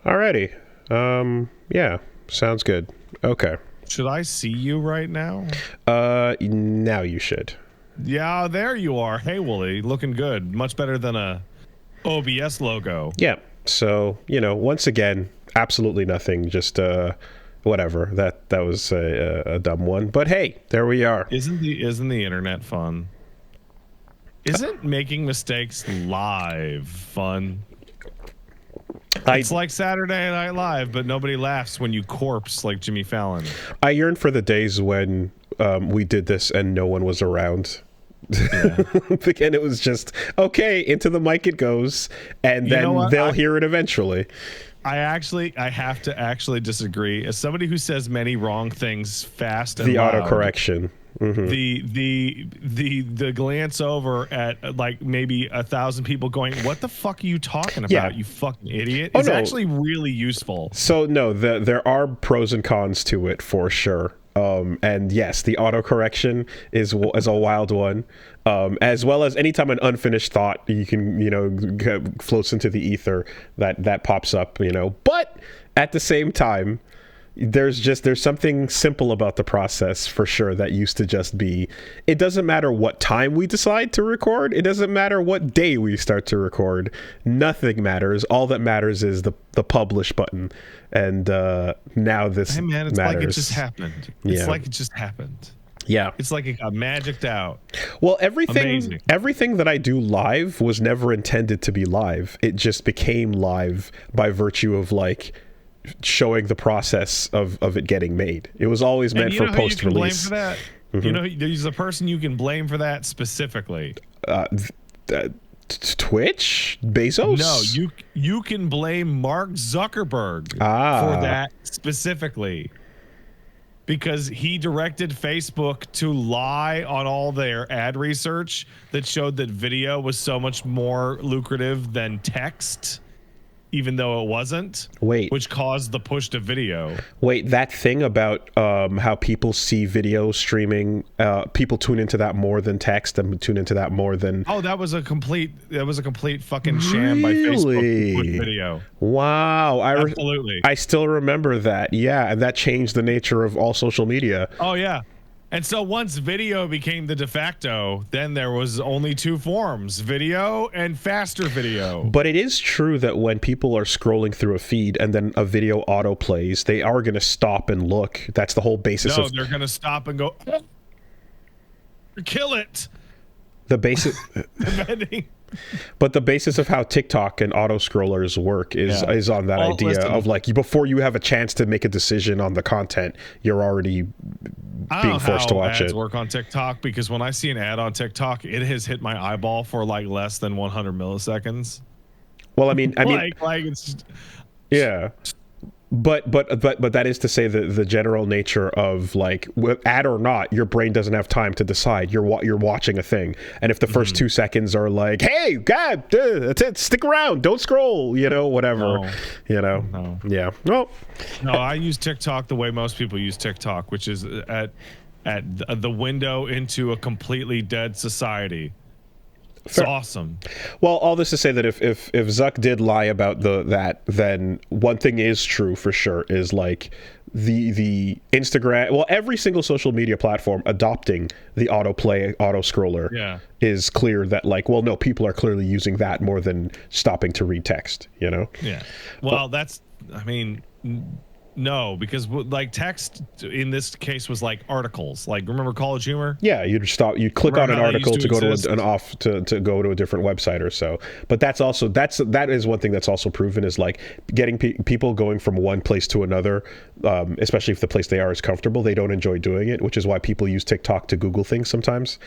Alrighty. Yeah, sounds good. Okay. Should I see you right now? Now you should. Yeah, there you are. Hey, Wooly, looking good. Much better than a OBS logo. Yeah. So, once again, absolutely nothing. Just, whatever. That was a dumb one. But hey, there we are. Isn't the internet fun? Isn't making mistakes live fun? It's like Saturday Night Live, but nobody laughs when you corpse like Jimmy Fallon. I yearn for the days when we did this and no one was around. Yeah. Again, it was just, okay, into the mic it goes, and then they'll hear it eventually. I have to actually disagree. As somebody who says many wrong things fast and loud, autocorrection. Mm-hmm. The glance over at like maybe 1,000 people going, what the fuck are you talking about, yeah. you fucking idiot, is actually really useful. So no, there are pros and cons to it for sure. And yes, the autocorrection is a wild one, as well as anytime an unfinished thought you can floats into the ether that pops up, but at the same time, there's something simple about the process for sure that used to just be, it doesn't matter what time we decide to record, it doesn't matter what day we start to record, nothing matters. All that matters is the publish button, and now this it's matters. like it just happened. It's like it just happened. Yeah, it's like it got magicked out. Well, everything that I do live was never intended to be live. It just became live by virtue of like showing the process of it getting made. It was always meant for post-release. Mm-hmm. There's a person you can blame for that specifically. Twitch? Bezos? No, you can blame Mark Zuckerberg for that specifically, because he directed Facebook to lie on all their ad research that showed that video was so much more lucrative than text, even though it wasn't. Wait. Which caused the push to video. Wait, that thing about how people see video streaming, people tune into that more than text and tune into that more than... Oh, that was a complete fucking sham by Facebook to push video. Wow. Absolutely. I still remember that. Yeah, and that changed the nature of all social media. Oh, yeah. And so once video became the de facto, then there was only two forms, video and faster video. But it is true that when people are scrolling through a feed and then a video auto plays, they are going to stop and look. That's the whole basis of... No, they're going to stop and go, kill it. The basic... But the basis of how TikTok and auto scrollers work is on that idea of like, before you have a chance to make a decision on the content, you're already being forced to watch ads it. Work on TikTok, because when I see an ad on TikTok, it has hit my eyeball for like less than 100 milliseconds. Well, I mean, like it's just, yeah. But that is to say that the general nature of like, ad or not, your brain doesn't have time to decide. You're watching a thing, and if the first 2 seconds are like, "Hey, God, that's it. Stick around. Don't scroll," whatever. No. Yeah. Well, no, I use TikTok the way most people use TikTok, which is at the window into a completely dead society. It's awesome. Well, all this to say that if Zuck did lie about that, then one thing is true for sure is like the Instagram, well, every single social media platform adopting the autoplay, auto scroller is clear that like, well, no, people are clearly using that more than stopping to read text, Yeah. Well, no, because like text in this case was like articles. Like, remember College Humor? Yeah, you'd click on an article to go to go to a different website or so. But that is one thing that's also proven is like getting people going from one place to another, especially if the place they are is comfortable. They don't enjoy doing it, which is why people use TikTok to Google things sometimes.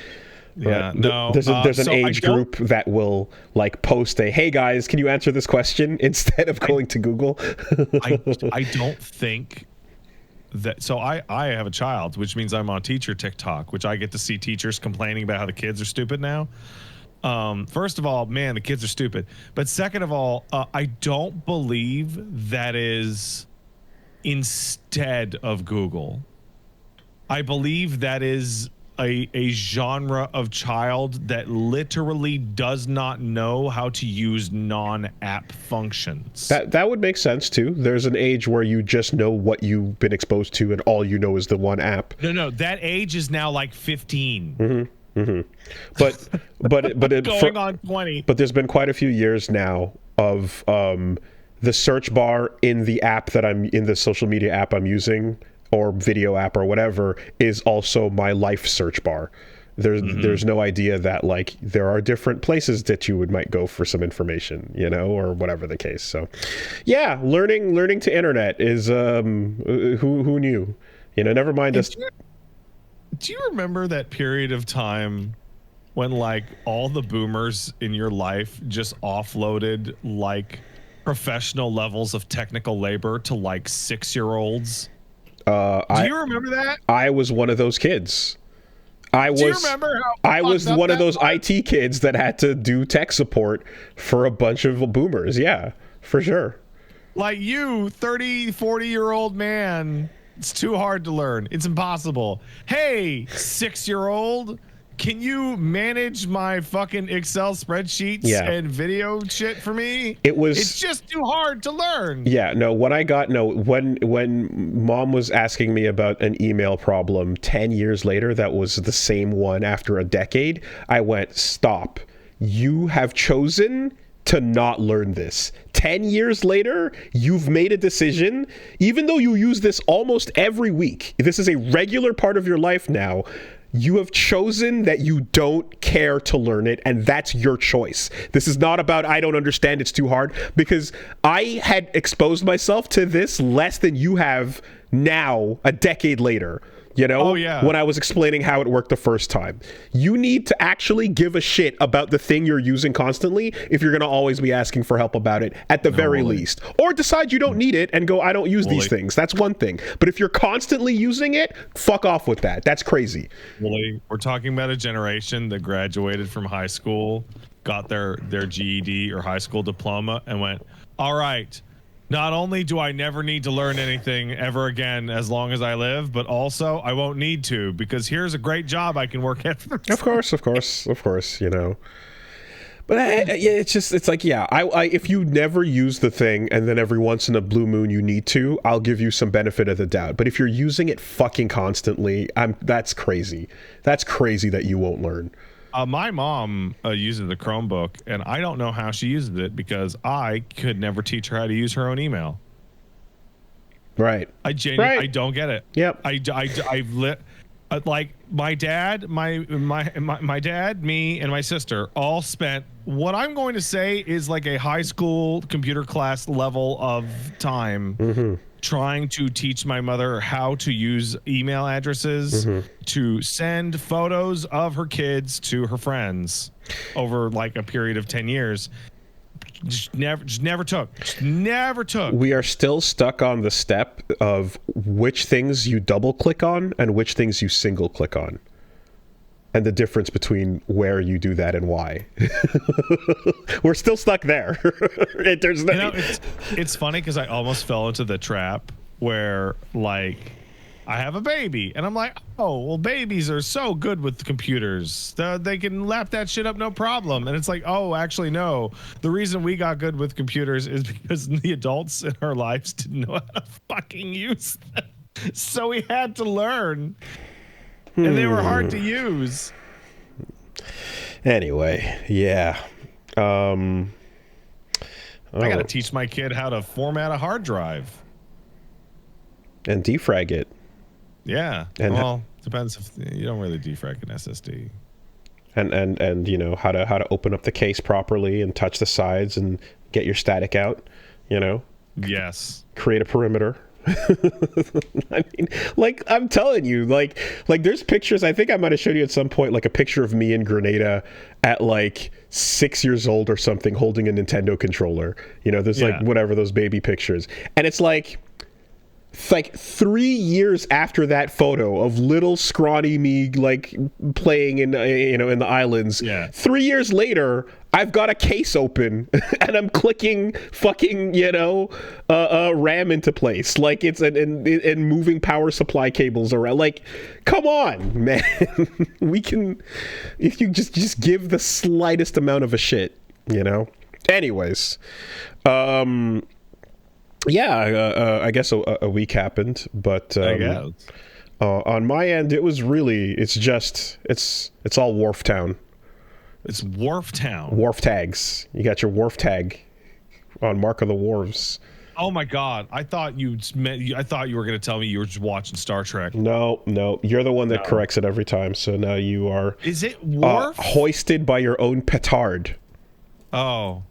Yeah, no. There's an age group that will like post a, "Hey guys, can you answer this question?" instead of going to Google. I don't think that. So I have a child, which means I'm on teacher TikTok, which I get to see teachers complaining about how the kids are stupid now. First of all, man, the kids are stupid. But second of all, I don't believe that is instead of Google. I believe that is a genre of child that literally does not know how to use non-app functions. That would make sense too. There's an age where you just know what you've been exposed to, and all you know is the one app. No, that age is now like 15. But Going on 20. But there's been quite a few years now of the search bar in the app that I'm in, the social media app I'm using, or video app or whatever, is also my life search bar. There's no idea that like there are different places that you might go for some information, you know, or whatever the case. So yeah, learning to internet is who knew, you know, never mind us. Do you remember that period of time when like all the boomers in your life just offloaded like professional levels of technical labor to like 6-year-olds? Do you remember that? I was one of those kids. Do you remember how I was one of those IT kids that had to do tech support for a bunch of boomers. Yeah, for sure. Like you, 30, 40-year-old man, it's too hard to learn. It's impossible. Hey, 6-year-old, can you manage my fucking Excel spreadsheets and video shit for me? It's just too hard to learn. Yeah, no, when mom was asking me about an email problem 10 years later, that was the same one after a decade, I went, stop. You have chosen to not learn this. 10 years later, you've made a decision, even though you use this almost every week. This is a regular part of your life now. You have chosen that you don't care to learn it, and that's your choice. This is not about, I don't understand, it's too hard, because I had exposed myself to this less than you have now, a decade later. You know, when I was explaining how it worked the first time. You need to actually give a shit about the thing you're using constantly if you're going to always be asking for help about it, at the very least. Or decide you don't need it and go, I don't use these things. That's one thing. But if you're constantly using it, fuck off with that. That's crazy. We're talking about a generation that graduated from high school, got their GED or high school diploma, and went, all right, not only do I never need to learn anything ever again as long as I live, but also I won't need to, because here's a great job I can work at. Of course, you know. But it's like, if you never use the thing and then every once in a blue moon you need to, I'll give you some benefit of the doubt. But if you're using it fucking constantly, that's crazy. That's crazy that you won't learn. My mom uses the Chromebook, and I don't know how she uses it because I could never teach her how to use her own email. Right. I don't get it. Yep. I've lit like my dad, my dad, me, and my sister all spent what I'm going to say is like a high school computer class level of time trying to teach my mother how to use email addresses to send photos of her kids to her friends over like a period of 10 years. Just never took. We are still stuck on the step of which things you double click on and which things you single click on, and the difference between where you do that and why. We're still stuck there. It's funny because I almost fell into the trap where like I have a baby and I'm like, oh, well, babies are so good with computers. They can lap that shit up no problem. And it's like, oh, actually, no. The reason we got good with computers is because the adults in our lives didn't know how to fucking use them. So we had to learn. And they were hard to use. Anyway, yeah. I got to teach my kid how to format a hard drive. And defrag it. Yeah. And depends if you don't really defrag an SSD. And you know how to open up the case properly and touch the sides and get your static out, you know? Yes. Create a perimeter. I mean, like I'm telling you, like there's pictures. I think I might have showed you at some point, like a picture of me in Grenada at like 6 years old or something, holding a Nintendo controller. You know, there's like whatever those baby pictures, and it's like 3 years after that photo of little scrawny me like playing in in the islands. 3 years later, I've got a case open and I'm clicking fucking, RAM into place. Like it's and moving power supply cables around. Like, come on, man. We can, if you just give the slightest amount of a shit, Anyways, I guess a week happened, but I guess. On my end, it's all Wharf Town. It's Wharf Town. Wharf tags. You got your wharf tag on Mark of the Wharves. Oh my God! I thought you were going to tell me you were just watching Star Trek. No, you're the one that corrects it every time. So now you are. Is it Wharf? Hoisted by your own petard. Oh,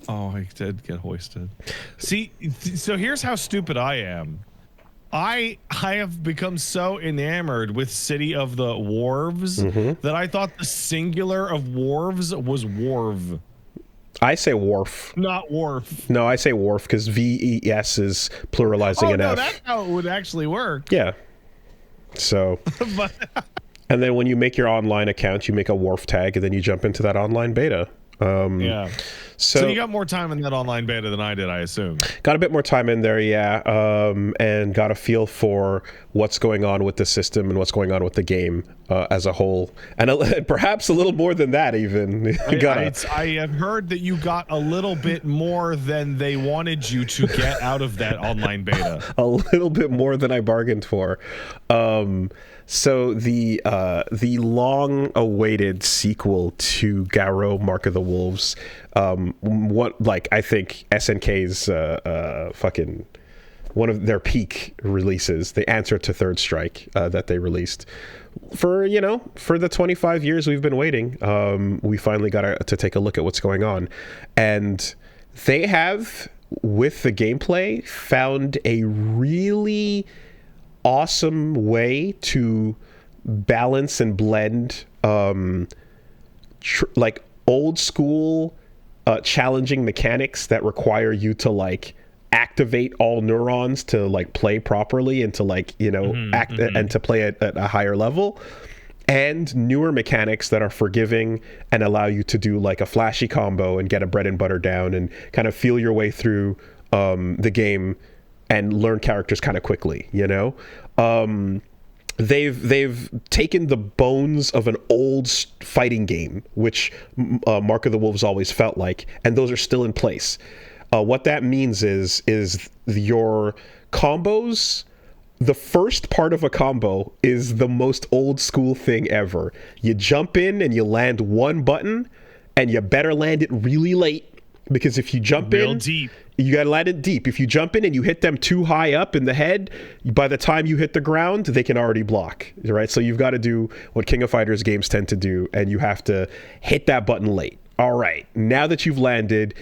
I did get hoisted. See, so here's how stupid I am. I have become so enamored with City of the Worves that I thought the singular of Worves was Worve. I say wharf. Not wharf. No, I say wharf because VES is pluralizing an F. That's how it would actually work. Yeah. So, and then when you make your online account, you make a wharf tag, and then you jump into that online beta. Yeah. So you got more time in that online beta than I did, I assume. Got a bit more time in there, yeah, and got a feel for what's going on with the system and what's going on with the game as a whole, and perhaps a little more than that even. I have heard that you got a little bit more than they wanted you to get out of that online beta. A little bit more than I bargained for. So the long-awaited sequel to Garou: Mark of the Wolves, I think SNK's fucking one of their peak releases, the answer to Third Strike that they released for the 25 years we've been waiting. We finally got to take a look at what's going on, and they have, with the gameplay, found a really awesome way to balance and blend like old school challenging mechanics that require you to like activate all neurons to like play properly and to like act and to play at a higher level, and newer mechanics that are forgiving and allow you to do like a flashy combo and get a bread and butter down and kind of feel your way through the game and learn characters kind of quickly. They've taken the bones of an old fighting game, which Mark of the Wolves always felt like, and those are still in place. What that means is your combos. The first part of a combo is the most old school thing ever. You jump in and you land one button, and you better land it really late, because if you jump in deep, you gotta land it deep. If you jump in and you hit them too high up in the head, by the time you hit the ground, they can already block, right? So you've got to do what King of Fighters games tend to do, and you have to hit that button late. All right, now that you've landed,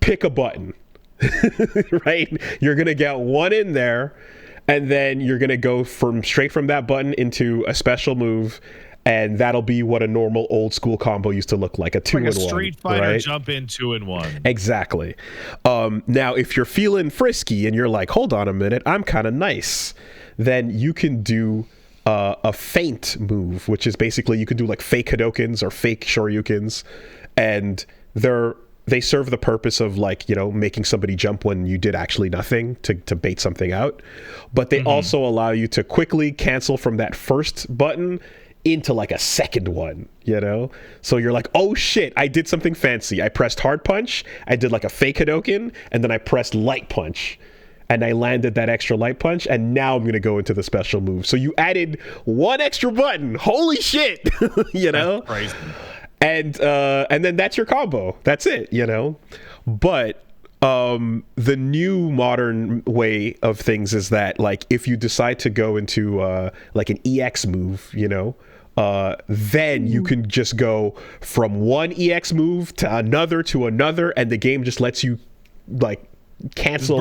pick a button, right? You're gonna get one in there, and then you're gonna go straight from that button into a special move, and that'll be what a normal old school combo used to look like, a 2-in-1. Like a Street Fighter right? jump in 2-in-1. Exactly. Now, if you're feeling frisky and you're like, hold on a minute, I'm kind of nice, then you can do a feint move, which is basically you can do like fake Hadokens or fake Shoryukens, and they serve the purpose of like, making somebody jump when you did actually nothing to bait something out. But they also allow you to quickly cancel from that first button into like a second one, so you're like, oh shit, I did something fancy. I pressed hard punch, I did like a fake Hadoken, and then I pressed light punch, and I landed that extra light punch, and now I'm gonna go into the special move. So you added one extra button. Holy shit. That's crazy. And then that's your combo. That's it. But the new modern way of things is that, like, if you decide to go into like an EX move, then you can just go from one EX move to another, and the game just lets you like cancel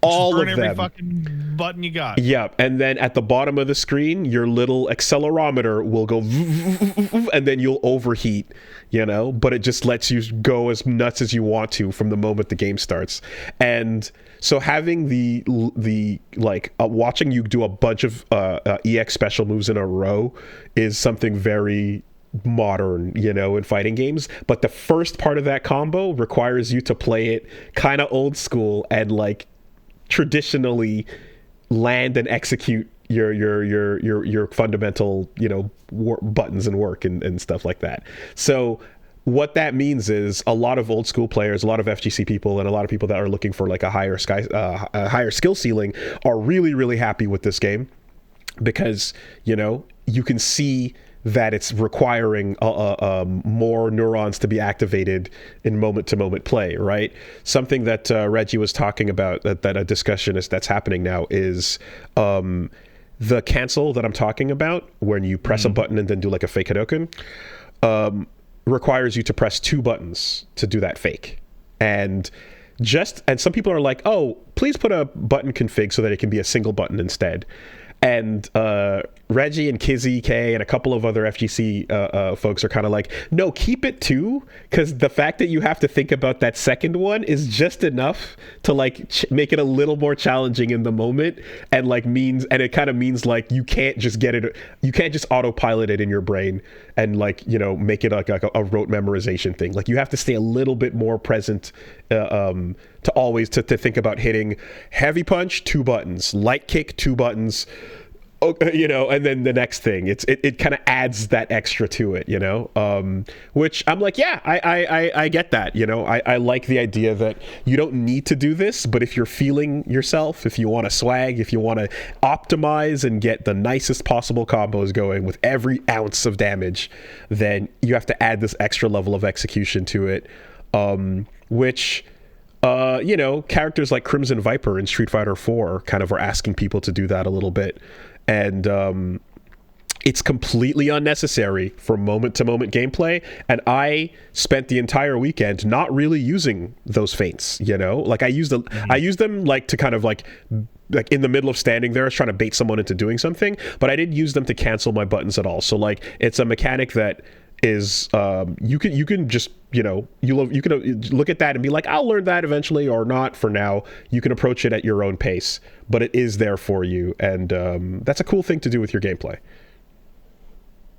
all of them. Every fucking button you got. Yeah, and then at the bottom of the screen, your little accelerometer will go, and then you'll overheat, but it just lets you go as nuts as you want to from the moment the game starts. And so having the watching you do a bunch of EX special moves in a row is something very modern, you know, in fighting games. But the first part of that combo requires you to play it kind of old school and like traditionally land and execute your fundamental, you know, buttons and work and stuff like that. So what that means is a lot of old school players, a lot of FGC people, and a lot of people that are looking for like a higher skill ceiling are really, really happy with this game, because, you know, you can see that it's requiring more neurons to be activated in moment-to-moment play, right? Something that Reggie was talking about, that a discussion that's happening now, is the cancel that I'm talking about, when you press a button and then do like a fake Hadoken, requires you to press 2 buttons to do that fake. And some people are like, oh, please put a button config so that it can be a single button instead. And Reggie and Kizzy K and a couple of other FGC folks are kind of like, no, keep it 2, because the fact that you have to think about that second one is just enough to like make it a little more challenging in the moment, and like it kind of means like you can't just autopilot it in your brain and like, you know, make it like a rote memorization thing. Like you have to stay a little bit more present to always to think about hitting heavy punch, 2 buttons, light kick, 2 buttons, you know, and then the next thing. It kind of adds that extra to it, you know, which I'm like, yeah, I get that, you know. I like the idea that you don't need to do this, but if you're feeling yourself, if you want to swag, if you want to optimize and get the nicest possible combos going with every ounce of damage, then you have to add this extra level of execution to it, which you know, characters like Crimson Viper in Street Fighter 4 kind of are asking people to do that a little bit. And it's completely unnecessary for moment-to-moment gameplay. And I spent the entire weekend not really using those feints, you know? Like I used them like to kind of like in the middle of standing there, I was trying to bait someone into doing something, but I didn't use them to cancel my buttons at all. So like it's a mechanic that is you can just, you know, you can look at that and be like, I'll learn that eventually, or not for now. You can approach it at your own pace, but it is there for you, and that's a cool thing to do with your gameplay.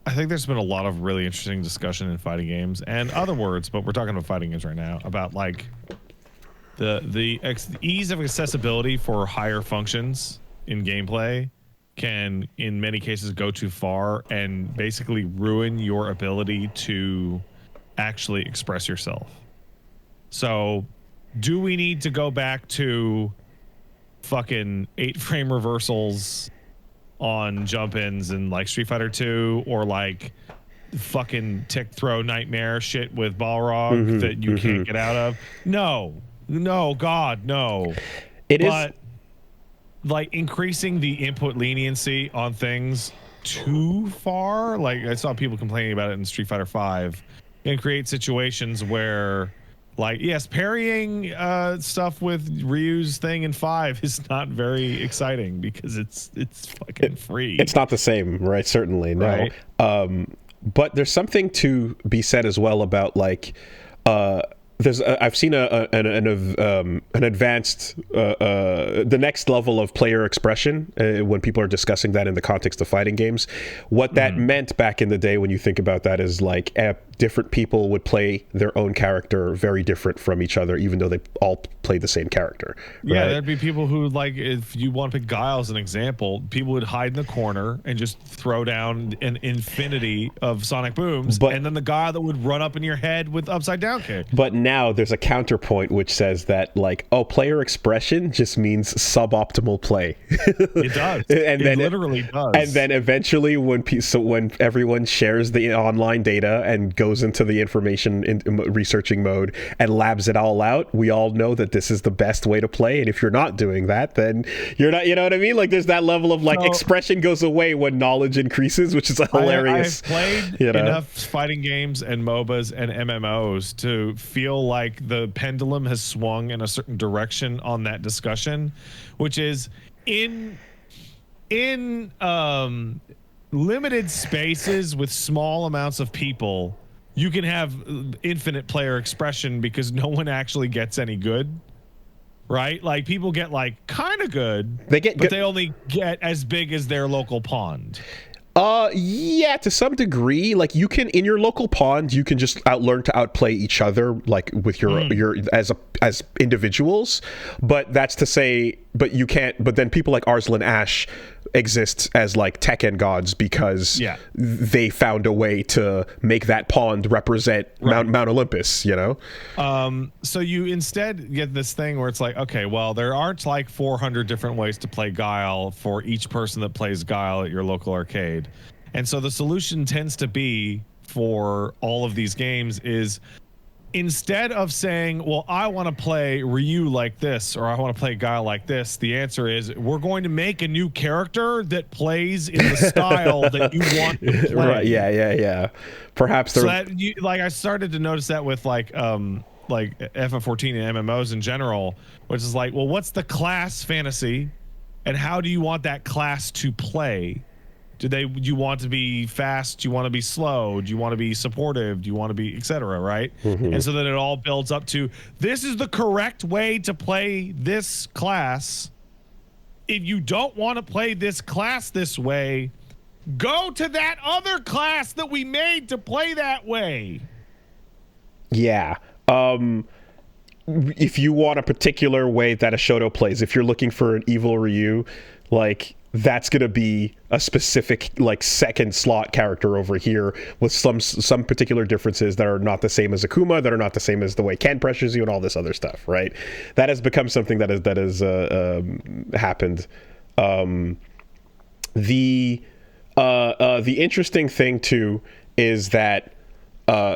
I think there's been a lot of really interesting discussion in fighting games and other words, but we're talking about fighting games right now, about like the ease of accessibility for higher functions in gameplay can in many cases go too far and basically ruin your ability to actually express yourself. So do we need to go back to fucking 8-frame reversals on jump-ins in like Street Fighter 2, or like fucking tick throw nightmare shit with Balrog that you can't get out of? No, God, no. But like increasing the input leniency on things too far, like I saw people complaining about it in Street Fighter 5, and create situations where, like, yes, parrying stuff with Ryu's thing in 5 is not very exciting because it's fucking free. It's not the same, right? Certainly, no. Right? But there's something to be said as well about like I've seen an advanced the next level of player expression when people are discussing that in the context of fighting games. What that meant back in the day, when you think about that, is like different people would play their own character very different from each other, even though they all played the same character. Right? Yeah, there'd be people who, like, if you want to pick Guile as an example, people would hide in the corner and just throw down an infinity of sonic booms, and then the guy that would run up in your head with upside down kick. But now there's a counterpoint which says that, like, oh, player expression just means suboptimal play. It does. And it literally does. And then eventually when everyone shares the online data and goes into the information researching mode and labs it all out, we all know that this is the best way to play. And if you're not doing that, then you're not, you know what I mean? Like, there's that level of like expression goes away when knowledge increases, which is a hilarious. I've played enough fighting games and MOBAs and MMOs to feel like the pendulum has swung in a certain direction on that discussion, which is in limited spaces with small amounts of people, you can have infinite player expression because no one actually gets any good, right? Like, people get like kind of good, but they only get as big as their local pond. Yeah, to some degree. Like, you can, in your local pond, you can just learn to outplay each other, like with your as individuals. But that's to say, but you can't. But then people like Arslan Ash exists as like Tekken gods because they found a way to make that pond represent Mount Olympus. You know. So you instead get this thing where it's like, okay, well, there aren't like 400 different ways to play Guile for each person that plays Guile at your local arcade. And so the solution tends to be for all of these games is instead of saying, well, I want to play Ryu like this or I want to play Guile like this, the answer is we're going to make a new character that plays in the style that you want to play. Right, yeah. Perhaps so that like I started to notice that with like FF14 and MMOs in general, which is like, well, what's the class fantasy and how do you want that class to play? Do you want to be fast? Do you want to be slow? Do you want to be supportive? Do you want to be etc., right? And so then it all builds up to, this is the correct way to play this class. If you don't want to play this class this way, go to that other class that we made to play that way. Yeah. If you want a particular way that a Shoto plays, if you're looking for an evil Ryu, like, that's going to be a specific like second slot character over here with some particular differences that are not the same as Akuma, that are not the same as the way Ken pressures you and all this other stuff, right? That has become something that has happened. The interesting thing too is that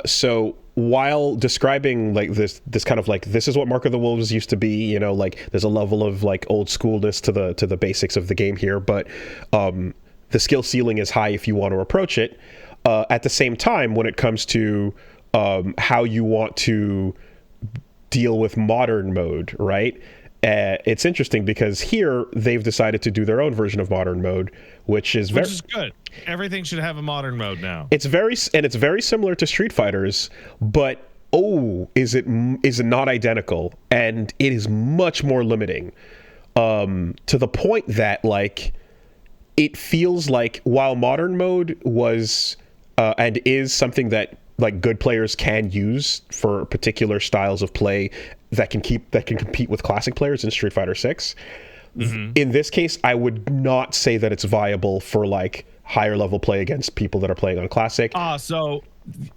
so while describing like this kind of like, this is what Mark of the Wolves used to be, you know, like there's a level of like old schoolness to the basics of the game here, but the skill ceiling is high if you want to approach it. At the same time, when it comes to how you want to deal with modern mode, right? It's interesting because here they've decided to do their own version of modern mode, which is good. Everything should have a modern mode now. It's very similar to Street Fighter's, but is it not identical? And it is much more limiting, to the point that like it feels like while modern mode was and is something that like good players can use for particular styles of play that can compete with classic players in Street Fighter 6. In this case, I would not say that it's viable for like higher level play against people that are playing on classic. So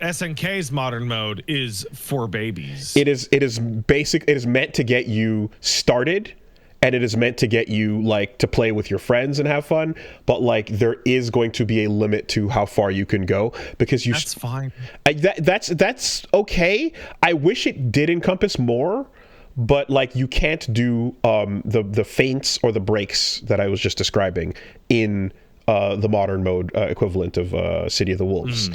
SNK's modern mode is for babies. It is meant to get you started, and it is meant to get you like to play with your friends and have fun, but like there is going to be a limit to how far you can go because that's fine. That's okay. I wish it did encompass more, but like you can't do the feints or the breaks that I was just describing in the modern mode equivalent of City of the Wolves.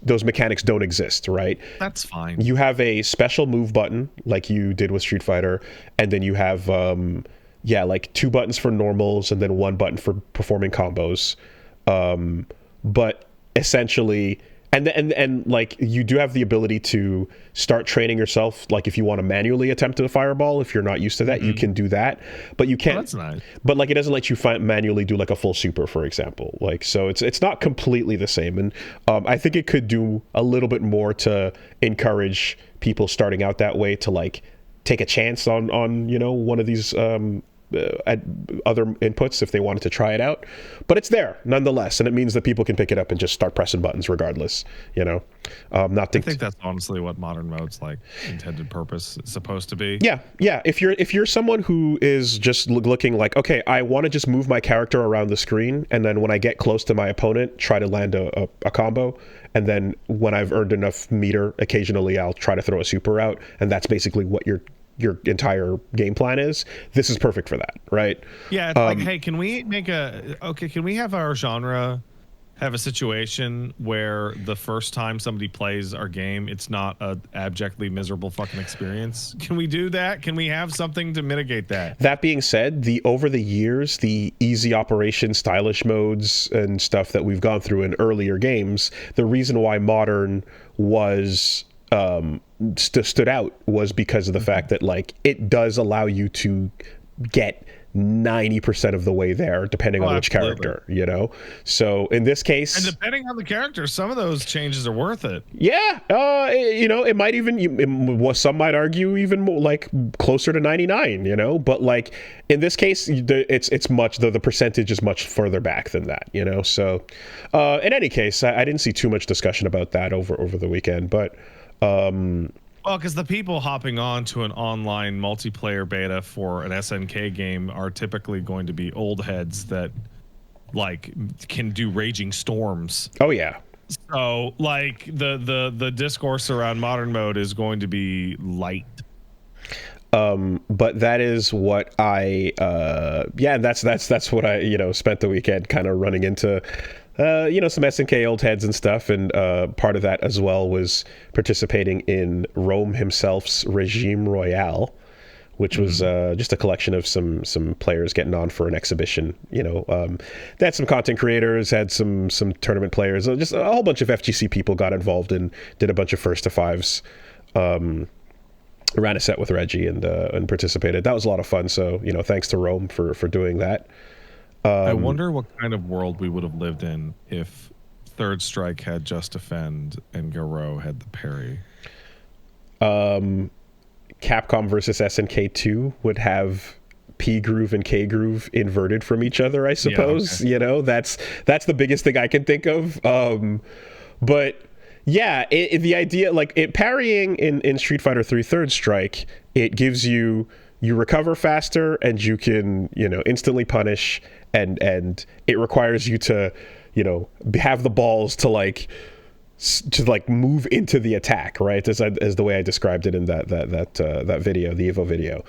Those mechanics don't exist, right? That's fine. You have a special move button like you did with Street Fighter, and then you have like 2 buttons for normals and then 1 button for performing combos. But essentially, and like you do have the ability to start training yourself, like if you want to manually attempt a fireball, if you're not used to that, you can do that, but you can't. That's nice. But like it doesn't let you manually do like a full super, for example. Like, so it's not completely the same, and I think it could do a little bit more to encourage people starting out that way to like take a chance on you know, one of these other inputs if they wanted to try it out. But it's there nonetheless, and it means that people can pick it up and just start pressing buttons regardless, you know. I think that's honestly what modern mode's like intended purpose is supposed to be. Yeah. If you're someone who is just looking like, okay, I want to just move my character around the screen, and then when I get close to my opponent, try to land a combo, and then when I've earned enough meter, occasionally I'll try to throw a super out, and that's basically what your entire game plan is. This is perfect for that, right? Yeah, it's like, hey, can we have our genre have a situation where the first time somebody plays our game, it's not a abjectly miserable fucking experience? Can we do that? Can we have something to mitigate that? That being said, over the years, the easy operation stylish modes and stuff that we've gone through in earlier games, the reason why modern was stood out was because of the fact that like it does allow you to get 90% of the way there, depending on which character, you know? So in this case, and depending on the character, some of those changes are worth it. Yeah. You know, it might even, some might argue even more, like closer to 99, you know, but like in this case, it's much, the percentage is much further back than that, you know? So in any case, I didn't see too much discussion about that over the weekend, but well, because the people hopping on to an online multiplayer beta for an SNK game are typically going to be old heads that like can do raging storms. Oh yeah. So like the discourse around modern mode is going to be light. But that is what I that's what I, you know, spent the weekend kind of running into you know, some SNK old heads and stuff, and part of that as well was participating in Rome himself's Regime Royale, which was just a collection of some players getting on for an exhibition. You know, they had some content creators, had some tournament players, just a whole bunch of FGC people got involved and did a bunch of first to fives. Ran a set with Reggie and participated. That was a lot of fun. So, you know, thanks to Rome for doing that. I wonder what kind of world we would have lived in if Third Strike had Just Defend and Garou had the parry. Capcom versus SNK 2 would have P groove and K groove inverted from each other, I suppose. Yeah, okay. You know, that's the biggest thing I can think of. But yeah, the idea, like parrying in Street Fighter 3 Third Strike, it gives you recover faster and you can, you know, instantly punish, and it requires you to, you know, have the balls to move into the attack, right? As the way I described it in that video, the Evo video.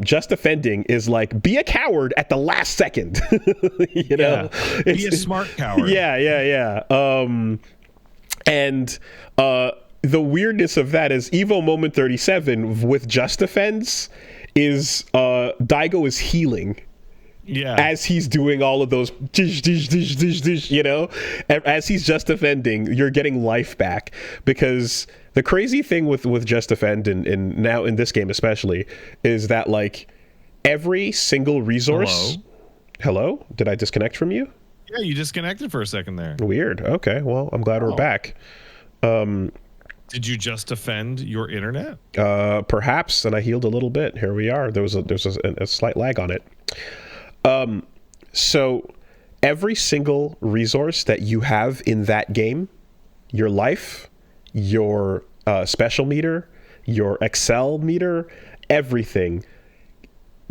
Just defending is like, be a coward at the last second. You know, be a smart coward. Yeah. And the weirdness of that is Evo Moment 37 with Just Defense is Daigo is healing. Yeah. As he's doing all of those, you know, as he's just defending, you're getting life back. Because the crazy thing with Just Defend, and now in this game especially, is that like every single resource. Hello? Did I disconnect from you? Yeah, you disconnected for a second there. Weird. Okay, well, I'm glad we're back. Did you just defend your internet? Perhaps, and I healed a little bit. Here we are. There's a slight lag on it. So every single resource that you have in that game, your life, your special meter, your Excel meter, everything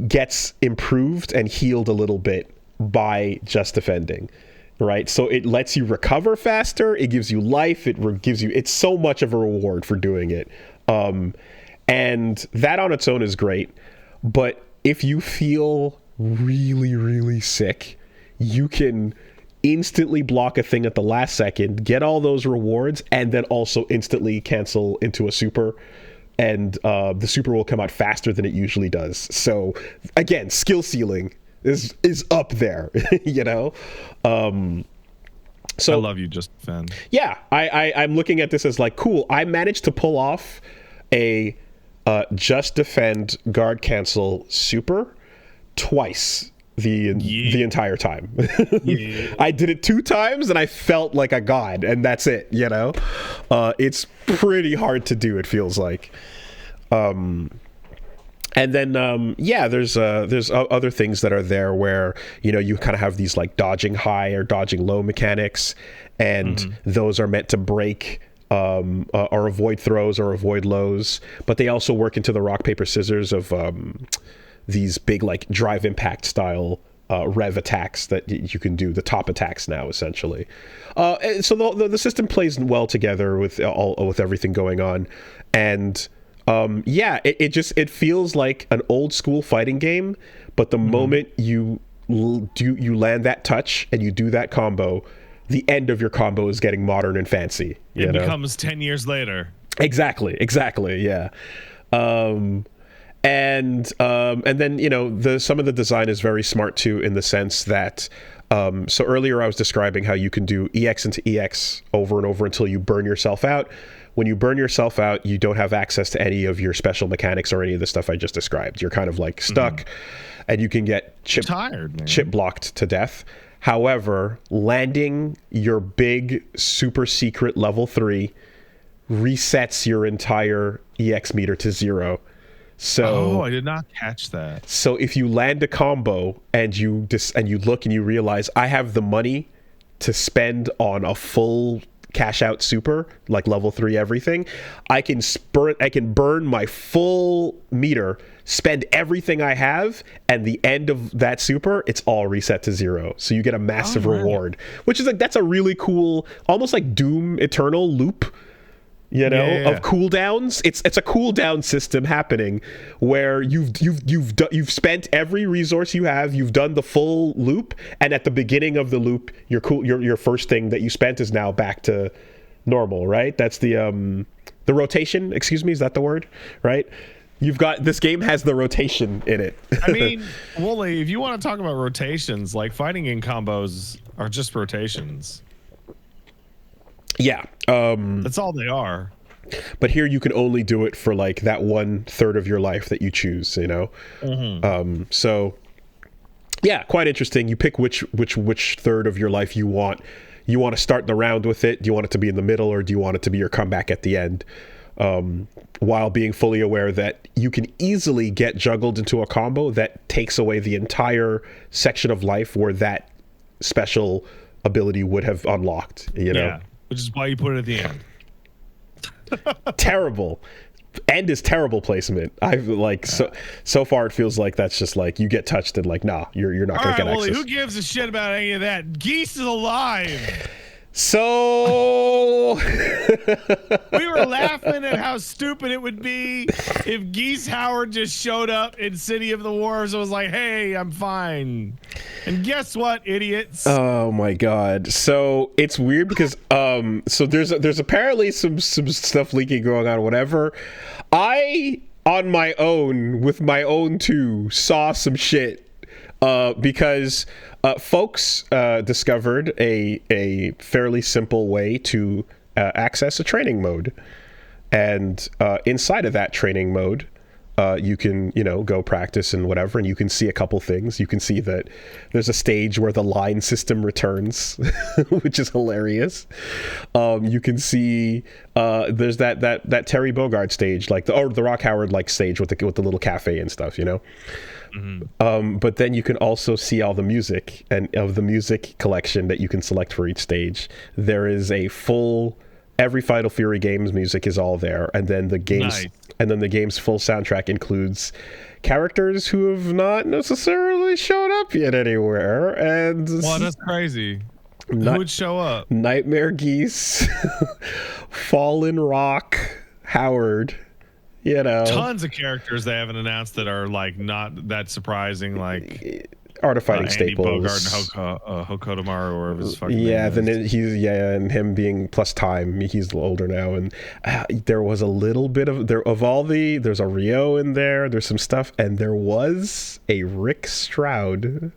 gets improved and healed a little bit by just defending, right? So it lets you recover faster, it gives you life, it's so much of a reward for doing it. And that on its own is great, but if you feel really, really sick, you can instantly block a thing at the last second, get all those rewards, and then also instantly cancel into a super, and the super will come out faster than it usually does. So again, skill ceiling is up there. You know. So I love you, Just Defend. Yeah, I'm looking at this as like, cool, I managed to pull off a Just Defend guard cancel super twice the entire time. I did it 2 times and I felt like a god, and that's it, you know. It's pretty hard to do, it feels like. And then there's other things that are there where, you know, you kind of have these like dodging high or dodging low mechanics, and those are meant to break or avoid throws or avoid lows, but they also work into the rock paper scissors of these big like drive impact style rev attacks that you can do, the top attacks now essentially. So the system plays well together with everything going on, and it feels like an old school fighting game, but the moment you land that touch and you do that combo, the end of your combo is getting modern and fancy. It becomes 10 years later. Exactly, yeah. And then, you know, some of the design is very smart too, in the sense that so earlier I was describing how you can do EX into EX over and over until you burn yourself out. When you burn yourself out, you don't have access to any of your special mechanics or any of the stuff I just described. You're kind of like stuck. and you can get chip blocked to death. However, landing your big super secret level 3 resets your entire EX meter to 0. So I did not catch that. So if you land a combo and you look and you realize I have the money to spend on a full cash out super, like level 3 everything, I can burn my full meter, spend everything I have, and the end of that super, it's all reset to 0. So you get a massive reward, which is like, that's a really cool, almost like Doom Eternal loop, of cooldowns. It's a cooldown system happening where you've spent every resource you have, you've done the full loop, and at the beginning of the loop, your first thing that you spent is now back to normal, right? That's the rotation, excuse me, is that the word? Right? You've got, this game has the rotation in it. I mean, Wooly, if you want to talk about rotations, like fighting in combos are just rotations. Yeah. That's all they are. But here you can only do it for like that 1/3 of your life that you choose, Mm-hmm. So yeah, quite interesting. You pick which third of your life you want. You want to start the round with it. Do you want it to be in the middle, or do you want it to be your comeback at the end? While being fully aware that you can easily get juggled into a combo that takes away the entire section of life where that special ability would have unlocked, Yeah, which is why you put it at the end. Terrible. End is terrible placement. I've like so far it feels like that's just like you get touched and like, nah, you're not gonna get access. Who gives a shit about any of that? Geese is alive. So we were laughing at how stupid it would be if Geese Howard just showed up in City of the Worves and was like, hey, I'm fine. And guess what, idiots? Oh my god. So it's weird because so there's apparently some stuff leaking going on, whatever. I on my own with my own two saw some shit because folks discovered a fairly simple way to access a training mode, and inside of that training mode you can go practice and whatever, and you can see a couple things. You can see that there's a stage where the line system returns, which is hilarious. You can see there's that Terry Bogard stage, like the Rock Howard like stage with the little cafe and stuff, Mm-hmm. But then you can also see all the music and of the music collection that you can select for each stage. There is a full, every Final Fury games music is all there, and then the game's full soundtrack includes characters who have not necessarily showed up yet anywhere. And that's crazy. Who would show up? Nightmare Geese, Fallen Rock, Howard. Tons of characters they haven't announced that are like not that surprising, like Art of Fighting Andy staples. Bogart and Hokotomaru, or his fucking and him being plus time. He's older now, and there was a little bit of there's a Rio in there. There's some stuff, and there was a Rick Stroud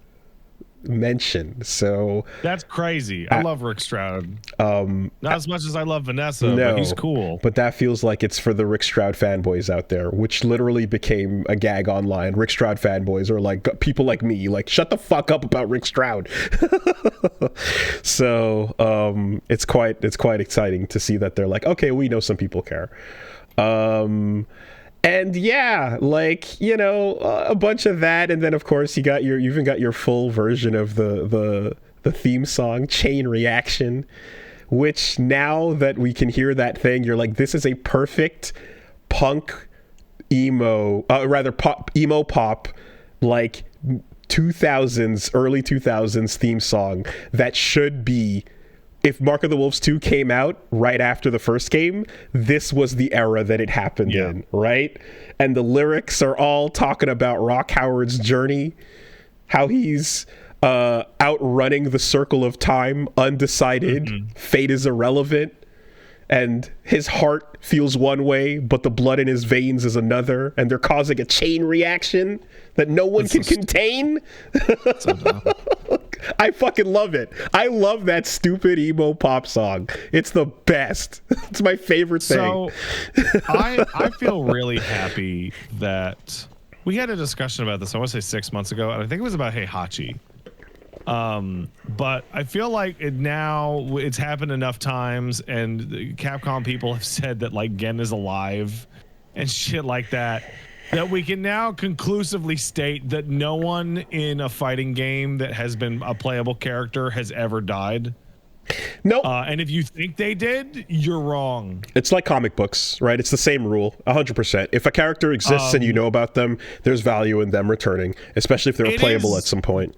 mention. So that's crazy. I love Rick Stroud. Not as much as I love Vanessa, but he's cool. But that feels like it's for the Rick Stroud fanboys out there, which literally became a gag online. Rick Stroud fanboys are like people like me, like shut the fuck up about Rick Stroud. So it's quite exciting to see that they're like, okay, we know some people care. And yeah, like, a bunch of that, and then of course you even got your full version of the theme song, Chain Reaction, which now that we can hear that thing, you're like, this is a perfect punk emo pop, like 2000s, early 2000s theme song that should be. If Mark of the Wolves 2 came out right after the first game, this was the era that it happened in, right? And the lyrics are all talking about Rock Howard's journey, how he's outrunning the circle of time, undecided, fate is irrelevant, and his heart feels one way, but the blood in his veins is another, and they're causing a chain reaction that no one can contain. So dumb. I fucking love it. I love that stupid emo pop song. It's the best. It's my favorite thing. So I feel really happy that We had a discussion about this, I want to say 6 months ago, and I think it was about Heihachi. But I feel like it's happened enough times, and the Capcom people have said that like Gen is alive and shit like that, that we can now conclusively state that no one in a fighting game that has been a playable character has ever died. Nope. And if you think they did, you're wrong. It's like comic books, right? It's the same rule, 100%. If a character exists and you know about them, there's value in them returning, especially if they're playable at some point.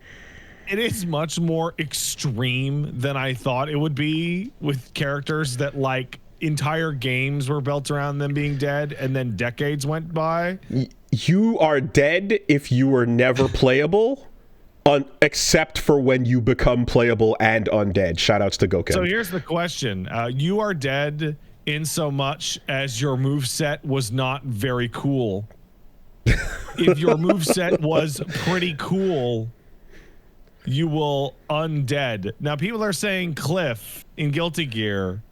It is much more extreme than I thought it would be, with characters that like entire games were built around them being dead and then decades went by. You are dead if you were never playable. Except for when you become playable and undead. Shoutouts to Goken. So here's the question. You are dead in so much as your moveset was not very cool. If your moveset was pretty cool, you will undead. Now, people are saying Cliff in Guilty Gear.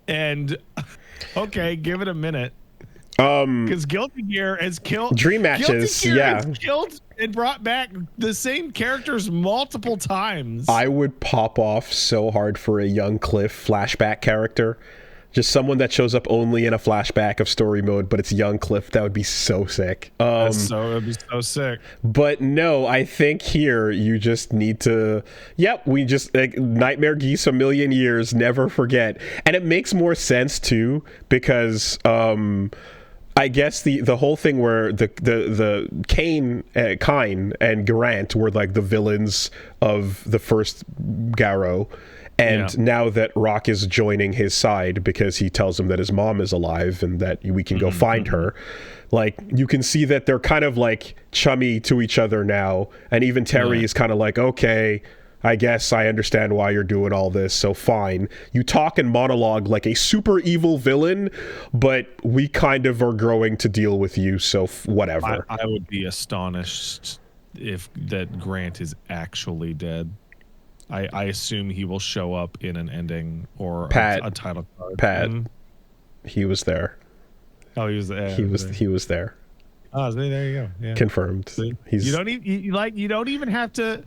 And, okay, give it a minute. Because Guilty Gear has killed... Dream Matches, yeah. Has killed and brought back the same characters multiple times. I would pop off so hard for a young Cliff flashback character. Just someone that shows up only in a flashback of story mode, but it's young Cliff. That would be so sick. It'd be so sick. But no, I think here you just need to... Yep, we just... Nightmare Geese a million years, never forget. And it makes more sense, too, because... I guess the whole thing where the Kine and Garant were like the villains of the first Garou, and now that Rock is joining his side because he tells him that his mom is alive and that we can go find her, like you can see that they're kind of like chummy to each other now, and even Terry is kind of like, okay, I guess I understand why you're doing all this, so fine. You talk and monologue like a super evil villain, but we kind of are growing to deal with you, so whatever. I would be astonished if that Grant is actually dead. I assume he will show up in an ending or a title card. Pat, he was there. Oh, he was there. He was there. Oh, there you go. Yeah. Confirmed. You don't even have to...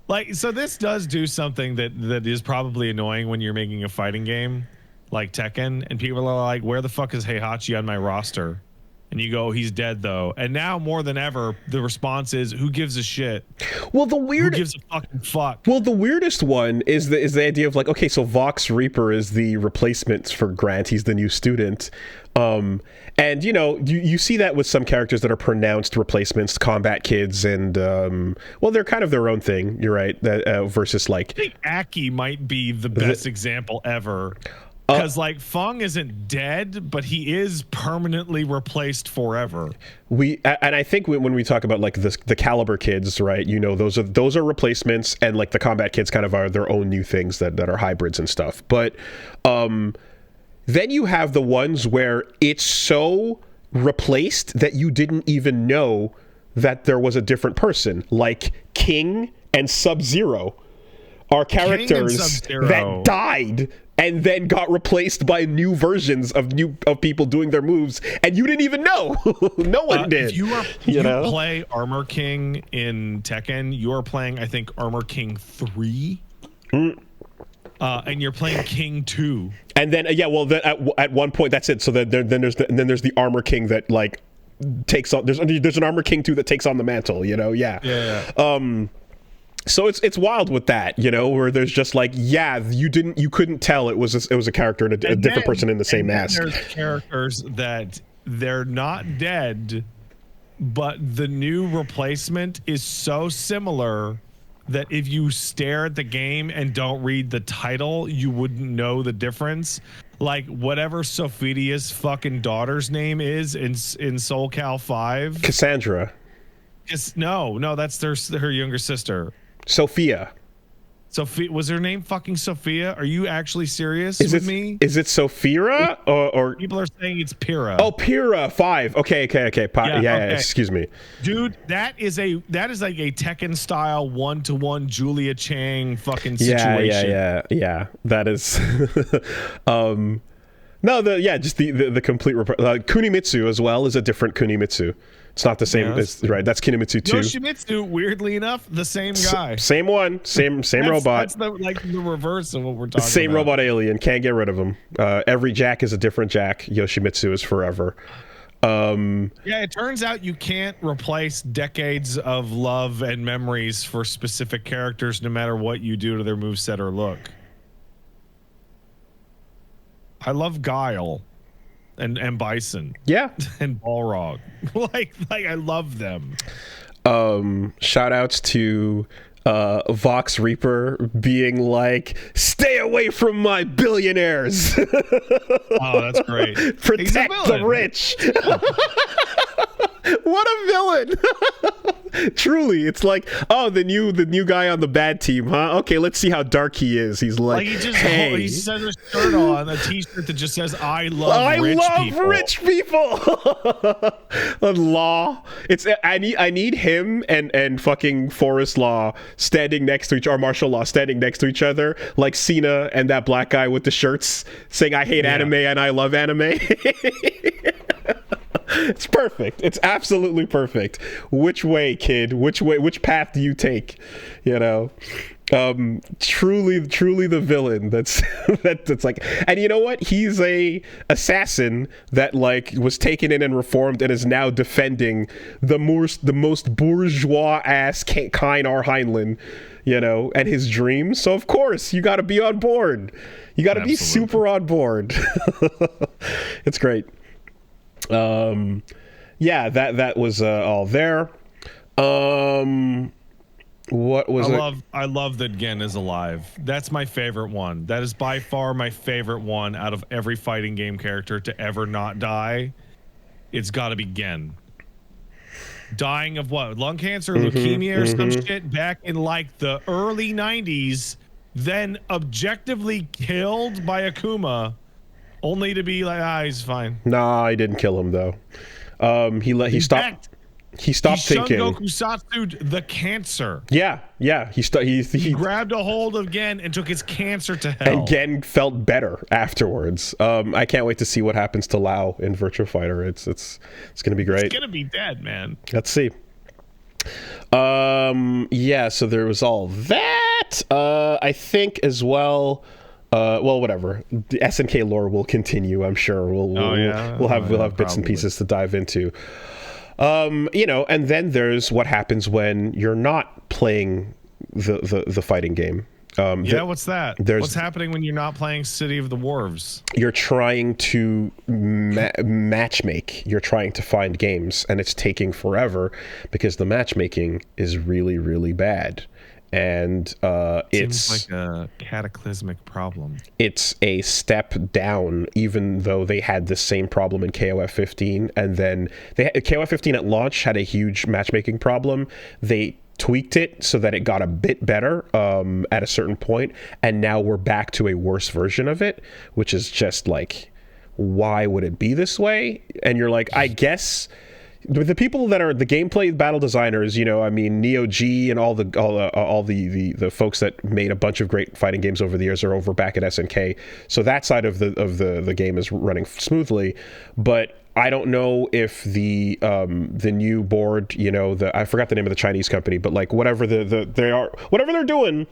Like, so this does do something that is probably annoying when you're making a fighting game like Tekken, and people are like, where the fuck is Heihachi on my roster? And you go, he's dead though. And now more than ever, the response is, who gives a shit? Well, who gives a fucking fuck? Well, the weirdest one is the idea of like, okay, so Vox Reaper is the replacement for Grant. He's the new student. And you see that with some characters that are pronounced replacements, Combat Kids, and well, they're kind of their own thing. You're right. Versus like, I think Aki might be the best example ever. Because like Fung isn't dead, but he is permanently replaced forever. And I think when we talk about like the Caliber Kids, right? Those are replacements, and like the Combat Kids kind of are their own new things that are hybrids and stuff. But then you have the ones where it's so replaced that you didn't even know that there was a different person, like King and Sub-Zero are characters that died and then got replaced by new versions of people doing their moves, and you didn't even know. No one did. If you play Armor King in Tekken, you are playing, I think, Armor King 3. And you're playing King 2. And then at one point that's it. So then there's the Armor King that like takes on. There's an Armor King 2 that takes on the mantle. Yeah. So it's wild with that, where there's just like, you couldn't tell it was a character and a different person in the same mask. There's characters that they're not dead, but the new replacement is so similar that if you stare at the game and don't read the title, you wouldn't know the difference. Like whatever Sophia's fucking daughter's name is in Soul Cal 5. Cassandra. No, that's her younger sister. Sophia, was her name fucking Sophia? Are you actually serious with me? Is it Sophia or people are saying it's Pyrrha? Oh, Pyrrha 5. Okay. Yeah, excuse me. Dude, that is like a Tekken style 1-to-1 Julia Chang fucking situation. Yeah. That is just the complete Kunimitsu as well is a different Kunimitsu. It's not the same. Yeah, Right. That's Kinemitsu 2. Yoshimitsu, weirdly enough, the same guy. Same one. Same robot. That's the reverse of what we're talking Same about. robot alien. Can't get rid of him. Every Jack is a different Jack. Yoshimitsu is forever. Yeah, it turns out you can't replace decades of love and memories for specific characters, no matter what you do to their moveset or look. I love Guile and Bison. Yeah. And Balrog. like I love them. Shout outs to Vox Reaper being like, stay away from my billionaires. Oh, that's great. Protect the rich. What a villain. Truly, it's like, oh, the new guy on the bad team, huh? Okay, let's see how dark he is. He's like, he just hey. he has a shirt on, a t-shirt that just says I love rich people. Law. It's I need him and fucking Forrest Law standing next to or Martial Law standing next to each other, like Cena and that black guy with the shirts saying I hate anime and I love anime. It's perfect. It's absolutely perfect. Which way, kid? Which path do you take? You know, truly the villain. That's like, and you know what? He's a assassin that like was taken in and reformed and is now defending the most bourgeois ass Kain R. Heinlein, you know, and his dreams. So of course you got to be on board. You got to be super on board. It's great. Yeah, that was all there. What was I love that Gen is alive. That's my favorite one. That is by far my favorite one out of every fighting game character to ever not die. It's got to be Gen. Dying of what? Lung cancer, leukemia, or some shit back in like the early 90s, then objectively killed by Akuma. Only to be like, he's fine. Nah, I didn't kill him though. He stopped. He stopped thinking. Goku Satsu'd the cancer. Yeah. He grabbed a hold of Gen and took his cancer to hell. And Gen felt better afterwards. I can't wait to see what happens to Lao in Virtua Fighter. It's gonna be great. It's gonna be dead, man. Let's see. Yeah. So there was all that. I think as well. Well, whatever. The SNK lore will continue. I'm sure we'll have bits and pieces to dive into. You know, and then there's what happens when you're not playing the fighting game. What's that? What's happening when you're not playing City of the Worves? You're trying to matchmake. You're trying to find games, and it's taking forever because the matchmaking is really, really bad. And it's like a cataclysmic problem. It's a step down, even though they had the same problem in KOF 15. And then KOF 15 at launch had a huge matchmaking problem. They tweaked it so that it got a bit better at a certain point, and now we're back to a worse version of it, which is just like, why would it be this way? And you're like, I guess the people that are the gameplay battle designers, you know, I mean, Neo G and all the folks that made a bunch of great fighting games over the years are over back at SNK. So that side of the game is running smoothly, but I don't know if the new board, you know, I forgot the name of the Chinese company, but like whatever they're doing,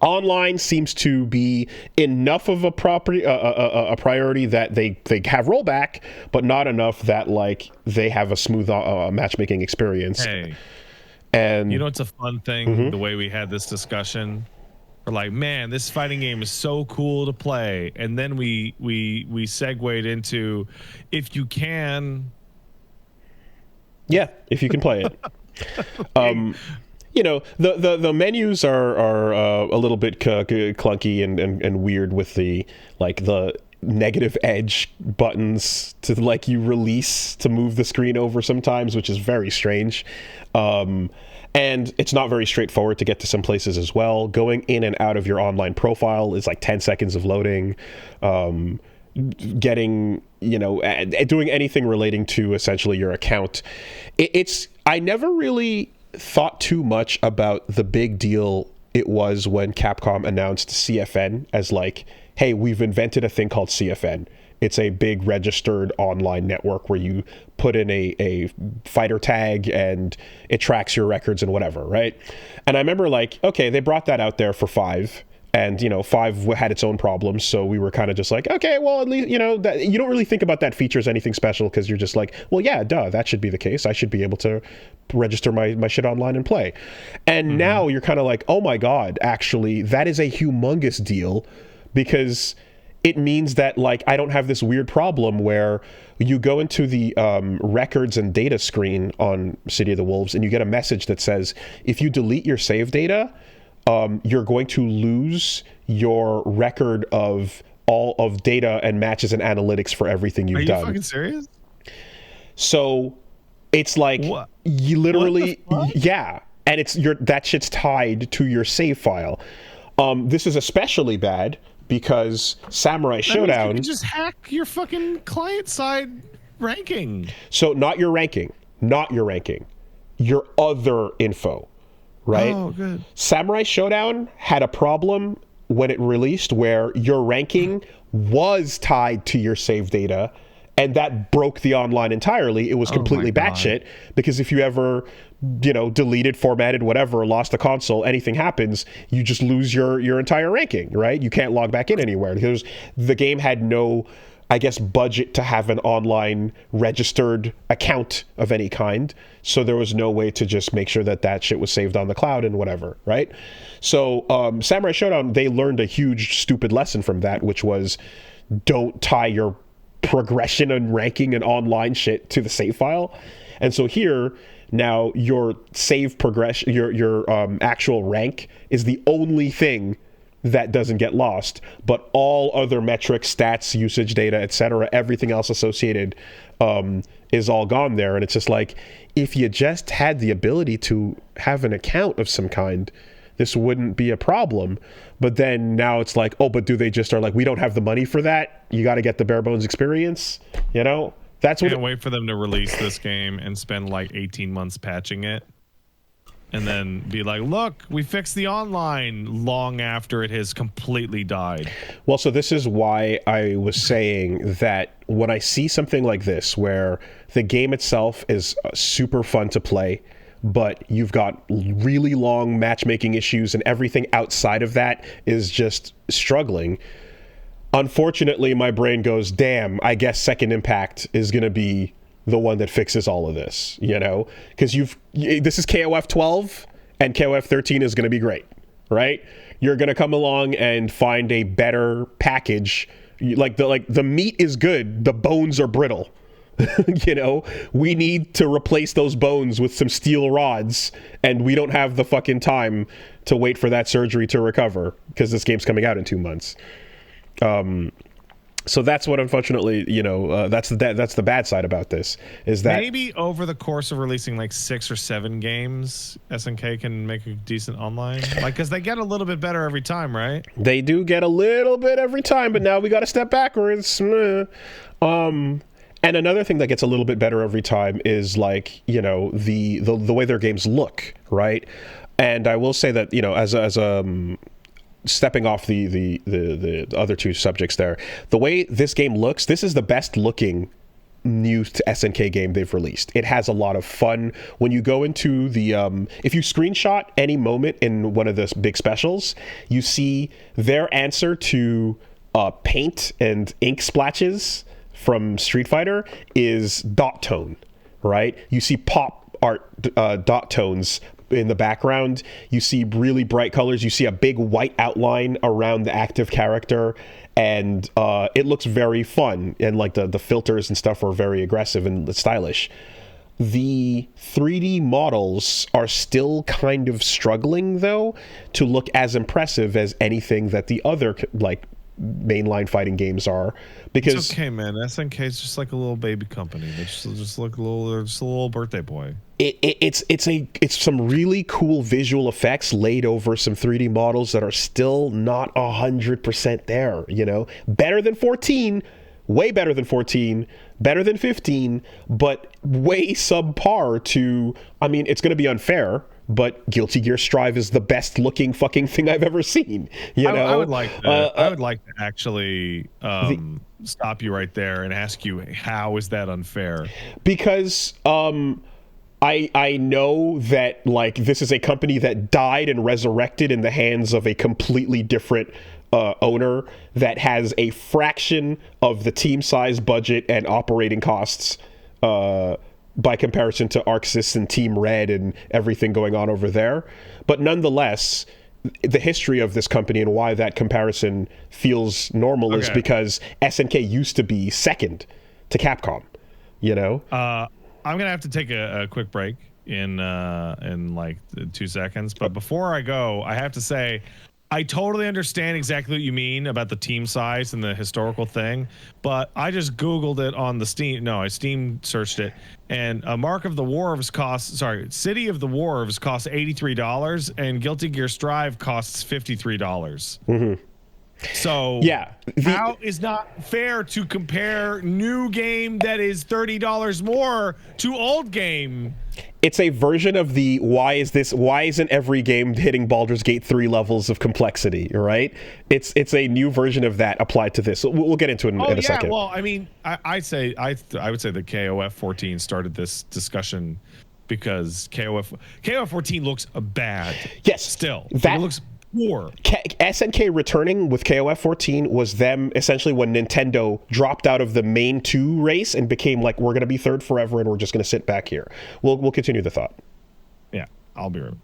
online seems to be enough of a priority that they have rollback, but not enough that like they have a smooth matchmaking experience. Hey, and you know, it's a fun thing the way we had this discussion. We're like, man, this fighting game is so cool to play, and then we segued into if you can play it. You know, the menus are a little bit clunky and weird with the negative edge buttons to like you release to move the screen over sometimes, which is very strange. And it's not very straightforward to get to some places as well. Going in and out of your online profile is like 10 seconds of loading. Getting, you know, doing anything relating to essentially your account. I never really thought too much about the big deal it was when Capcom announced CFN as like, hey, we've invented a thing called CFN. It's a big registered online network where you put in a fighter tag and it tracks your records and whatever, right? And I remember like, okay, they brought that out there for 5. And, you know, 5 had its own problems. So we were kind of just like, okay, well, at least, you know, that, you don't really think about that feature as anything special because you're just like, well, yeah, duh, that should be the case. I should be able to register my shit online and play. And now you're kind of like, oh my God, actually, that is a humongous deal because it means that, like, I don't have this weird problem where you go into the records and data screen on City of the Wolves and you get a message that says, if you delete your save data, you're going to lose your record of all of data and matches and analytics for everything you've done. Are you fucking serious? So it's like you literally, yeah, and it's that shit's tied to your save file. This is especially bad because Samurai Showdown. You can just hack your fucking client side ranking. So not your ranking, your other info. Right? Oh, good. Samurai Showdown had a problem when it released where your ranking was tied to your save data, and that broke the online entirely. It was completely batshit because if you ever, you know, deleted, formatted, whatever, lost the console, anything happens, you just lose your entire ranking, right? You can't log back in anywhere because the game had no, I guess, budget to have an online registered account of any kind. So there was no way to just make sure that that shit was saved on the cloud and whatever, right? So Samurai Showdown, they learned a huge stupid lesson from that, which was don't tie your progression and ranking and online shit to the save file. And so here, now your save progression, your actual rank is the only thing that doesn't get lost, but all other metrics, stats, usage data, etc., everything else associated is all gone there. And it's just like, if you just had the ability to have an account of some kind, this wouldn't be a problem. But then now it's like, oh, but do they just are like, we don't have the money for that, you got to get the bare bones experience, you know? That's what. Can't wait for them to release this game and spend like 18 months patching it. And then be like, look, we fixed the online long after it has completely died. Well, so this is why I was saying that when I see something like this, where the game itself is super fun to play, but you've got really long matchmaking issues and everything outside of that is just struggling, unfortunately, my brain goes, damn, I guess Second Impact is going to be the one that fixes all of this, you know, because this is KOF 12 and KOF 13 is going to be great, right? You're going to come along and find a better package. Like the meat is good, the bones are brittle. You know, we need to replace those bones with some steel rods, and we don't have the fucking time to wait for that surgery to recover because this game's coming out in 2 months. So that's what, unfortunately, you know, that's the bad side about this, is that maybe over the course of releasing like 6 or 7 games, SNK can make a decent online, like, because they get a little bit better every time, right? They do get a little bit every time, but now we got to step backwards. And another thing that gets a little bit better every time is, like, you know, the way their games look, right? And I will say that, you know, as stepping off the other two subjects there, the way this game looks, this is the best looking new to SNK game they've released. It has a lot of fun. When you go into the if you screenshot any moment in one of the big specials, you see their answer to paint and ink splashes from Street Fighter is dot tone, right? You see pop art dot tones in the background. You see really bright colors. You see a big white outline around the active character, and it looks very fun. And like the filters and stuff are very aggressive and stylish. The 3D models are still kind of struggling, though, to look as impressive as anything that the other, like, mainline fighting games are, because it's okay, man. SNK is just like a little baby company. They just look a little, they're just a little birthday boy. It's some really cool visual effects laid over some 3D models that are still not 100% there. You know, better than 14, way better than 14, better than 15, but way subpar to. I mean, it's going to be unfair, but Guilty Gear Strive is the best looking fucking thing I've ever seen. You know, I would like that. I would like to actually stop you right there and ask you, how is that unfair? Because I know that like this is a company that died and resurrected in the hands of a completely different owner that has a fraction of the team size, budget, and operating costs by comparison to ArcSys and Team Red and everything going on over there. But nonetheless, the history of this company and why that comparison feels normal is because SNK used to be second to Capcom, you know? I'm gonna have to take a quick break in like 2 seconds, but before I go, I have to say I totally understand exactly what you mean about the team size and the historical thing, but I just Googled it on the Steam. No, I Steam searched it, and a Mark of the Worves costs. Sorry, City of the Worves costs $83, and Guilty Gear Strive costs $53. Mm-hmm. So yeah, how is not fair to compare new game that is $30 more to old game? It's a version of the why isn't every game hitting Baldur's Gate 3 levels of complexity, right? It's a new version of that applied to this. We'll get into it in a second. Well, I mean, I would say that KOF 14 started this discussion because KOF 14 looks bad. Yes, still that it looks poor. SNK returning with KOF 14 was them essentially when Nintendo dropped out of the main 2 race and became like, we're going to be third forever and we're just going to sit back here. We'll continue the thought. Yeah, I'll be right back.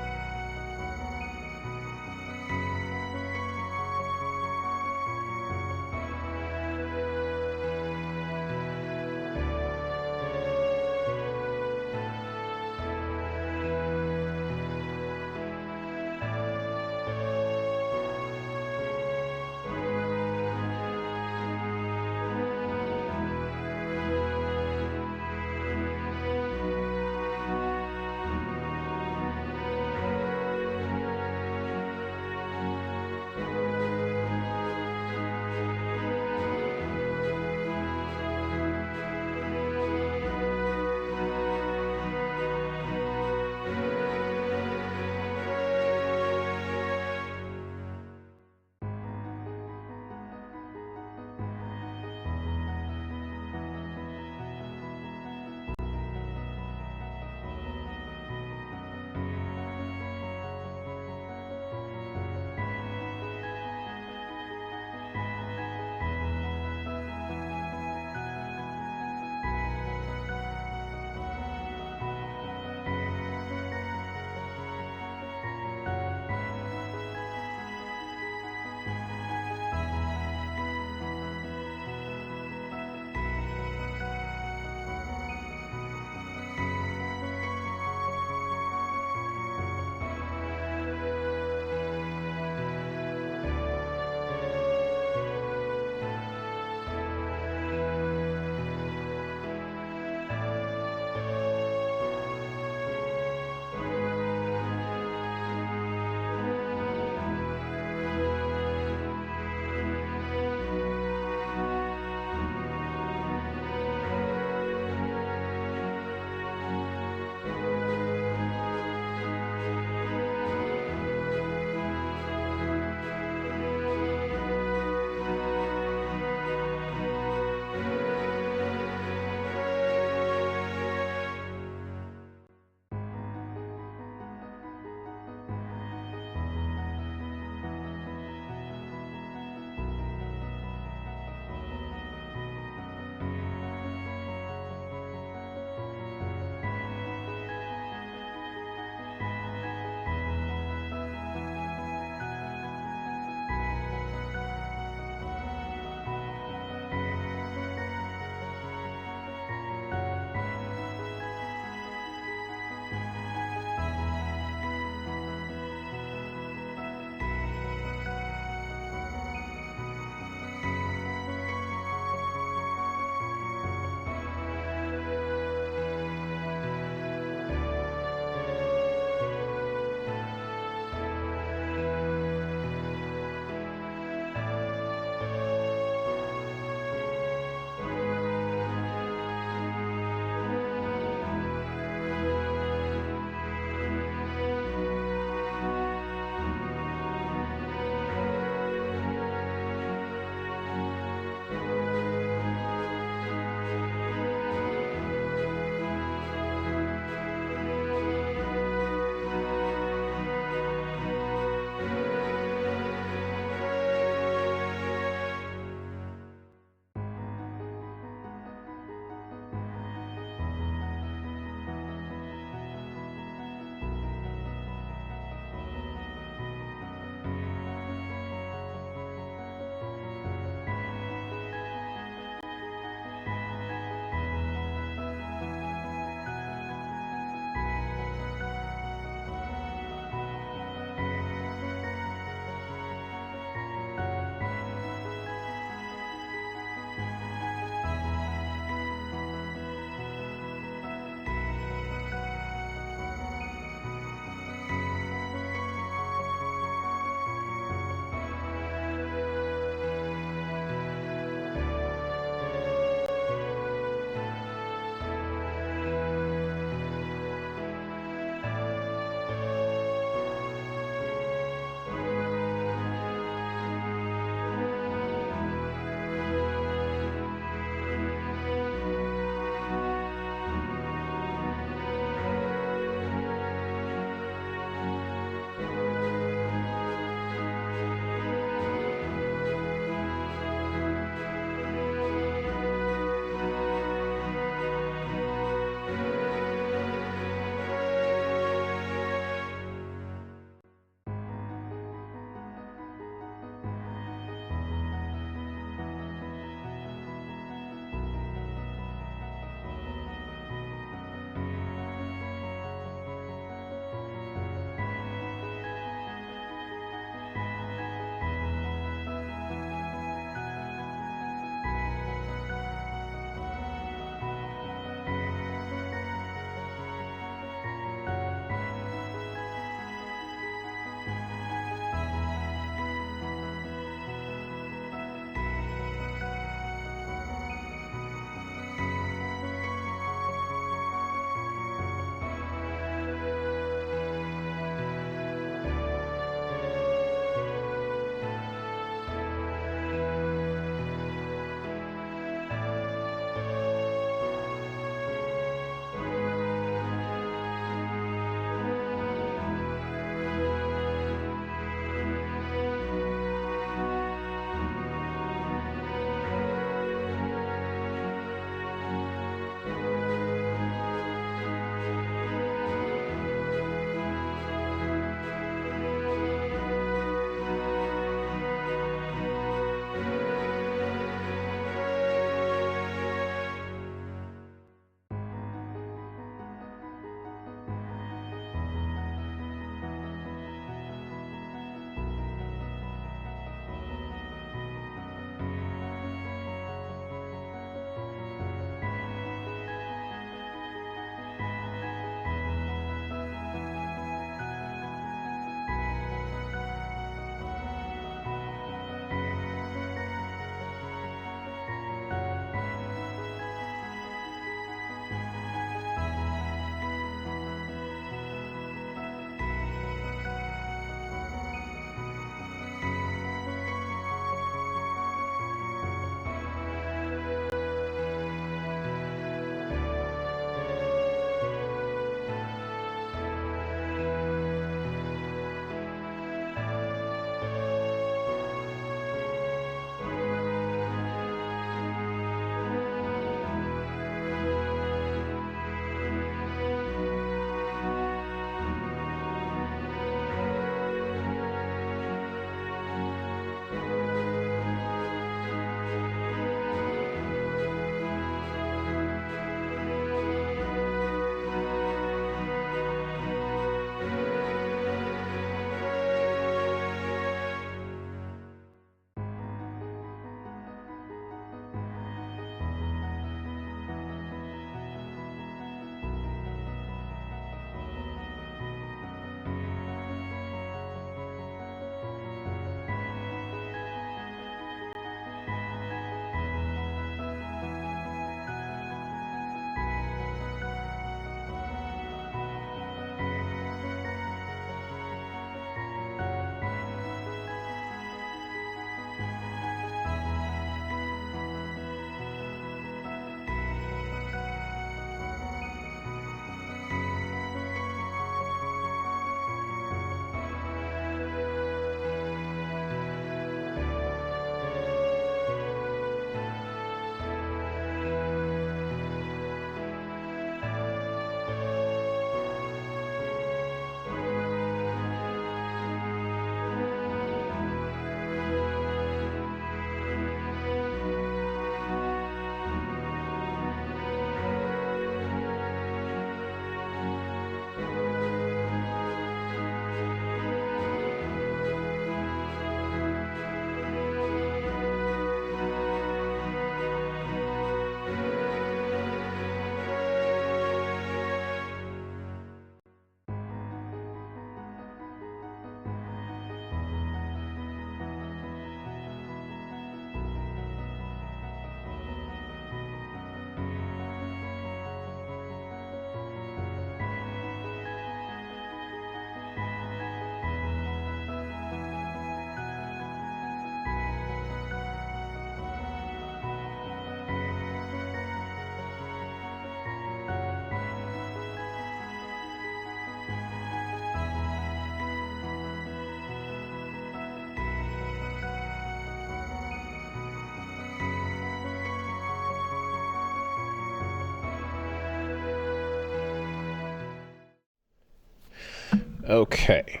Okay.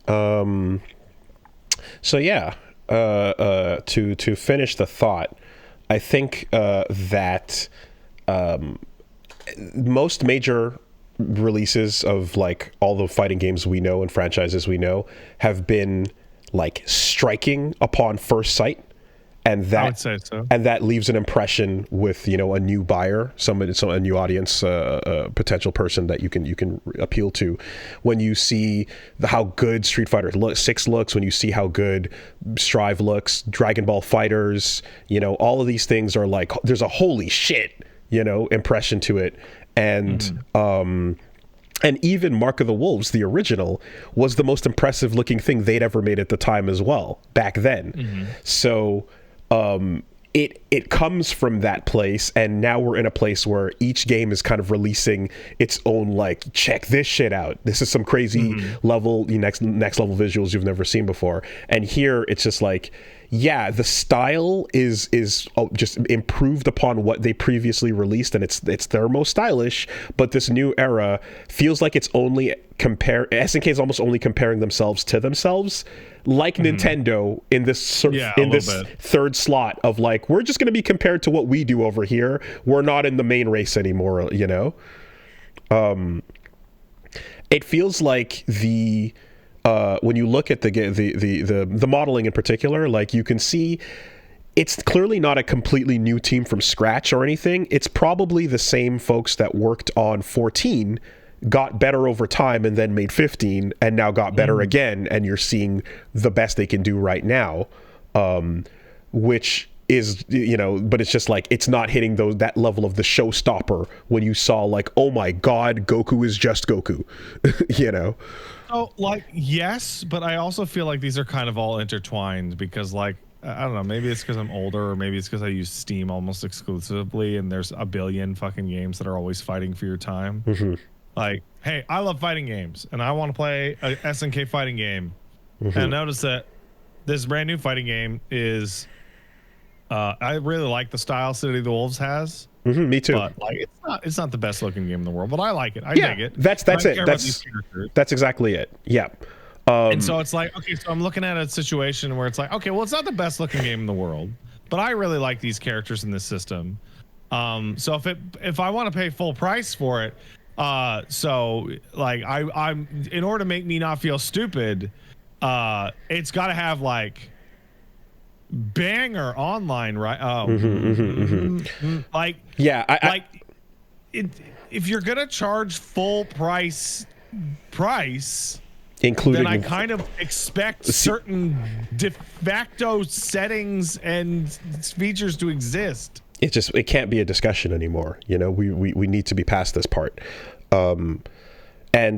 So yeah, to finish the thought, I think that most major releases of like all the fighting games we know and franchises we know have been like striking upon first sight, and that I would say so. and that leaves an impression with, you know, a new buyer, a new audience, a potential person that you can appeal to when you see how good Street Fighter 6 looks, when you see how good Strive looks, Dragon Ball Fighters, you know, all of these things are like, there's a holy shit, you know, impression to it. And and even Mark of the Wolves, the original, was the most impressive looking thing they'd ever made at the time as well, back then. So it comes from that place, and now we're in a place where each game is kind of releasing its own, like, check this shit out. This is some crazy level, next level visuals you've never seen before. And here it's just like, yeah, the style is just improved upon what they previously released, and it's their most stylish. But this new era feels like it's only SNK is almost only comparing themselves to themselves, like Nintendo in this third slot of like, we're just going to be compared to what we do over here. We're not in the main race anymore, you know. It feels like when you look at the modeling in particular, like, you can see it's clearly not a completely new team from scratch or anything. It's probably the same folks that worked on 14, got better over time, and then made 15, and now got better again, and you're seeing the best they can do right now, which is, you know, but it's just like, it's not hitting that level of the showstopper when you saw, like, oh my god, Goku is just Goku. You know. So, like, yes, but I also feel like these are kind of all intertwined, because, like, I don't know, maybe it's because I'm older, or maybe it's because I use Steam almost exclusively, and there's a billion fucking games that are always fighting for your time. Like, hey, I love fighting games, and I want to play a SNK fighting game. And notice that this brand new fighting game is, I really like the style City of the Wolves has. Me too. But, like, it's not the best looking game in the world, but I like it. I dig it. That's it. That's exactly it. Yeah. And so it's like, okay, so I'm looking at a situation where it's like, okay, well, it's not the best looking game in the world, but I really like these characters in this system. So if I want to pay full price for it, so like I'm in order to make me not feel stupid, it's got to have like banger online, right? Like, yeah, if you're gonna charge full price, including, then I kind of expect certain de facto settings and features to exist. It can't be a discussion anymore. You know, we need to be past this part. And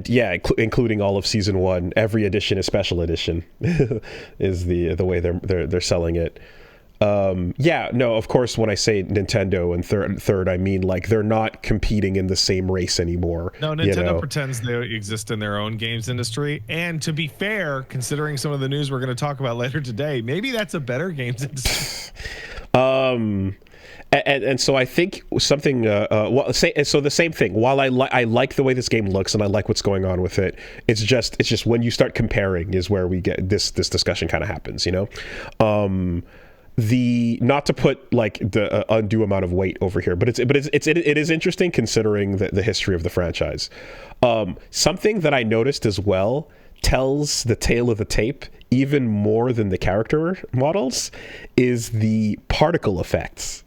yeah, including all of season 1, every edition is special edition is the way they're selling it. Yeah, no, of course, when I say Nintendo and third, I mean, like, they're not competing in the same race anymore. No, Nintendo pretends they exist in their own games industry. And to be fair, considering some of the news we're going to talk about later today, maybe that's a better games industry. And so I think something, so the same thing. While I like the way this game looks and I like what's going on with it, it's just when you start comparing is where we get this discussion kind of happens, you know. Not to put like the undue amount of weight over here, but it is interesting considering the history of the franchise. Something that I noticed as well tells the tale of the tape even more than the character models is the particle effects.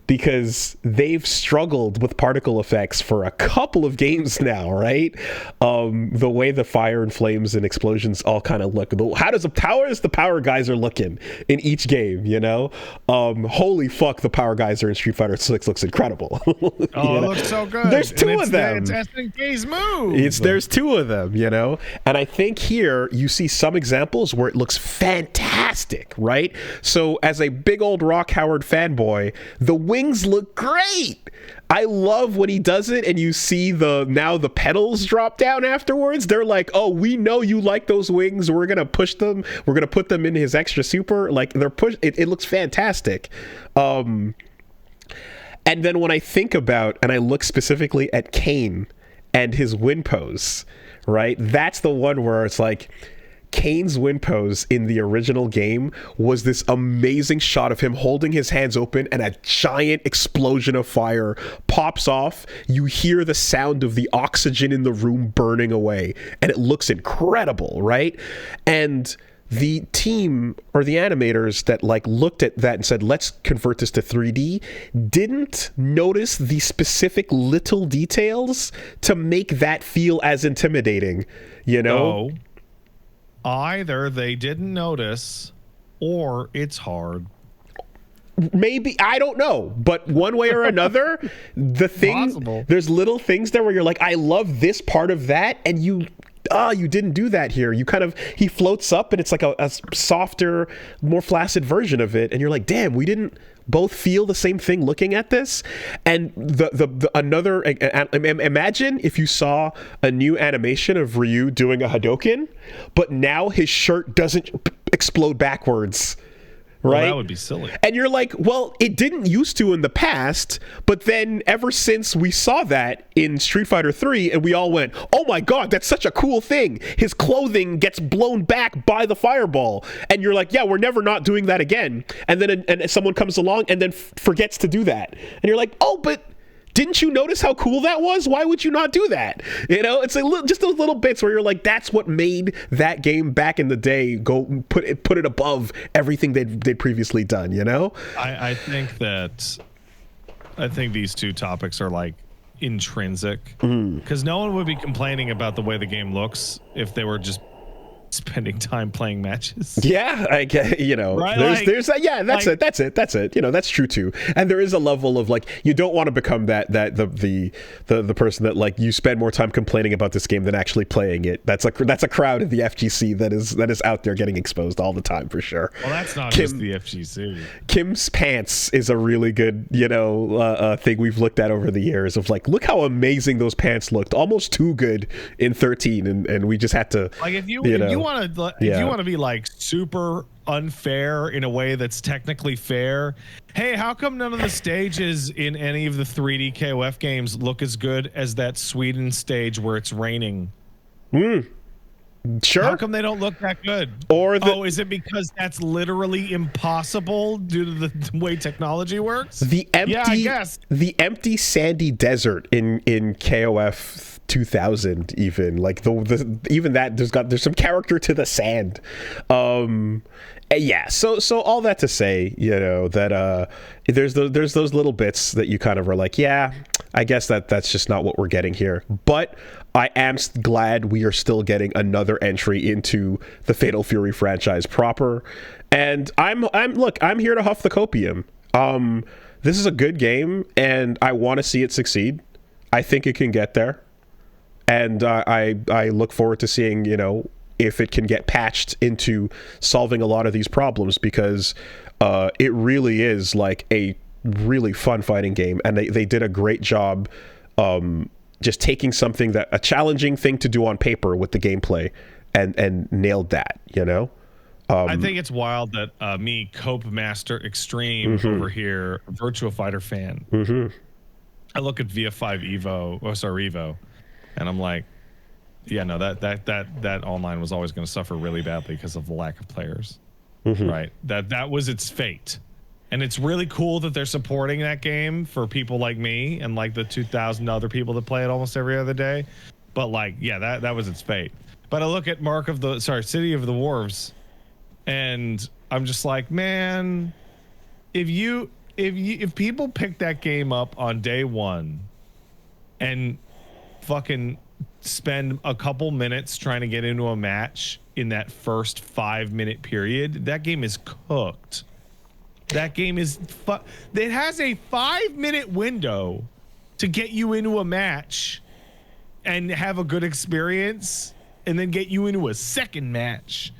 Because they've struggled with particle effects for a couple of games now, right? The way the fire and flames and explosions all kind of look. How does the power guys are looking in each game, you know? Holy fuck, the power guys are in Street Fighter 6 looks incredible. It looks so good. There's two of them. It's SNK's move. There's two of them, you know? And I think here you see some examples where it looks fantastic, right? So as a big old Rock Howard fanboy, the wings look great. I love when he does it and you see the pedals drop down afterwards. They're like, oh, we know you like those wings. We're going to push them. We're going to put them in his extra super. Like, it looks fantastic. And then when I think about, and I look specifically at Kane and his win pose, right? That's the one where it's like Kane's win pose in the original game was this amazing shot of him holding his hands open and a giant explosion of fire pops off. You hear the sound of the oxygen in the room burning away, and it looks incredible, right? And the team or the animators that like looked at that and said, let's convert this to 3D, didn't notice the specific little details to make that feel as intimidating, you know? No. Either they didn't notice or it's hard. Maybe, I don't know, but one way or another, the thing, Possible. There's little things there where you're like, I love this part of that, and you didn't do that here. You kind of, he floats up and it's like a softer, more flaccid version of it, and you're like, damn, we didn't both feel the same thing looking at this. And imagine if you saw a new animation of Ryu doing a Hadouken, but now his shirt doesn't explode backwards. Right? Well, that would be silly. And you're like, well, it didn't used to in the past, but then ever since we saw that in Street Fighter 3 and we all went, oh my god, that's such a cool thing. His clothing gets blown back by the fireball. And you're like, yeah, we're never not doing that again. And then and someone comes along and then forgets to do that. And you're like, oh, but didn't you notice how cool that was? Why would you not do that? You know, it's just those little bits where you're like, that's what made that game back in the day go put it above everything they'd previously done, you know? I think these two topics are like intrinsic, because no one would be complaining about the way the game looks if they were just spending time playing matches. Yeah, I get, you know, right? That's it. You know, that's true too. And there is a level of like, you don't want to become the person that like you spend more time complaining about this game than actually playing it. That's a crowd in the FGC that is out there getting exposed all the time for sure. Well, that's not just the FGC. Kim's pants is a really good, you know, thing we've looked at over the years of like, look how amazing those pants looked, almost too good in 13, and we just had to, like, if you want to be like super unfair in a way that's technically fair, hey, how come none of the stages in any of the 3D KOF games look as good as that Sweden stage where it's raining? Sure. How come they don't look that good? Or is it because that's literally impossible due to the way technology works? I guess the empty sandy desert in KOF 2000, even like even that there's some character to the sand. Yeah, so all that to say, you know, that there's those little bits that you kind of are like, yeah, I guess that's just not what we're getting here. But I am glad we are still getting another entry into the Fatal Fury franchise proper. And I'm here to huff the copium. This is a good game, and I want to see it succeed. I think it can get there. And I look forward to seeing, you know, if it can get patched into solving a lot of these problems, because it really is like a really fun fighting game, and they did a great job just taking something that a challenging thing to do on paper with the gameplay and nailed that, you know. I think it's wild that me, Cope Master Extreme over here, Virtua Fighter fan, I look at VF5 Evo, and I'm like, yeah, no, that online was always going to suffer really badly because of the lack of players, right? That was its fate. And it's really cool that they're supporting that game for people like me and like the 2,000 other people that play it almost every other day. But like, yeah, that was its fate. But I look at City of the Worves, and I'm just like, man, if people pick that game up on day one and fucking spend a couple minutes trying to get into a match in that first 5-minute period, that game is cooked. That game is it has a 5-minute window to get you into a match and have a good experience, and then get you into a second match.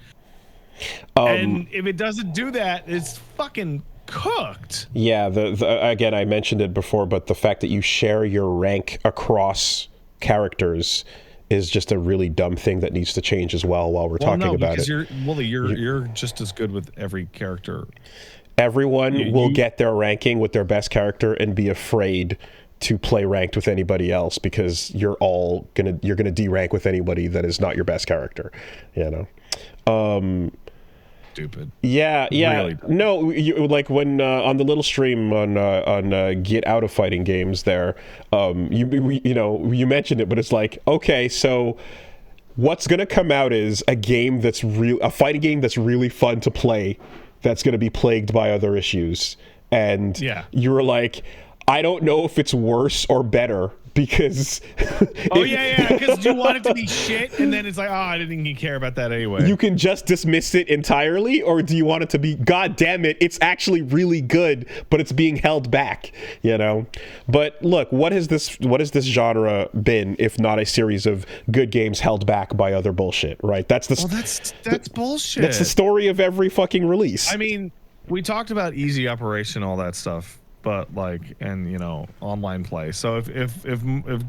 And if it doesn't do that, it's fucking cooked. Yeah, again, I mentioned it before, but the fact that you share your rank across characters is just a really dumb thing that needs to change as well while we're talking about it. You're just as good with every character. Everyone will get their ranking with their best character and be afraid play ranked with anybody else because you're gonna D-rank with anybody that is not your best character, you know. Stupid. Yeah. Really? No, like when on the little stream on Get Out of Fighting Games there, you mentioned it, but it's like, okay, so what's gonna come out is a fighting game that's really fun to play, that's gonna be plagued by other issues, and you were like, I don't know if it's worse or better because because you want it to be shit, and then it's like, I didn't even care about that anyway. You can just dismiss it entirely, or do you want it to be, God damn it, it's actually really good, but it's being held back, you know? But look, what has this genre been if not a series of good games held back by other bullshit, right? That's bullshit. That's the story of every fucking release. I mean, we talked about easy operation, all that stuff. But online play. So if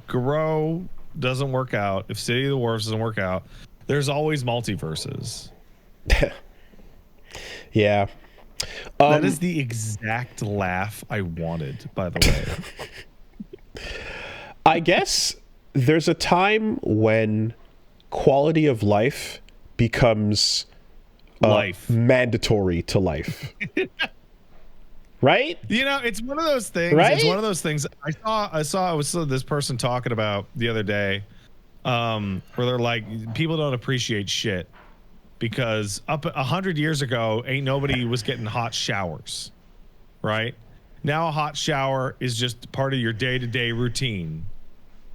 Garou doesn't work out, if City of the Worves doesn't work out, there's always multiverses. Yeah. That is the exact laugh I wanted, by the way. I guess there's a time when quality of life becomes mandatory to life. Right? It's one of those things. Right? It's one of those things. I saw this person talking about the other day, where they're like, people don't appreciate shit because 100 years ago, ain't nobody was getting hot showers, right? Now a hot shower is just part of your day-to-day routine,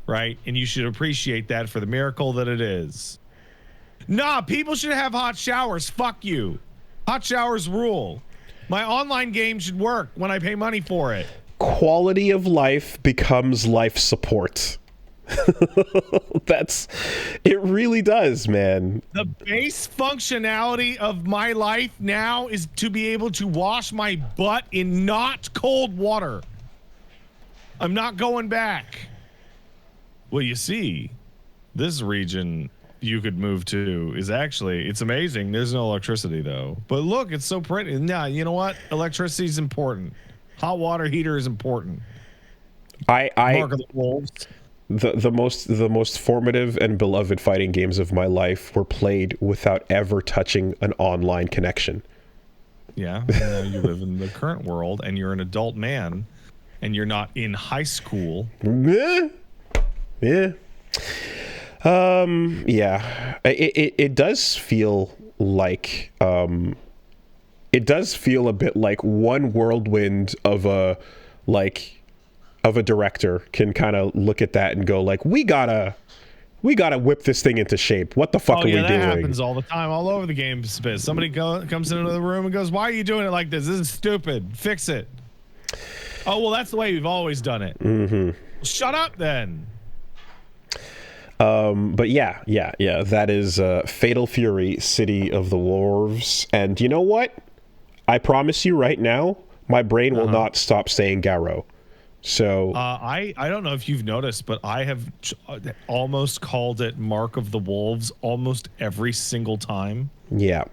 right? And you should appreciate that for the miracle that it is. Nah, people should have hot showers. Fuck you. Hot showers rule. My online game should work when I pay money for it. Quality of life becomes life support. It really does, man. The base functionality of my life now is to be able to wash my butt in not cold water. I'm not going back. Well, you see, this region you could move to is it's amazing. There's no electricity though, but look, it's so pretty. Nah, you know what? Electricity is important. Hot water heater is important. Mark of the Wolves. The most formative and beloved fighting games of my life were played without ever touching an online connection. Yeah, now you live in the current world and you're an adult man and you're not in high school. Yeah. It does feel like it does feel a bit like one whirlwind of a director can kind of look at that and go like, we gotta whip this thing into shape. What the fuck are we doing? That happens all the time, all over the game space. Somebody comes into the room and goes, why are you doing it like this? This is stupid. Fix it. Oh, well, that's the way we've always done it. Mm-hmm. Shut up then. But yeah, that is Fatal Fury, City of the Worves. And you know what? I promise you right now, my brain will not stop saying Garou. So I don't know if you've noticed, but I have almost called it Mark of the Wolves almost every single time. Yeah.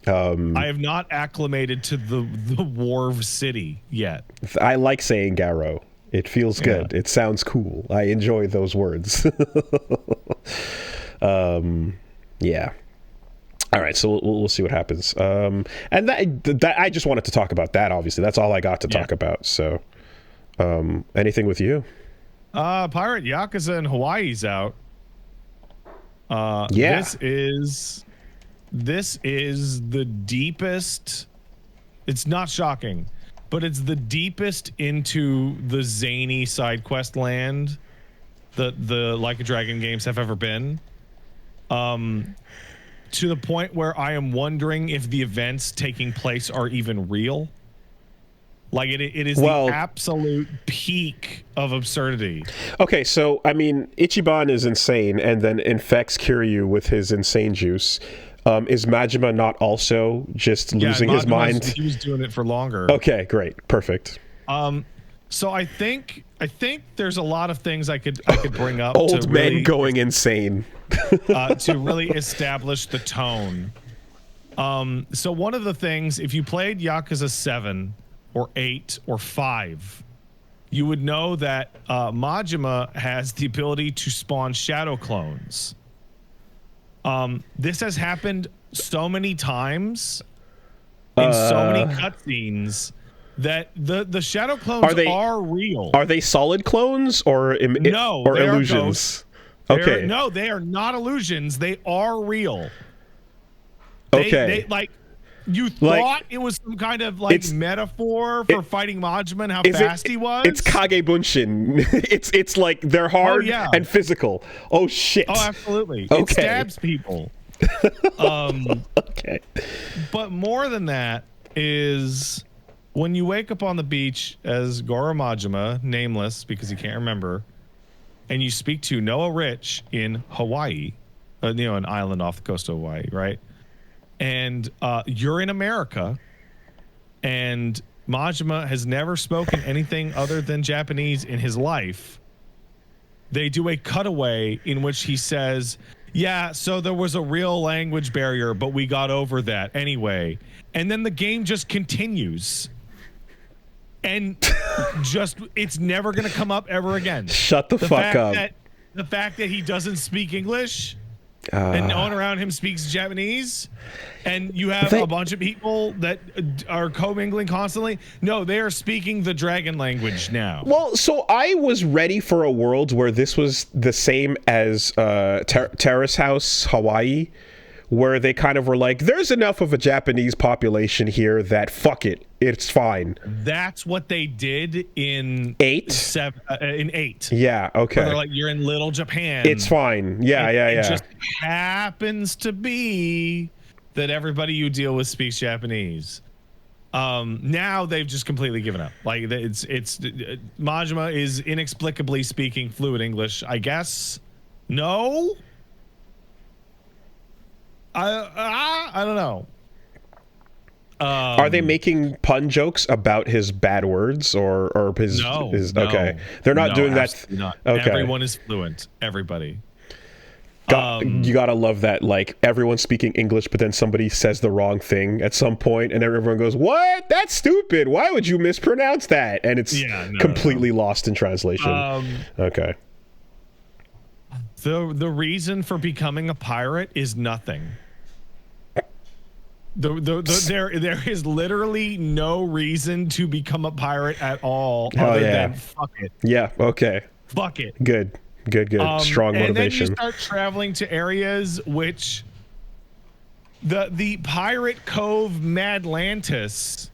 I have not acclimated to the Worves city yet. I like saying Garou. It feels good. It sounds cool. I enjoy those words. Yeah. All right, so we'll see what happens. And that I just wanted to talk about that. Obviously, that's all I got to talk about. So, anything with you? Pirate Yakuza in Hawaii's out. This is the deepest. It's not shocking, but it's the deepest into the zany side quest land that the Like a Dragon games have ever been. To the point where I am wondering if the events taking place are even real. Like it is the absolute peak of absurdity. Okay, so I mean, Ichiban is insane and then infects Kiryu with his insane juice. Is Majima not also just losing his mind? He was doing it for longer. Okay, great, perfect. So I think there's a lot of things I could bring up. Old men going insane. To really establish the tone. So one of the things, if you played Yakuza 7 or 8 or 5, you would know that Majima has the ability to spawn shadow clones. This has happened so many times in so many cutscenes that the shadow clones are real. Are they solid clones or no? Or they illusions? Okay. No, they are not illusions. They are real. They like. You thought it was some kind of like metaphor for fighting Majima and how fast he was? It's Kagebunshin. it's like they're hard and physical. Oh shit. Oh, absolutely. Okay. It stabs people. Okay. But more than that is when you wake up on the beach as Goro Majima, nameless because you can't remember, and you speak to Noah Rich in Hawaii, an island off the coast of Hawaii, right? And you're in America, and Majima has never spoken anything other than Japanese in his life. They do a cutaway in which he says, yeah, so there was a real language barrier, but we got over that anyway. And then the game just continues. And it's never going to come up ever again. Shut the fuck up. The fact that he doesn't speak English and no one around him speaks Japanese, and you have a bunch of people that are commingling constantly. No, they are speaking the dragon language now. Well, so I was ready for a world where this was the same as Terrace House, Hawaii, where they kind of were like, there's enough of a Japanese population here that fuck it, it's fine. That's what they did in 8. In 8. Yeah, okay. Where they're like, you're in Little Japan. It's fine. Yeah. It just happens to be that everybody you deal with speaks Japanese. Now they've just completely given up. Like it's Majima is inexplicably speaking fluent English, I guess. No. I don't know. Are they making pun jokes about his bad words or his? No, okay. They're not doing that. Not. Okay. Everyone is fluent. Everybody. You gotta love that. Like everyone's speaking English, but then somebody says the wrong thing at some point, and everyone goes, "What? That's stupid. Why would you mispronounce that?" And it's completely lost in translation. Okay. The reason for becoming a pirate is nothing. There is literally no reason to become a pirate at all other than fuck it. Yeah, okay. Fuck it. Good. Strong motivation. And then you start traveling to areas which the Pirate Cove Madlantis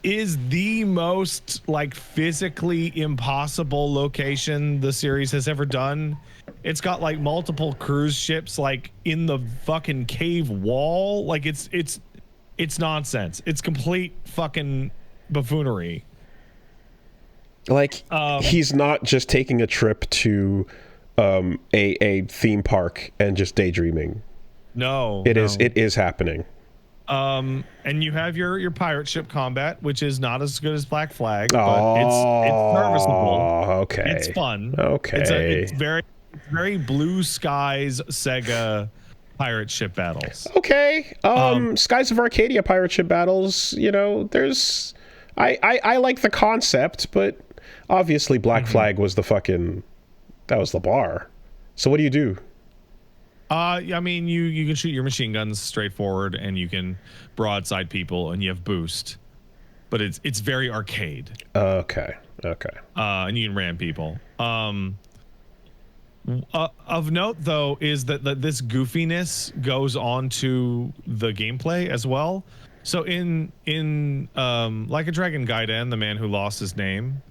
is the most like physically impossible location the series has ever done. It's got like multiple cruise ships like in the fucking cave wall. Like it's nonsense. It's complete fucking buffoonery. Like he's not just taking a trip to a theme park and just daydreaming. No. It is happening. And you have your pirate ship combat, which is not as good as Black Flag, but it's serviceable. Okay. It's fun. Okay. It's very Blue Skies Sega pirate ship battles. Okay. Skies of Arcadia pirate ship battles, there's I like the concept, but obviously Black Flag was that was the bar. So what do you do? I mean, you can shoot your machine guns straight forward, and you can broadside people, and you have boost, but it's very arcade. Okay. And you can ram people. Of note, though, is that this goofiness goes on to the gameplay as well. So in Like a Dragon Gaiden, the man who lost his name,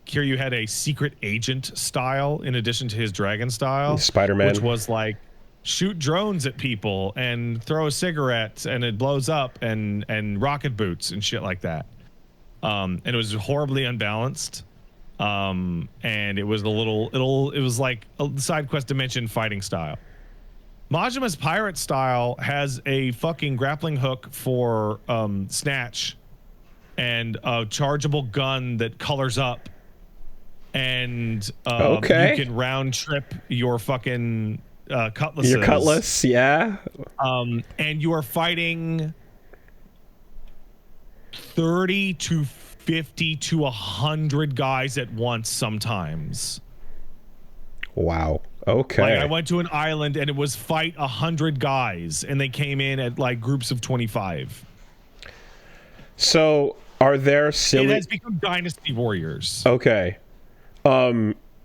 here you had a secret agent style in addition to his dragon style. Spider-Man. Which was like shoot drones at people and throw a cigarette and it blows up and rocket boots and shit like that. And it was horribly unbalanced. And it was it was like a side quest dimension fighting style. Majima's pirate style has a fucking grappling hook for snatch and a chargeable gun that colors up, and you can round trip your fucking cutlasses. Your cutlass, yeah. And you are fighting 30 to 50 to 100 guys at once sometimes. Wow. Okay. Like I went to an island and it was fight 100 guys and they came in at like groups of 25. So are there silly... It has become Dynasty Warriors. Okay.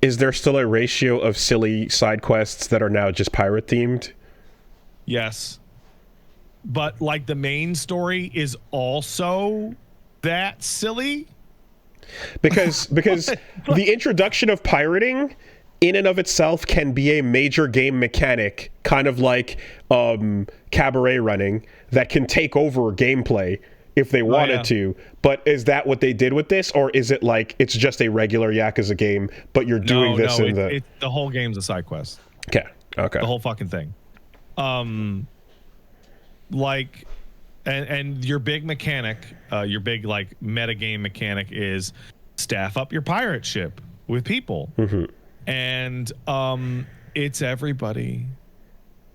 Is there still a ratio of silly side quests that are now just pirate themed? Yes. But like the main story is also that silly? Because the introduction of pirating in and of itself can be a major game mechanic, kind of like cabaret running, that can take over gameplay if they wanted to. But is that what they did with this, or is it like it's just a regular Yakuza game, but you're doing this in the... the whole game's a side quest. Okay. The whole fucking thing. Like, and your big mechanic, your big like meta game mechanic is staff up your pirate ship with people. Mm-hmm. And it's everybody.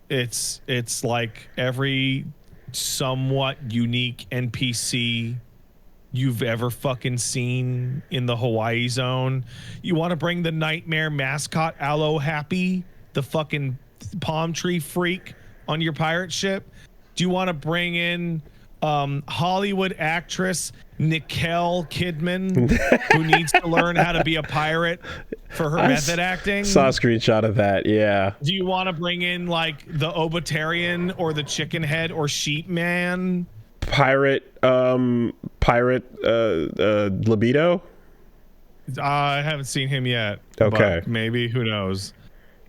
It's like every somewhat unique NPC you've ever fucking seen in the Hawaii zone. You want to bring the nightmare mascot Aloe Happy, the fucking palm tree freak, on your pirate ship? Do you want to bring in Hollywood actress Nicole Kidman, who needs to learn how to be a pirate for her method acting? Saw a screenshot of that, yeah. Do you want to bring in like the Obitarian or the Chicken Head or Sheep Man? Pirate libido? I haven't seen him yet. Okay. But maybe, who knows?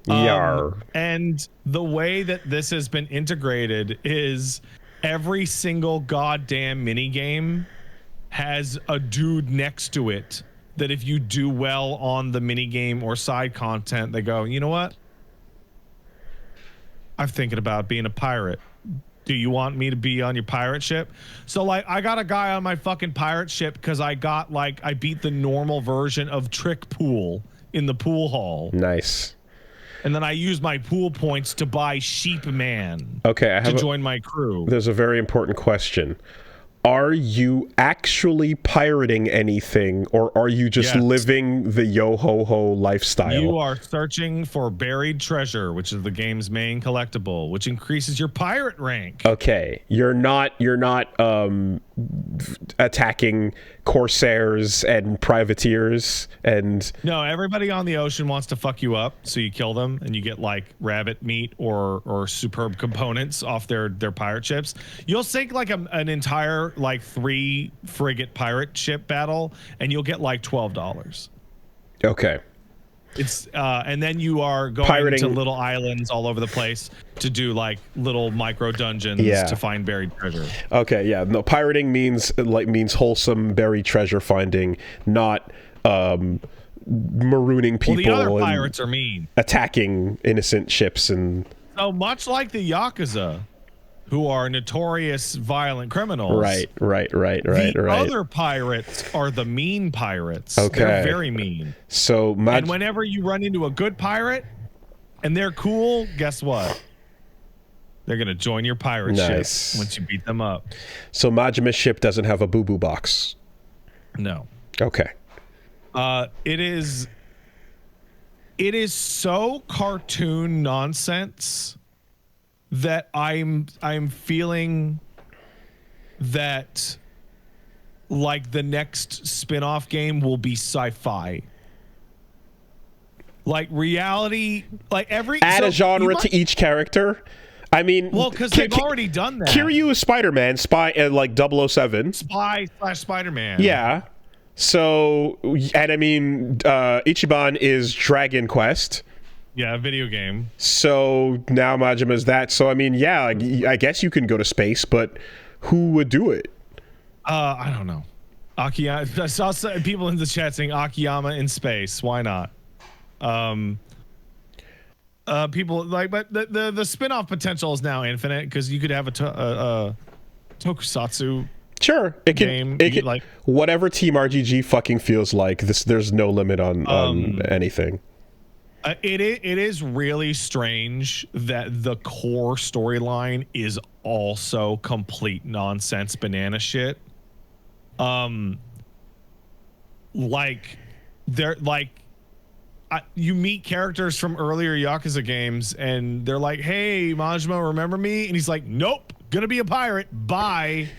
Yar. And the way that this has been integrated is every single goddamn minigame has a dude next to it that if you do well on the minigame or side content, they go, you know what? I'm thinking about being a pirate. Do you want me to be on your pirate ship? So like I got a guy on my fucking pirate ship because I beat the normal version of Trick Pool in the pool hall. Nice. And then I used my pool points to buy Sheep Man. Okay, to join my crew. There's a very important question. Are you actually pirating anything, or are you just living the yo-ho-ho lifestyle? You are searching for buried treasure, which is the game's main collectible, which increases your pirate rank. Okay, you're not attacking corsairs and privateers and... No, everybody on the ocean wants to fuck you up, so you kill them and you get like rabbit meat or superb components off their pirate ships. You'll sink like an entire like 3 frigate pirate ship battle and you'll get like $12. Okay. It's and then you are going to little islands all over the place to do like little micro dungeons to find buried treasure. Okay, yeah. No, pirating means wholesome buried treasure finding, not marooning people. Well, the other pirates are mean, attacking innocent ships, and so much like the Yakuza, who are notorious violent criminals. Right. The other pirates are the mean pirates. Okay. They're very mean. So and whenever you run into a good pirate and they're cool, guess what? They're going to join your pirate ship once you beat them up. So Majima's ship doesn't have a boo-boo box? No. Okay. It is so cartoon nonsense that I'm feeling that like the next spin-off game will be sci-fi. Like reality, like add a genre to each character. I mean, well, because they've already done that. Kiryu is Spider-Man, like 007. Spy/Spider-Man. Yeah. So, and I mean, Ichiban is Dragon Quest. Yeah, video game. So now Majima's that. So I mean, yeah, I guess you can go to space, but who would do it? I don't know. Akiyama. I saw some people in the chat saying Akiyama in space. Why not? People like, but the spin-off potential is now infinite because you could have a tokusatsu. Sure, it can like whatever Team RGG fucking feels like. There's no limit on anything. It is really strange that the core storyline is also complete nonsense banana shit. like they're like you meet characters from earlier Yakuza games and they're like, hey, Majima, remember me? And he's like, nope, gonna be a pirate, bye.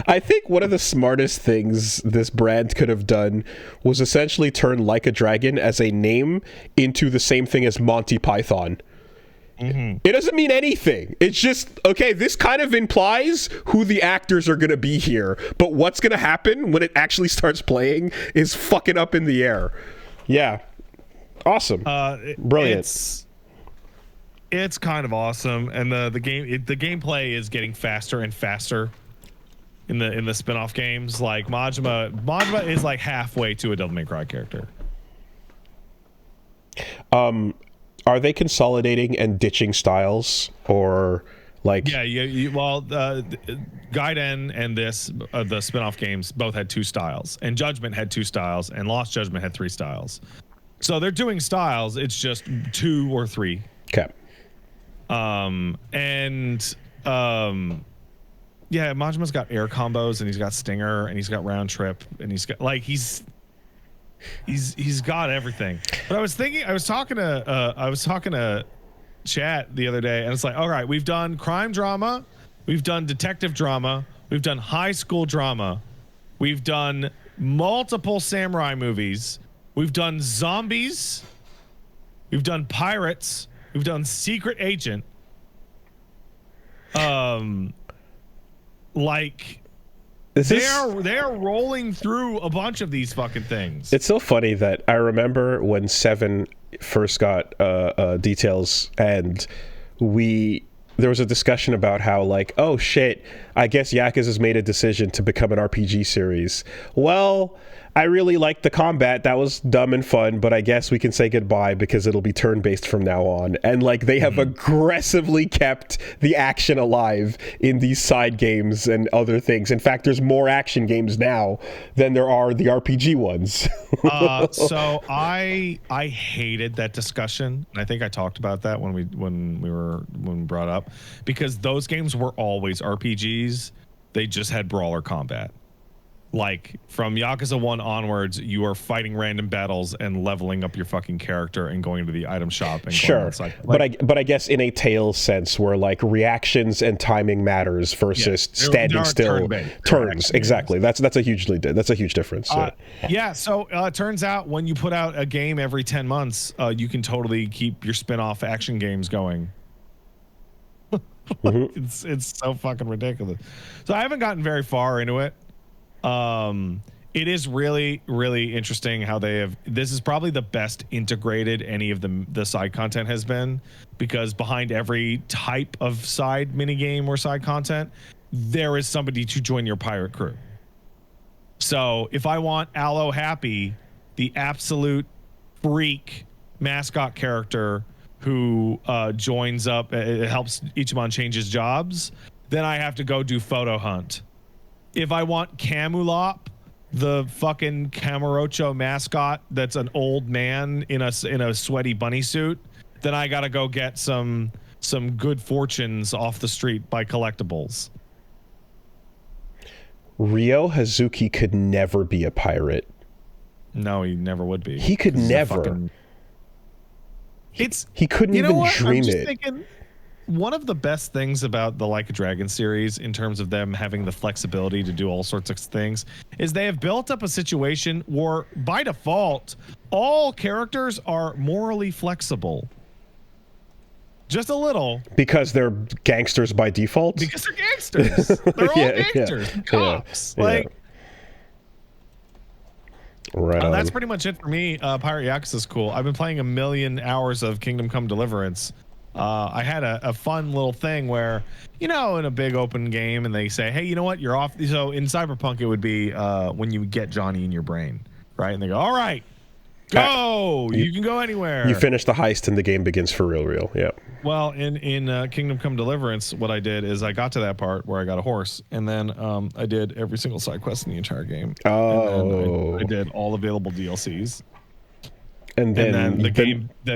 I think one of the smartest things this brand could have done was essentially turn Like a Dragon as a name into the same thing as Monty Python. Mm-hmm. It doesn't mean anything. It's just, okay, this kind of implies who the actors are going to be here, but what's going to happen when it actually starts playing is fucking up in the air. Yeah. Awesome. Brilliant. It's kind of awesome, and the gameplay is getting faster and faster in the spin-off games. Like Majima is like halfway to a Devil May Cry character. Are they consolidating and ditching styles, or like? Yeah. Well, Gaiden and the spin-off games both had 2 styles, and Judgment had 2 styles, and Lost Judgment had 3 styles. So they're doing styles. It's just 2 or 3. Okay. Yeah, Majima's got air combos, and he's got Stinger, and he's got round trip, and he's got like he's got everything. But I was talking to chat the other day, and it's like, all right, we've done crime drama, we've done detective drama, we've done high school drama, we've done multiple samurai movies, we've done zombies, we've done pirates, we've done secret agent. Like they're rolling through a bunch of these fucking things. It's so funny that I remember when 7 first got details, and there was a discussion about how, like, oh shit, I guess Yakuza has made a decision to become an RPG series. Well, I really liked the combat. That was dumb and fun, but I guess we can say goodbye because it'll be turn-based from now on. And like they have aggressively kept the action alive in these side games and other things. In fact, there's more action games now than there are the RPG ones. So I hated that discussion, and I think I talked about that when we brought up, because those games were always RPGs. They just had brawler combat. Like from Yakuza 1 onwards, you are fighting random battles and leveling up your fucking character and going to the item shop. And sure, but I guess in a Tales sense, where like reactions and timing matters versus standing still turns. Exactly. That's a huge difference. Yeah. So it turns out when you put out a game every 10 months, you can totally keep your spin-off action games going. It's so fucking ridiculous. So I haven't gotten very far into it. It is really, really interesting how this is probably the best integrated any of the side content has been, because behind every type of side minigame or side content, there is somebody to join your pirate crew. So if I want Aloe Happy, the absolute freak mascot character who joins up, it helps Ichiban change his jobs, then I have to go do Photo Hunt. If I want Camulop, the fucking Kamurocho mascot that's an old man in a sweaty bunny suit, then I gotta go get some good fortunes off the street by collectibles. Ryo Hazuki could never be a pirate. No, he never would be. He could never. He couldn't even dream it. Thinking, one of the best things about the Like a Dragon series, in terms of them having the flexibility to do all sorts of things, is they have built up a situation where, by default, all characters are morally flexible. Just a little. Because they're gangsters by default? Because they're gangsters. They're all gangsters. Cops. Right on. That's pretty much it for me. Pirate Yakuza is cool. I've been playing 1 million hours of Kingdom Come Deliverance. I had a fun little thing where, in a big open game, and they say, hey, you know what? You're off. So in Cyberpunk, it would be when you get Johnny in your brain, right? And they go, all right, go. You can go anywhere. You finish the heist and the game begins for real. Yeah. Well, in Kingdom Come Deliverance, what I did is I got to that part where I got a horse, and then I did every single side quest in the entire game. Oh. And then I did all available DLCs. And then the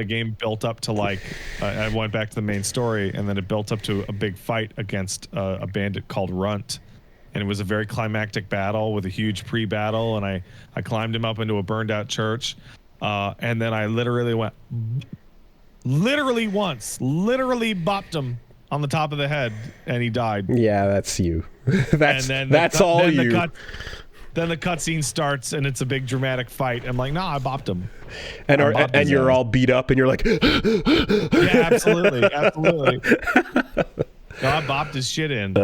game built up to like I went back to the main story, and then it built up to a big fight against a bandit called Runt, and it was a very climactic battle with a huge pre-battle, and I climbed him up into a burned out church, and then I literally bopped him on the top of the head, and he died. Yeah, that's you. That's all you. Then the cutscene starts, and it's a big dramatic fight. I'm like, I bopped him. And you're all beat up, and you're like, yeah, absolutely. No, I bopped his shit in.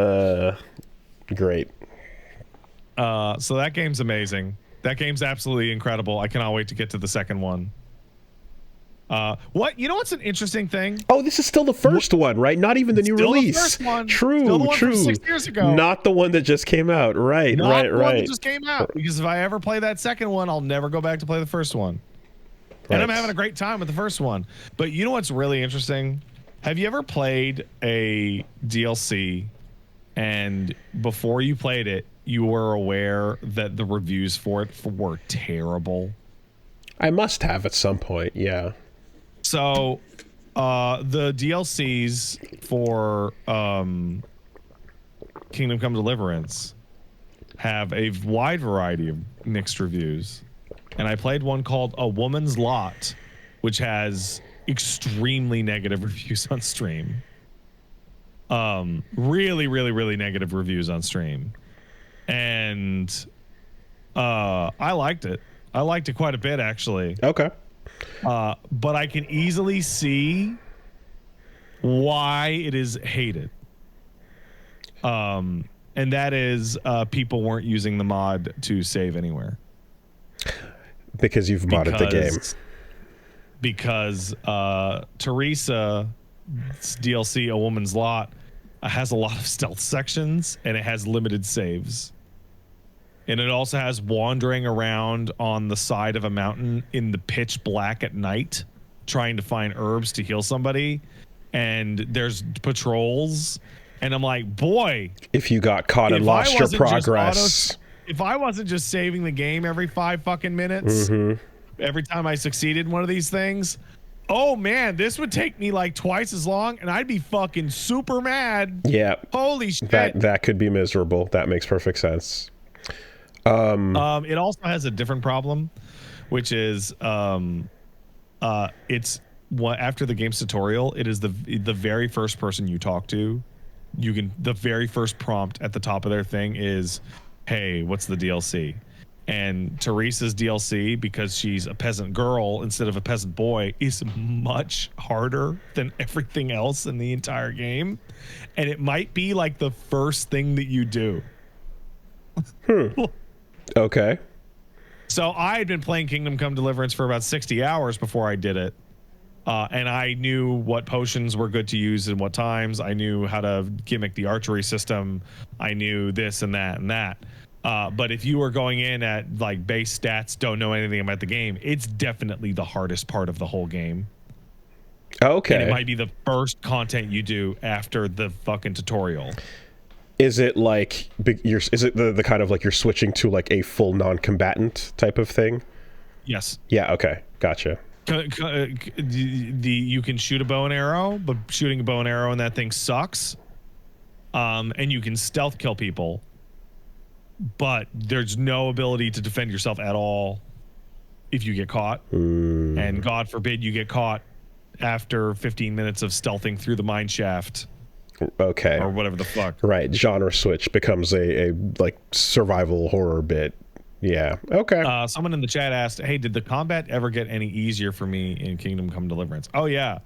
Great. So that game's amazing. That game's absolutely incredible. I cannot wait to get to the second one. What's an interesting thing? Oh, this is still the first one, right? Not even the new release. The first one. True. Still the one from 6 years ago. Not the one that just came out. Right. Not the one that just came out. Because if I ever play that second one, I'll never go back to play the first one. Right. And I'm having a great time with the first one. But you know what's really interesting? Have you ever played a DLC and before you played it, you were aware that the reviews for it were terrible? I must have at some point, yeah. So, the DLCs for Kingdom Come Deliverance have a wide variety of mixed reviews. And I played one called A Woman's Lot, which has extremely negative reviews on stream. Really, really, really negative reviews on stream. And I liked it. I liked it quite a bit, actually. Okay. But I can easily see why it is hated. And that is people weren't using the mod to save anywhere. Because you've modded the game. Because Teresa's DLC, A Woman's Lot, has a lot of stealth sections, and it has limited saves. And it also has wandering around on the side of a mountain in the pitch black at night, trying to find herbs to heal somebody. And there's patrols. And I'm like, boy. If you got caught and lost your progress. If I wasn't just saving the game every 5 fucking minutes, every time I succeeded in one of these things, oh man, this would take me like twice as long, and I'd be fucking super mad. Yeah. Holy shit. That could be miserable. That makes perfect sense. It also has a different problem, which is it's after the game's tutorial, it is the very first person you talk to. The very first prompt at the top of their thing is, hey, what's the DLC? And Teresa's DLC, because she's a peasant girl instead of a peasant boy, is much harder than everything else in the entire game. And it might be like the first thing that you do. Okay. So I had been playing Kingdom Come Deliverance for about 60 hours before I did it. And I knew what potions were good to use and what times. I knew how to gimmick the archery system. I knew this and that and that. But if you were going in at like base stats, don't know anything about the game, it's definitely the hardest part of the whole game. Okay. And it might be the first content you do after the fucking tutorial. Is it like is it the kind of like you're switching to like a full non-combatant type of thing? Yes. Yeah. Okay. Gotcha. You can shoot a bow and arrow, but shooting a bow and arrow in that thing sucks. And you can stealth kill people, but there's no ability to defend yourself at all if you get caught. And God forbid you get caught after 15 minutes of stealthing through the mine shaft. Okay. Or whatever the fuck. Right. Genre switch becomes a like survival horror bit. Yeah. Okay. Someone in the chat asked, hey, did the combat ever get any easier for me in Kingdom Come Deliverance? Oh, yeah.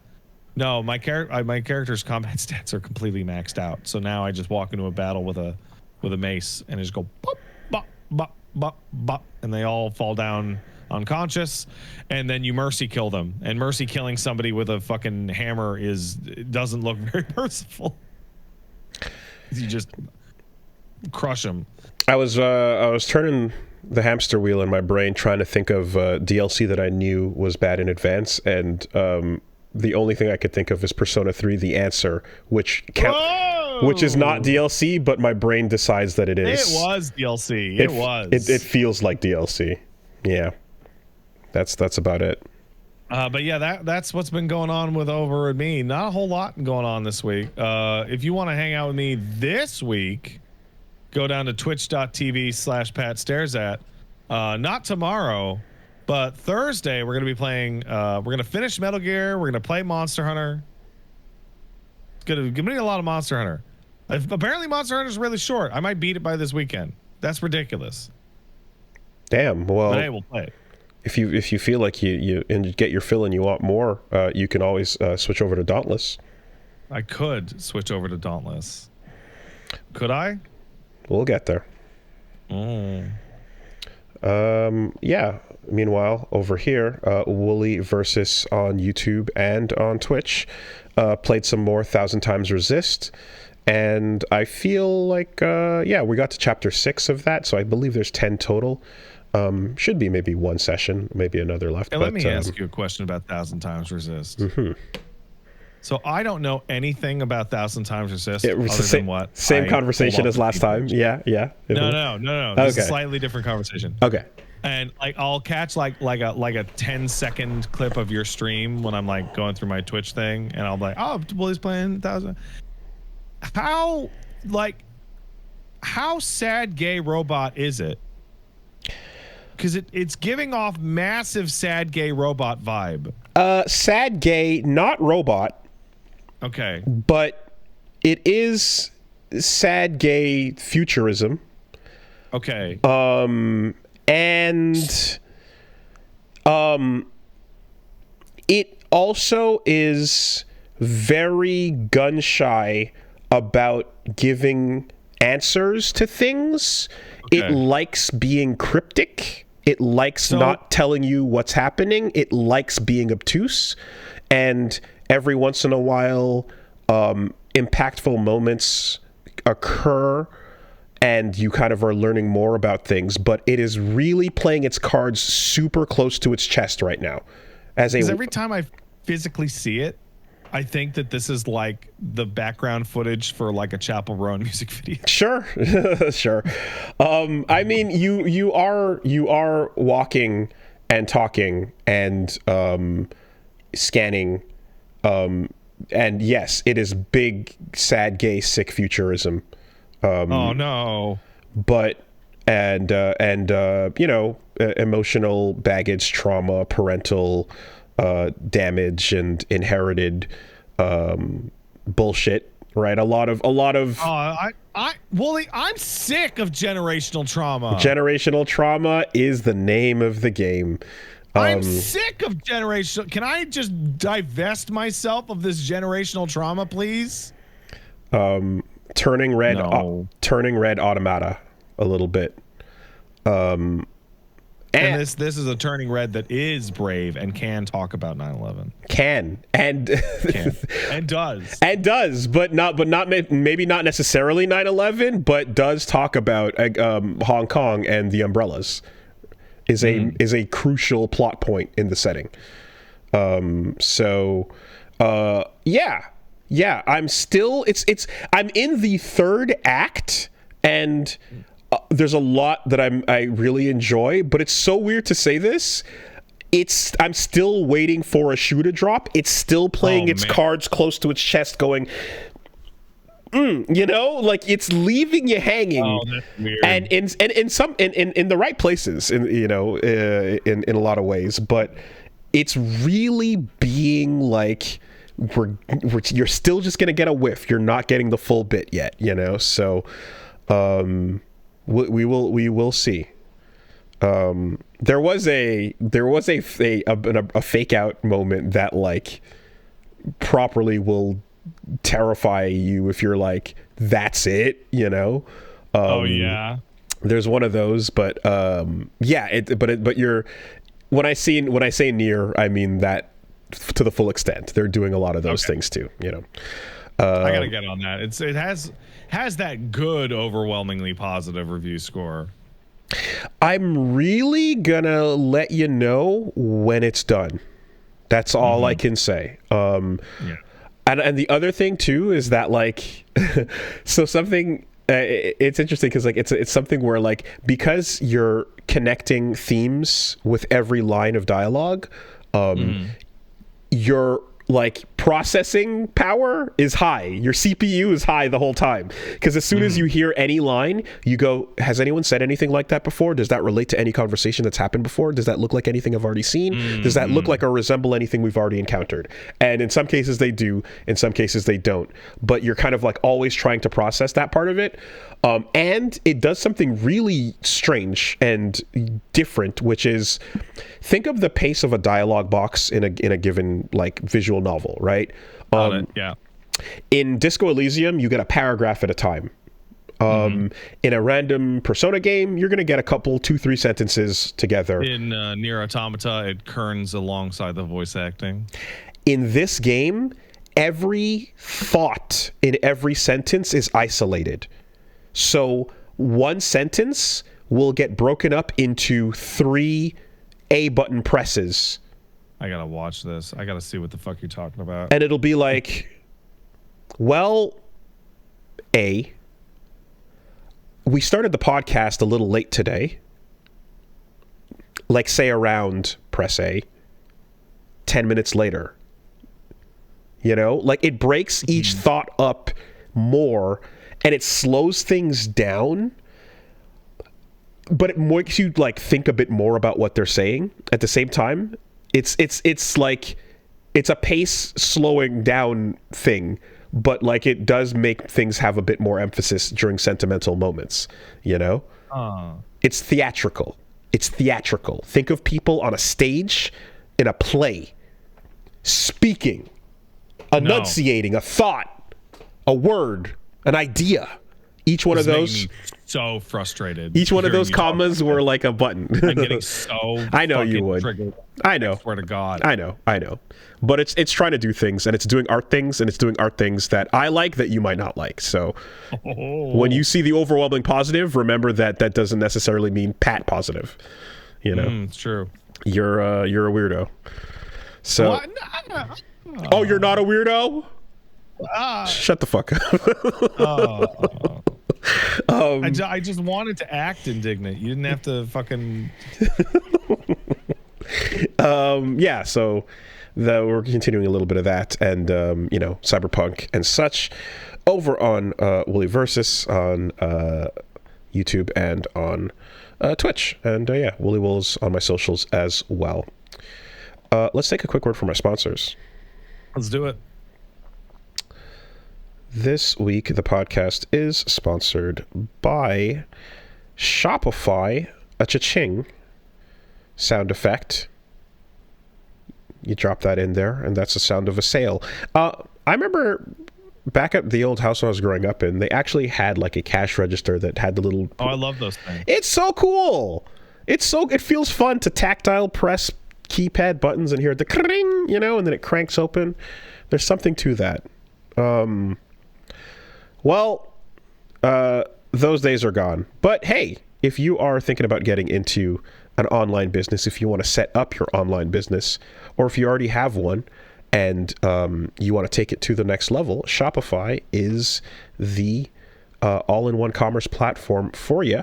No, my character's combat stats are completely maxed out. So now I just walk into a battle with a mace and just go bop, bop, bop, bop, bop, and they all fall down unconscious, and then you mercy kill them. And mercy killing somebody with a fucking hammer doesn't look very merciful. You just crush them. I was turning the hamster wheel in my brain trying to think of DLC that I knew was bad in advance, and the only thing I could think of is Persona 3 The Answer, which is not DLC, but my brain decides that it is. It was DLC. It feels like DLC. Yeah. That's about it. But yeah, that's what's been going on with over at me. Not a whole lot going on this week. If you want to hang out with me this week, go down to twitch.tv/PatStaresAt. Not tomorrow, but Thursday we're going to be playing. We're going to finish Metal Gear. We're going to play Monster Hunter. It's going to be a lot of Monster Hunter. Apparently, Monster Hunter is really short. I might beat it by this weekend. That's ridiculous. Damn. Well, but hey, we'll play it. If you feel like you and get your fill and you want more, you can always switch over to Dauntless. I could switch over to Dauntless. Could I? We'll get there. Yeah. Meanwhile, over here, Wooly Versus on YouTube and on Twitch played some more 1,000 Times Resist. And I feel like, we got to chapter 6 of that. So I believe there's 10 total. Should be maybe one session, maybe another left. Hey, let me ask you a question about 1,000 Times Resist. Mm-hmm. So I don't know anything about 1,000 Times Resist other than what same conversation as last time. Yeah. No. This is a slightly different conversation. Okay. And like I'll catch like a 10-second clip of your stream when I'm like going through my Twitch thing, and I'll be like, oh, Willie's playing 1,000. How sad gay robot is it? Because it's giving off massive sad gay robot vibe. Sad gay, not robot. Okay. But it is sad gay futurism. Okay. And it also is very gun shy about giving answers to things. Okay. It likes being cryptic. It likes not telling you what's happening. It likes being obtuse. And every once in a while, impactful moments occur and you kind of are learning more about things. But it is really playing its cards super close to its chest right now. Because every time I physically see it, I think that this is like the background footage for like a Chapel Roan music video. Sure. Sure. I mean, you are walking and talking and scanning. And yes, it is big, sad, gay, sick futurism. Oh no. But emotional baggage, trauma, parental damage, and inherited bullshit, right? A lot of Wooly, I'm sick of generational trauma. Generational trauma is the name of the game. I'm sick of generational. Can I just divest myself of this generational trauma, please? Turning red automata a little bit. And this is a turning red that is brave and can talk about 9/11. Can and does, but maybe not necessarily 9/11, but does talk about Hong Kong and the umbrellas. Is a crucial plot point in the setting. Yeah. I'm still I'm in the third act and. There's a lot that I really enjoy, but it's so weird to say this. I'm still waiting for a shoe to drop. It's still playing its cards close to its chest, going, like it's leaving you hanging. Oh, that's weird. And in some in the right places, in a lot of ways, but it's really being like you're still just gonna get a whiff. You're not getting the full bit yet, so. We will see. There was a fake out moment that like properly will terrify you if you're like, that's it, oh yeah. There's one of those, but you're when I say near, I mean that to the full extent. They're doing a lot of those things too, I gotta get on that. It has that good, overwhelmingly positive review score. I'm really gonna let you know when it's done. That's all I can say. And the other thing too is that like, so something. It's interesting because like it's something where like because you're connecting themes with every line of dialogue, you're like processing power is high. Your CPU is high the whole time. Because as soon as you hear any line, you go, has anyone said anything like that before? Does that relate to any conversation that's happened before? Does that look like anything I've already seen? Does that look like or resemble anything we've already encountered? And in some cases they do, in some cases they don't. But you're kind of like always trying to process that part of it. And it does something really strange and different, which is, think of the pace of a dialogue box in a given like visual novel, right? Yeah. In Disco Elysium, you get a paragraph at a time. In a random Persona game, you're going to get a couple, 2-3 sentences together. In Nier Automata, it kerns alongside the voice acting. In this game, every thought in every sentence is isolated. So one sentence will get broken up into 3 A button presses. I gotta watch this. I gotta see what the fuck you're talking about. And it'll be like, well, A, we started the podcast a little late today. Like, say around press A, 10 minutes later. You know, like it breaks each thought up more, and it slows things down, but it makes you like think a bit more about what they're saying at the same time. It's like it's a pace slowing down thing, but like it does make things have a bit more emphasis during sentimental moments, you know? It's theatrical. It's theatrical. Think of people on a stage in a play speaking, enunciating a thought, a word, an idea. Each one of those, so frustrated. Each one of those commas were like a button. I'm getting so I know you would. Triggered. I know. I swear to God. I know. But it's trying to do things, and it's doing art things, and it's doing art things that I like that you might not like. So when you see the overwhelming positive, remember that that doesn't necessarily mean pat positive. You know, it's true. You're a weirdo. So. What? Oh, you're not a weirdo? Shut the fuck up. I just wanted to act indignant. You didn't have to fucking. Yeah. So we're continuing a little bit of that, and you know, Cyberpunk and such over on Wooly Versus on YouTube and on Twitch, and yeah, Wooly Wolves on my socials as well. Let's take a quick word from our sponsors. Let's do it. This week, the podcast is sponsored by Shopify, a cha-ching sound effect. You drop that in there, and that's the sound of a sale. I remember back at the old house I was growing up in, they actually had like a cash register that had the little... Oh, I love those things. It's so cool! It feels fun to tactile press keypad buttons and hear the kring, you know, and then it cranks open. There's something to that. Well, those days are gone. But hey, if you are thinking about getting into an online business, if you want to set up your online business, or if you already have one and you want to take it to the next level, Shopify is the all-in-one commerce platform for you.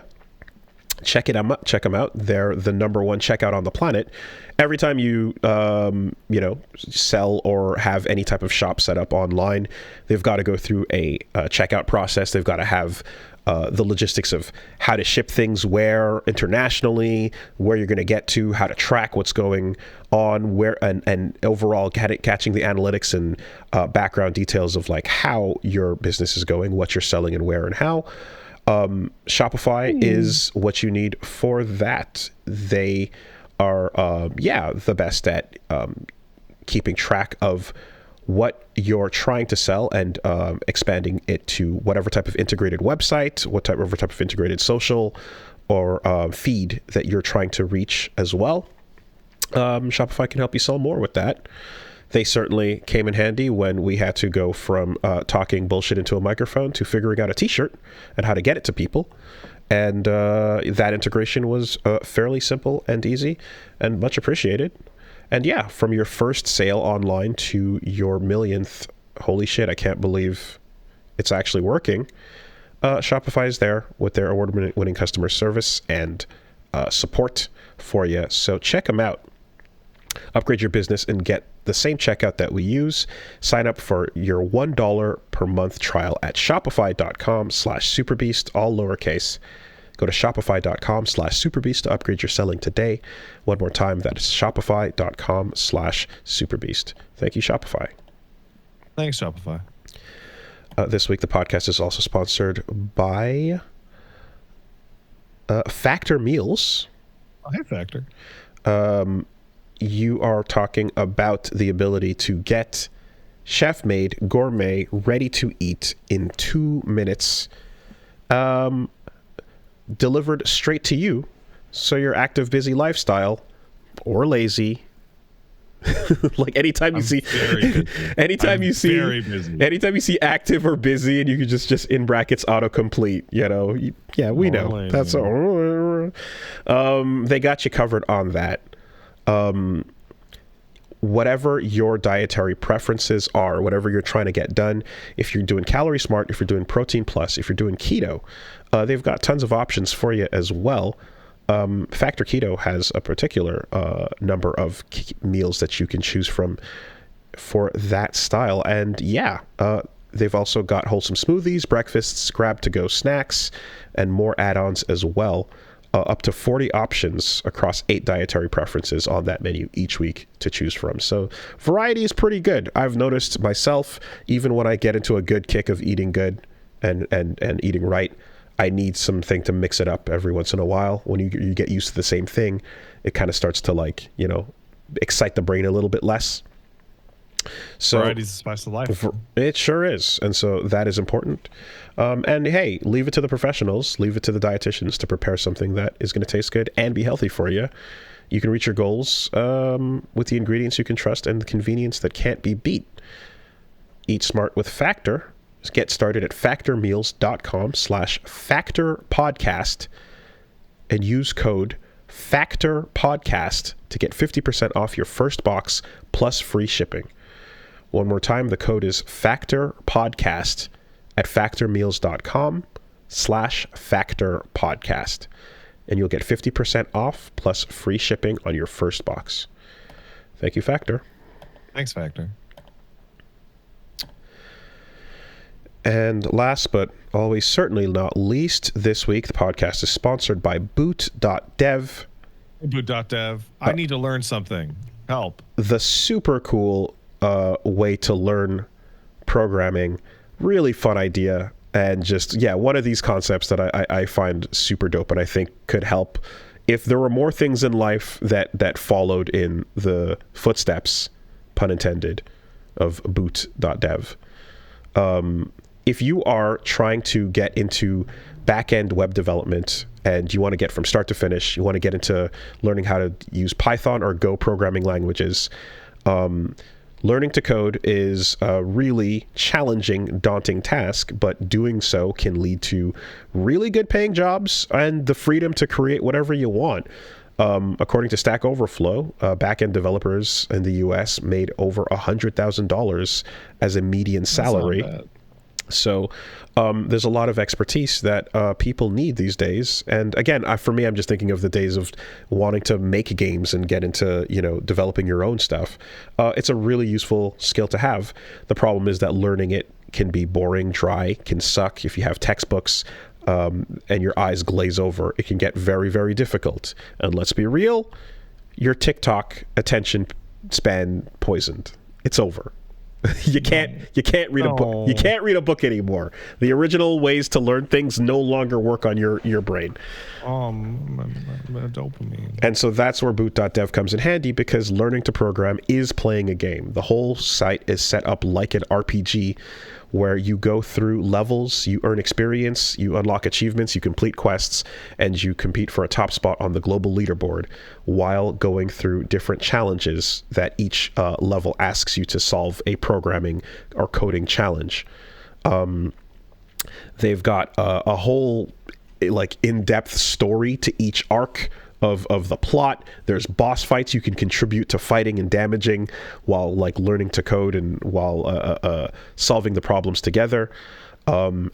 Check them out. They're the #1 checkout on the planet. Every time you sell or have any type of shop set up online, they've got to go through a checkout process. They've got to have the logistics of how to ship things where internationally, where you're going to get to, how to track what's going on, where and overall catching the analytics and background details of like how your business is going, what you're selling, and where and how. Shopify is what you need for that. They are the best at keeping track of what you're trying to sell and expanding it to whatever type of integrated website, whatever type of integrated social or feed that you're trying to reach as well. Shopify can help you sell more with that. They certainly came in handy when we had to go from talking bullshit into a microphone to figuring out a t-shirt and how to get it to people. And that integration was fairly simple and easy and much appreciated. And yeah, from your first sale online to your millionth, holy shit, I can't believe it's actually working. Shopify is there with their award-winning customer service and support for you. So check them out. Upgrade your business and get the same checkout that we use. Sign up for your $1 per month trial at shopify.com/superbeast, all lowercase. Go to shopify.com/superbeast to upgrade your selling today. One more time, that is shopify.com/superbeast. Thank you, Shopify. Thanks, Shopify. This week, the podcast is also sponsored by Factor Meals. Oh, hey, Factor. You are talking about the ability to get chef-made, gourmet, ready-to-eat in 2 minutes, delivered straight to you. So your active, busy lifestyle, or lazy, like anytime you see active or busy, and you can just in brackets autocomplete, we know lazy. That's they got you covered on that. Whatever your dietary preferences are, whatever you're trying to get done, if you're doing Calorie Smart, if you're doing Protein Plus, if you're doing keto, they've got tons of options for you as well. Factor Keto has a particular number of meals that you can choose from for that style. And they've also got wholesome smoothies, breakfasts, grab-to-go snacks, and more add-ons as well. Up to 40 options across 8 dietary preferences on that menu each week to choose from. So variety is pretty good. I've noticed myself, even when I get into a good kick of eating good and eating right, I need something to mix it up every once in a while. When you get used to the same thing, it kind of starts to excite the brain a little bit less. So variety's the spice of life. It sure is. And so that is important. And hey, leave it to the professionals, leave it to the dietitians to prepare something that is going to taste good and be healthy for you. You can reach your goals with the ingredients you can trust and the convenience that can't be beat. Eat smart with Factor. Get started at factormeals.com/factorpodcast and use code FACTORPODCAST to get 50% off your first box plus free shipping. One more time, the code is FACTORPODCAST at factormeals.com/factorpodcast. And you'll get 50% off plus free shipping on your first box. Thank you, Factor. Thanks, Factor. And last but always certainly not least, this week the podcast is sponsored by Boot.dev. Boot.dev. I need to learn something. Help. The super cool way to learn programming. Really fun idea. And just, one of these concepts that I find super dope and I think could help. If there were more things in life that followed in the footsteps, pun intended, of Boot.dev. If you are trying to get into back-end web development and you want to get from start to finish, you want to get into learning how to use Python or Go programming languages, learning to code is a really challenging, daunting task, but doing so can lead to really good paying jobs and the freedom to create whatever you want. According to Stack Overflow, back-end developers in the US made over $100,000 as a median salary. So there's a lot of expertise that people need these days. And again, for me, I'm just thinking of the days of wanting to make games and get into, developing your own stuff. It's a really useful skill to have. The problem is that learning it can be boring, dry, can suck. If you have textbooks and your eyes glaze over, it can get very, very difficult. And let's be real, your TikTok attention span poisoned. It's over. You can't read a book. You can't read a book anymore. The original ways to learn things no longer work on your brain. Dopamine. And so that's where Boot.dev comes in handy, because learning to program is playing a game. The whole site is set up like an RPG, where you go through levels, you earn experience, you unlock achievements, you complete quests, and you compete for a top spot on the global leaderboard while going through different challenges that each level asks you to solve a programming or coding challenge. They've got a whole in-depth story to each arc of the plot. There's boss fights you can contribute to fighting and damaging while learning to code and while solving the problems together. In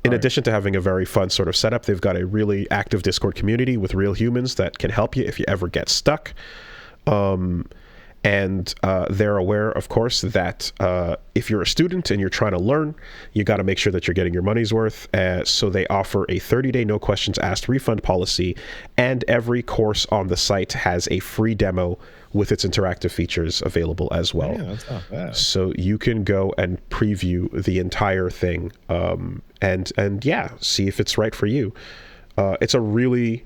addition to having a very fun sort of setup, they've got a really active Discord community with real humans that can help you if you ever get stuck. And they're aware, of course, that if you're a student and you're trying to learn, you got to make sure that you're getting your money's worth. So they offer a 30-day no questions asked refund policy, and every course on the site has a free demo with its interactive features available as well. Yeah, that's not bad. So you can go and preview the entire thing, and yeah, see if it's right for you. It's a really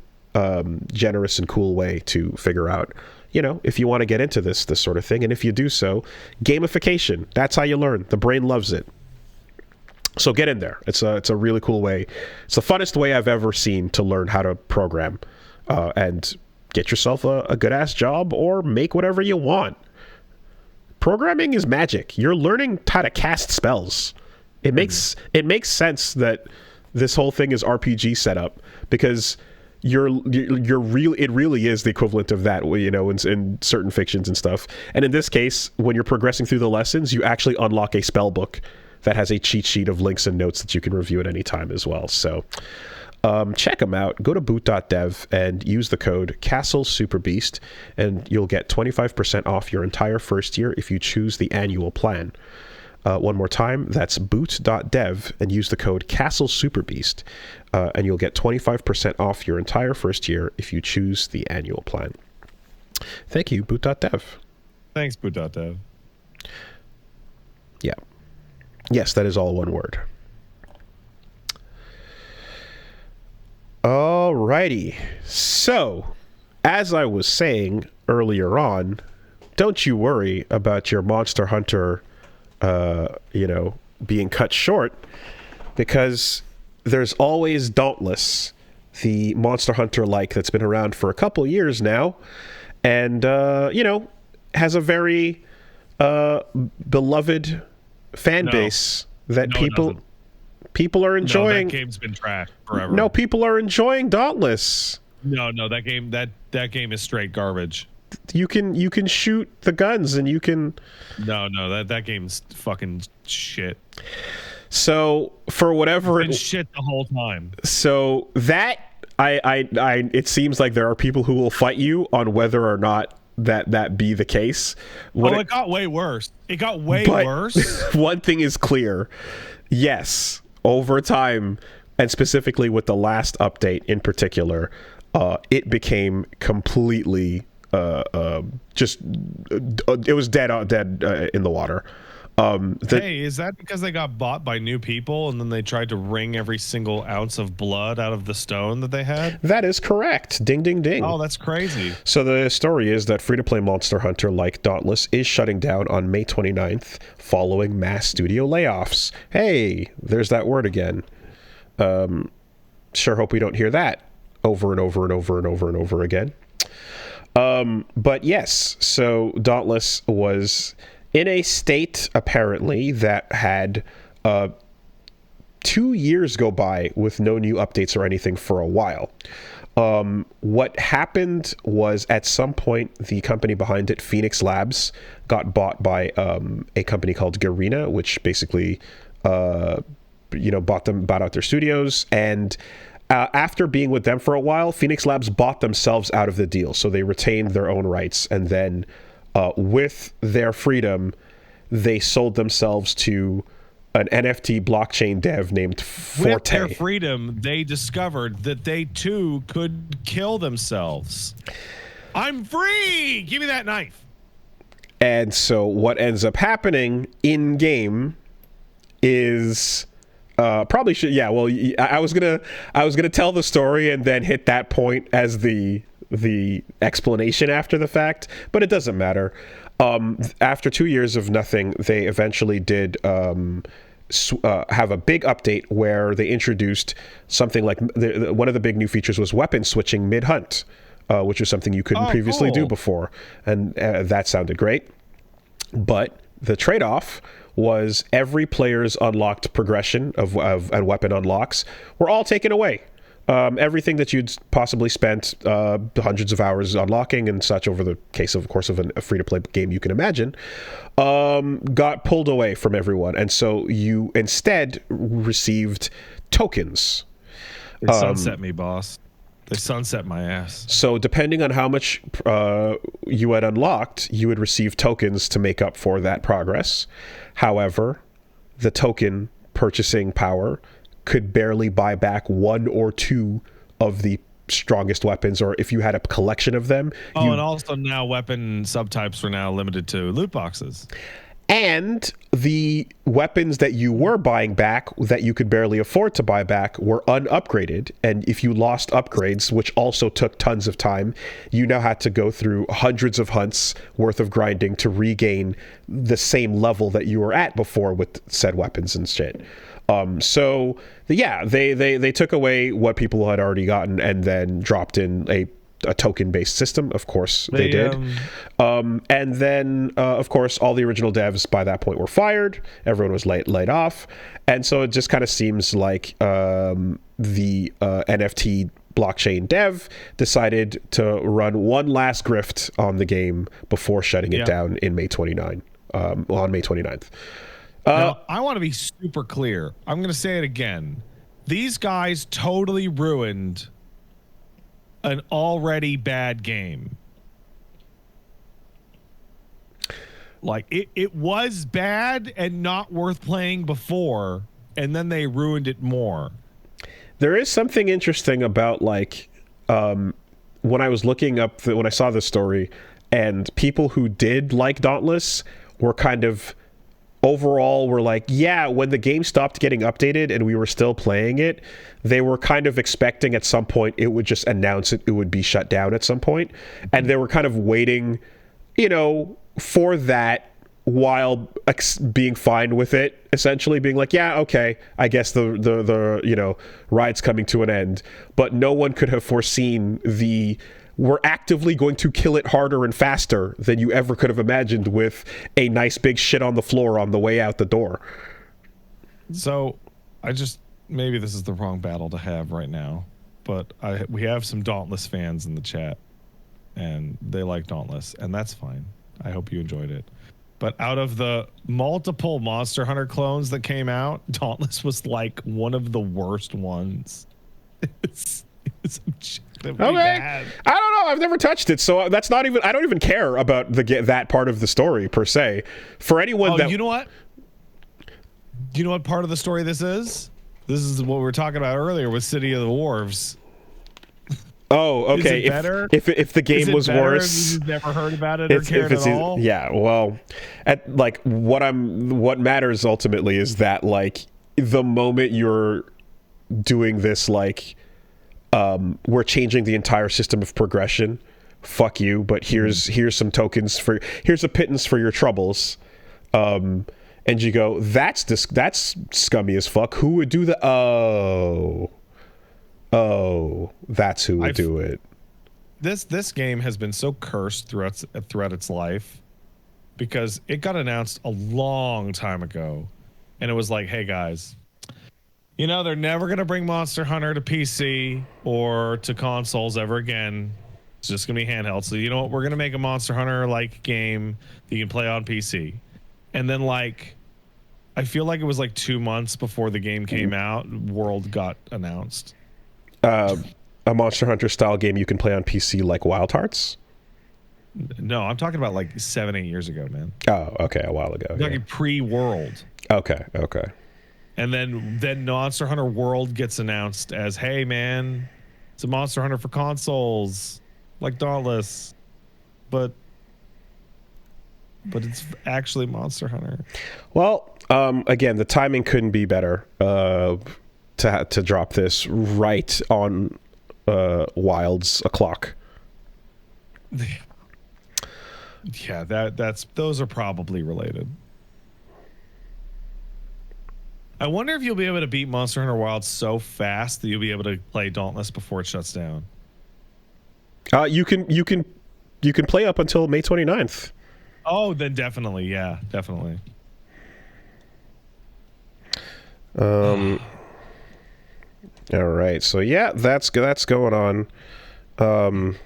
generous and cool way to figure out, you know, if you want to get into this sort of thing. And if you do so, gamification, that's how you learn. The brain loves it. So get in there. It's a really cool way. It's the funnest way I've ever seen to learn how to program, and get yourself a good-ass job or make whatever you want. Programming is magic. You're learning how to cast spells. It makes sense that this whole thing is RPG setup, because you're real. It really is the equivalent of that, you know, in certain fictions and stuff. And in this case, when you're progressing through the lessons, you actually unlock a spell book that has a cheat sheet of links and notes that you can review at any time as well. So check them out. Go to boot.dev and use the code CastleSuperBeast, and you'll get 25% off your entire first year if you choose the annual plan. One more time, that's boot.dev and use the code CastleSuperBeast, and you'll get 25% off your entire first year if you choose the annual plan. Thank you, boot.dev. Thanks, boot.dev. Yeah. Yes, that is all one word. Alrighty. So, as I was saying earlier on, don't you worry about your Monster Hunter being cut short, because there's always Dauntless, the Monster Hunter-like that's been around for a couple years now, and has a very beloved fan base that people are enjoying. No, that game's been trashed forever. No, people are enjoying Dauntless. No, that game is straight garbage. You can shoot the guns, and you can. No, that game's fucking shit. So for whatever it's been shit the whole time. So that I it seems like there are people who will fight you on whether or not that be the case. It got way worse. It got way worse. One thing is clear. Yes, over time, and specifically with the last update in particular, it became completely it was dead in the water. Is that because they got bought by new people and then they tried to wring every single ounce of blood out of the stone that they had? That is correct. Ding, ding, ding. Oh, that's crazy. So the story is that free-to-play Monster Hunter-like Dauntless is shutting down on May 29th following mass studio layoffs. Hey, there's that word again. Sure hope we don't hear that over and over and over and over and over again. But yes, so Dauntless was in a state, apparently, that had 2 years go by with no new updates or anything for a while. What happened was, at some point, the company behind it, Phoenix Labs, got bought by a company called Garena, which basically bought out their studios. And after being with them for a while, Phoenix Labs bought themselves out of the deal. So they retained their own rights. And then with their freedom, they sold themselves to an NFT blockchain dev named Forte. With their freedom, they discovered that they too could kill themselves. I'm free! Give me that knife. And so what ends up happening in game is probably should I was gonna tell the story and then hit that point as the explanation after the fact, but it doesn't matter. After 2 years of nothing, they eventually did have a big update where they introduced something like one of the big new features was weapon switching mid-hunt, which was something you couldn't previously do before, and that sounded great. But the trade-off was every player's unlocked progression of and weapon unlocks were all taken away. Everything that you'd possibly spent hundreds of hours unlocking and such over the case of course of a free-to-play game you can imagine, got pulled away from everyone, and so you instead received tokens. It sunset me, boss. They sunset my ass. So depending on how much you had unlocked, you would receive tokens to make up for that progress. However, the token purchasing power could barely buy back 1 or 2 of the strongest weapons, or if you had a collection of them. And also now weapon subtypes were now limited to loot boxes. And the weapons that you were buying back that you could barely afford to buy back were unupgraded. And if you lost upgrades, which also took tons of time, you now had to go through hundreds of hunts worth of grinding to regain the same level that you were at before with said weapons and shit. So yeah, they took away what people had already gotten and then dropped in a token-based system. Of course they did. And then of course all the original devs by that point were fired. Everyone was laid off, and so it just kind of seems like the NFT blockchain dev decided to run one last grift on the game before shutting it down in May 29 on May 29th. Now, I want to be super clear. I'm going to say it again. These guys totally ruined an already bad game. Like, it was bad and not worth playing before, and then they ruined it more. There is something interesting about, like, when I was looking up, when I saw this story, and people who did like Dauntless were kind of overall were like, yeah, when the game stopped getting updated and we were still playing it, they were kind of expecting at some point it would just announce it would be shut down at some point. And they were kind of waiting, you know, for that while being fine with it, essentially being like, yeah, okay, I guess the you know, ride's coming to an end. But no one could have foreseen we're actively going to kill it harder and faster than you ever could have imagined with a nice big shit on the floor on the way out the door. So maybe this is the wrong battle to have right now, but we have some Dauntless fans in the chat and they like Dauntless, and that's fine. I hope you enjoyed it. But out of the multiple Monster Hunter clones that came out, Dauntless was like one of the worst ones. It's okay. Bad. I don't know. I've never touched it, so that's not even. I don't even care about that part of the story per se. For anyone that you know what, part of the story this is? This is what we were talking about earlier with City of the Worves. Oh, okay. If the game was worse, you've never heard about it or cared at all. Yeah. Well, what matters ultimately is that, like, the moment you're doing this, like, we're changing the entire system of progression. Fuck you, but here's some tokens here's a pittance for your troubles. And you go, that's scummy as fuck. Who would do that? Oh, that's who would do it. This game has been so cursed throughout its life because it got announced a long time ago, and it was like, hey guys, you know, they're never going to bring Monster Hunter to PC or to consoles ever again. It's just going to be handheld. So, you know what? We're going to make a Monster Hunter-like game that you can play on PC. And then, like, I feel like it was like 2 months before the game came out, World got announced. A Monster Hunter-style game you can play on PC like Wild Hearts? No, I'm talking about like 7-8 years ago, man. Oh, okay, a while ago. I'm talking pre-World. Okay. And then Monster Hunter World gets announced as, hey man, it's a Monster Hunter for consoles, like Dauntless, but it's actually Monster Hunter. Well, again, the timing couldn't be better to drop this right on Wild's o'clock. Yeah, those are probably related. I wonder if you'll be able to beat Monster Hunter Wild so fast that you'll be able to play Dauntless before it shuts down. You can play up until May 29th. Oh, then definitely, yeah, definitely. All right, so yeah, that's going on.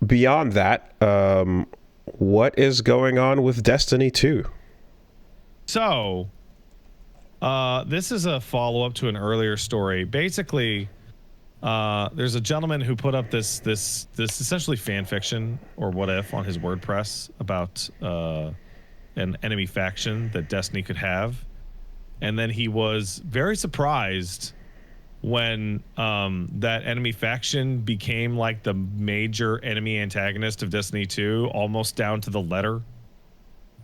Beyond that, what is going on with Destiny 2? So, this is a follow-up to an earlier story. Basically, There's a gentleman who put up this essentially fan fiction or what if on his WordPress about an enemy faction that Destiny could have, and then he was very surprised when that enemy faction became like the major enemy antagonist of Destiny 2, almost down to the letter.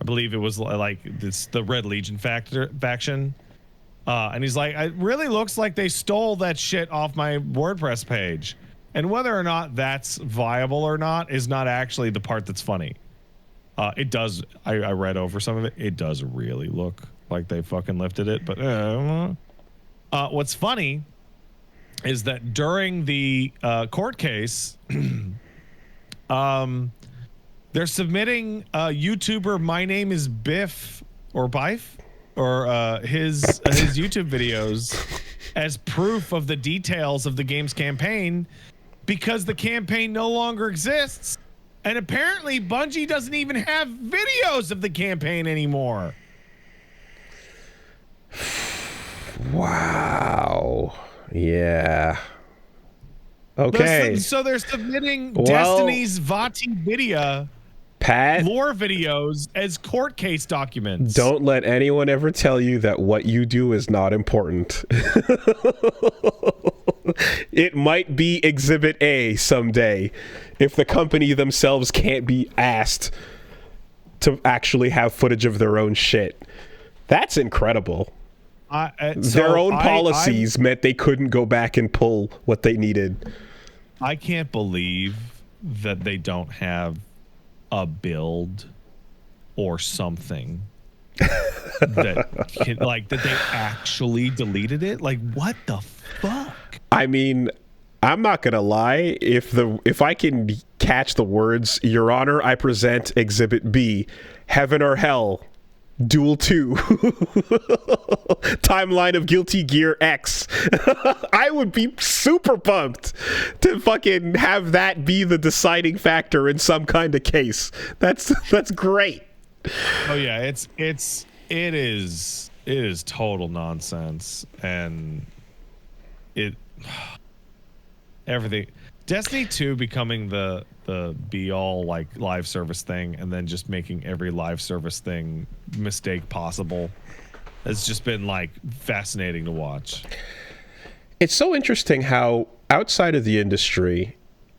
I believe it was like the Red Legion faction. And he's like, it really looks like they stole that shit off my WordPress page. And whether or not that's viable or not is not actually the part that's funny. It does. I read over some of it. It does really look like they fucking lifted it. But what's funny is that during the court case, they're submitting YouTuber My Name is Biff or Bife or his YouTube videos as proof of the details of the game's campaign, because the campaign no longer exists, and apparently Bungie doesn't even have videos of the campaign anymore. Wow. Yeah. Okay. So they're submitting Destiny's Vati video, Pat, lore videos as court case documents. Don't let anyone ever tell you that what you do is not important. It might be Exhibit A someday if the company themselves can't be asked to actually have footage of their own shit. That's incredible. Their own policies meant they couldn't go back and pull what they needed. I can't believe that they don't have a build or something that they actually deleted it. Like, what the fuck? I mean, I'm not gonna lie. If I can catch the words, Your Honor, I present Exhibit B, Heaven or Hell, Duel 2, Timeline of Guilty Gear X. I would be super pumped to fucking have that be the deciding factor in some kind of case. That's great. Oh yeah, it is total nonsense, and everything. Destiny 2 becoming the be all like live service thing, and then just making every live service thing mistake possible has just been like fascinating to watch. It's so interesting how outside of the industry,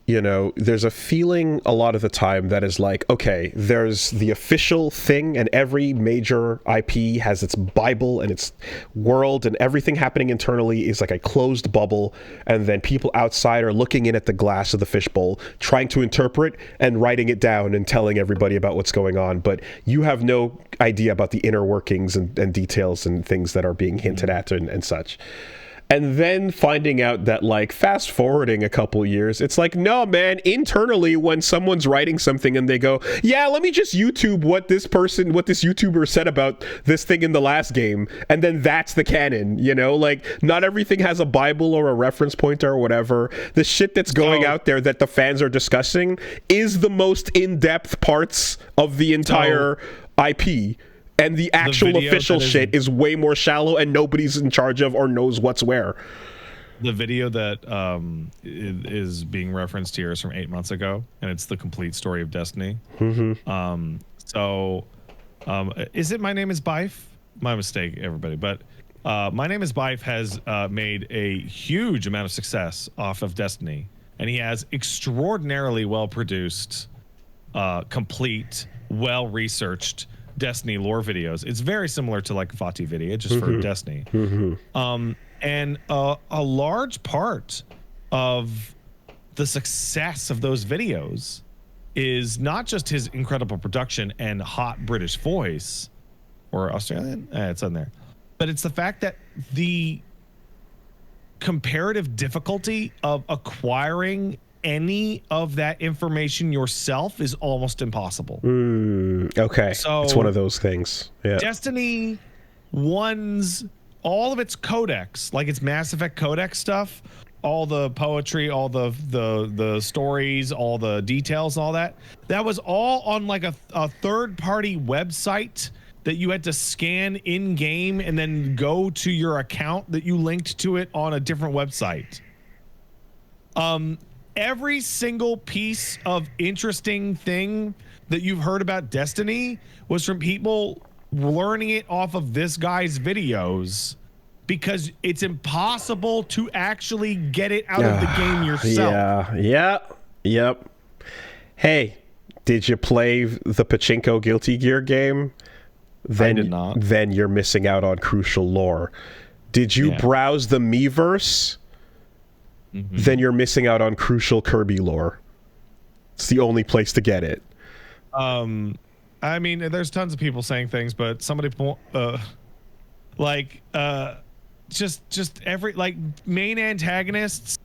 you know, there's a feeling a lot of the time that is like, okay, there's the official thing, and every major IP has its Bible and its world, and everything happening internally is like a closed bubble, and then people outside are looking in at the glass of the fishbowl, trying to interpret and writing it down and telling everybody about what's going on, but you have no idea about the inner workings and details and things that are being hinted at and such. And then finding out that, like, fast forwarding a couple years, it's like, no, man, internally, when someone's writing something and they go, yeah, let me just YouTube what this YouTuber said about this thing in the last game, and then that's the canon, you know? Like, not everything has a Bible or a reference pointer or whatever. The shit that's going out there that the fans are discussing is the most in-depth parts of the entire IP. And the actual official shit is way more shallow, and nobody's in charge of or knows what's where. The video that is being referenced here is from 8 months ago, and it's the complete story of Destiny. Mm-hmm. Is it My Name is Bife? My mistake, everybody. But My Name is Bife has made a huge amount of success off of Destiny, and he has extraordinarily well-produced, complete, well-researched Destiny lore videos. It's very similar to like Vati video, just for Destiny. And a large part of the success of those videos is not just his incredible production and hot British voice, or Australian, it's on there, but it's the fact that the comparative difficulty of acquiring any of that information yourself is almost impossible. Okay, so it's one of those things. Yeah. Destiny 1's all of its codex, like its Mass Effect codex stuff, all the poetry, all the stories, all the details, all that was all on like a third-party website that you had to scan in game and then go to your account that you linked to it on a different website. Every single piece of interesting thing that you've heard about Destiny was from people learning it off of this guy's videos, because it's impossible to actually get it out of the game yourself. Yep. Hey, did you play the Pachinko Guilty Gear game? I did not. Then you're missing out on crucial lore. Did you browse the Miiverse? Then you're missing out on crucial Kirby lore. It's the only place to get it. I mean, there's tons of people saying things, but somebody just every, like, main antagonists,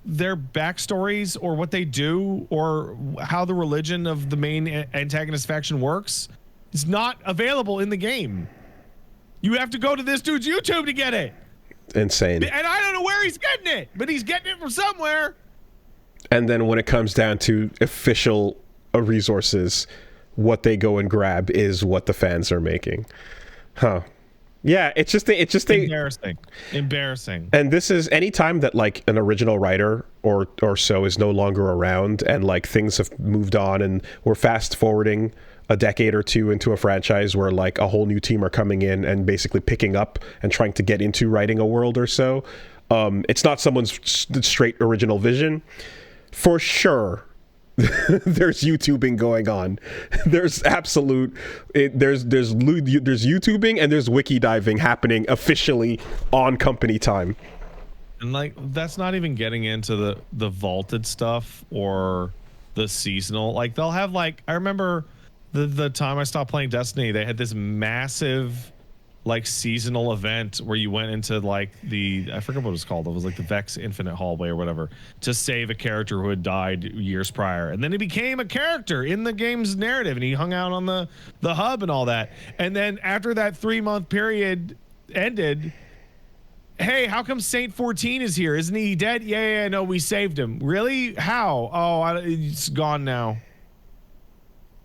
their backstories or what they do or how the religion of the main antagonist faction works is not available in the game. You have to go to this dude's YouTube to get it. Insane. And I don't know where he's getting it, but he's getting it from somewhere. And then when it comes down to official resources, what they go and grab is what the fans are making. Yeah, it's just embarrassing. And this is any time that, like, an original writer or so is no longer around, and, like, things have moved on, and we're fast forwarding a decade or two into a franchise where, like, a whole new team are coming in and basically picking up and trying to get into writing a world or so. It's not someone's straight original vision. For sure, there's YouTubing going on. There's absolute there's YouTubing and there's wiki diving happening officially on company time. And, like, that's not even getting into the vaulted stuff or the seasonal. Like, they'll have, like, I remember the time I stopped playing Destiny, they had this massive, like, seasonal event where you went into, like, I forget what it was called. It was like the Vex Infinite Hallway or whatever, to save a character who had died years prior. And then he became a character in the game's narrative, and he hung out on the hub and all that. And then after that 3-month period ended, hey, how come Saint 14 is here? Isn't he dead? Yeah, no, we saved him. Really? How? Oh, it's gone now.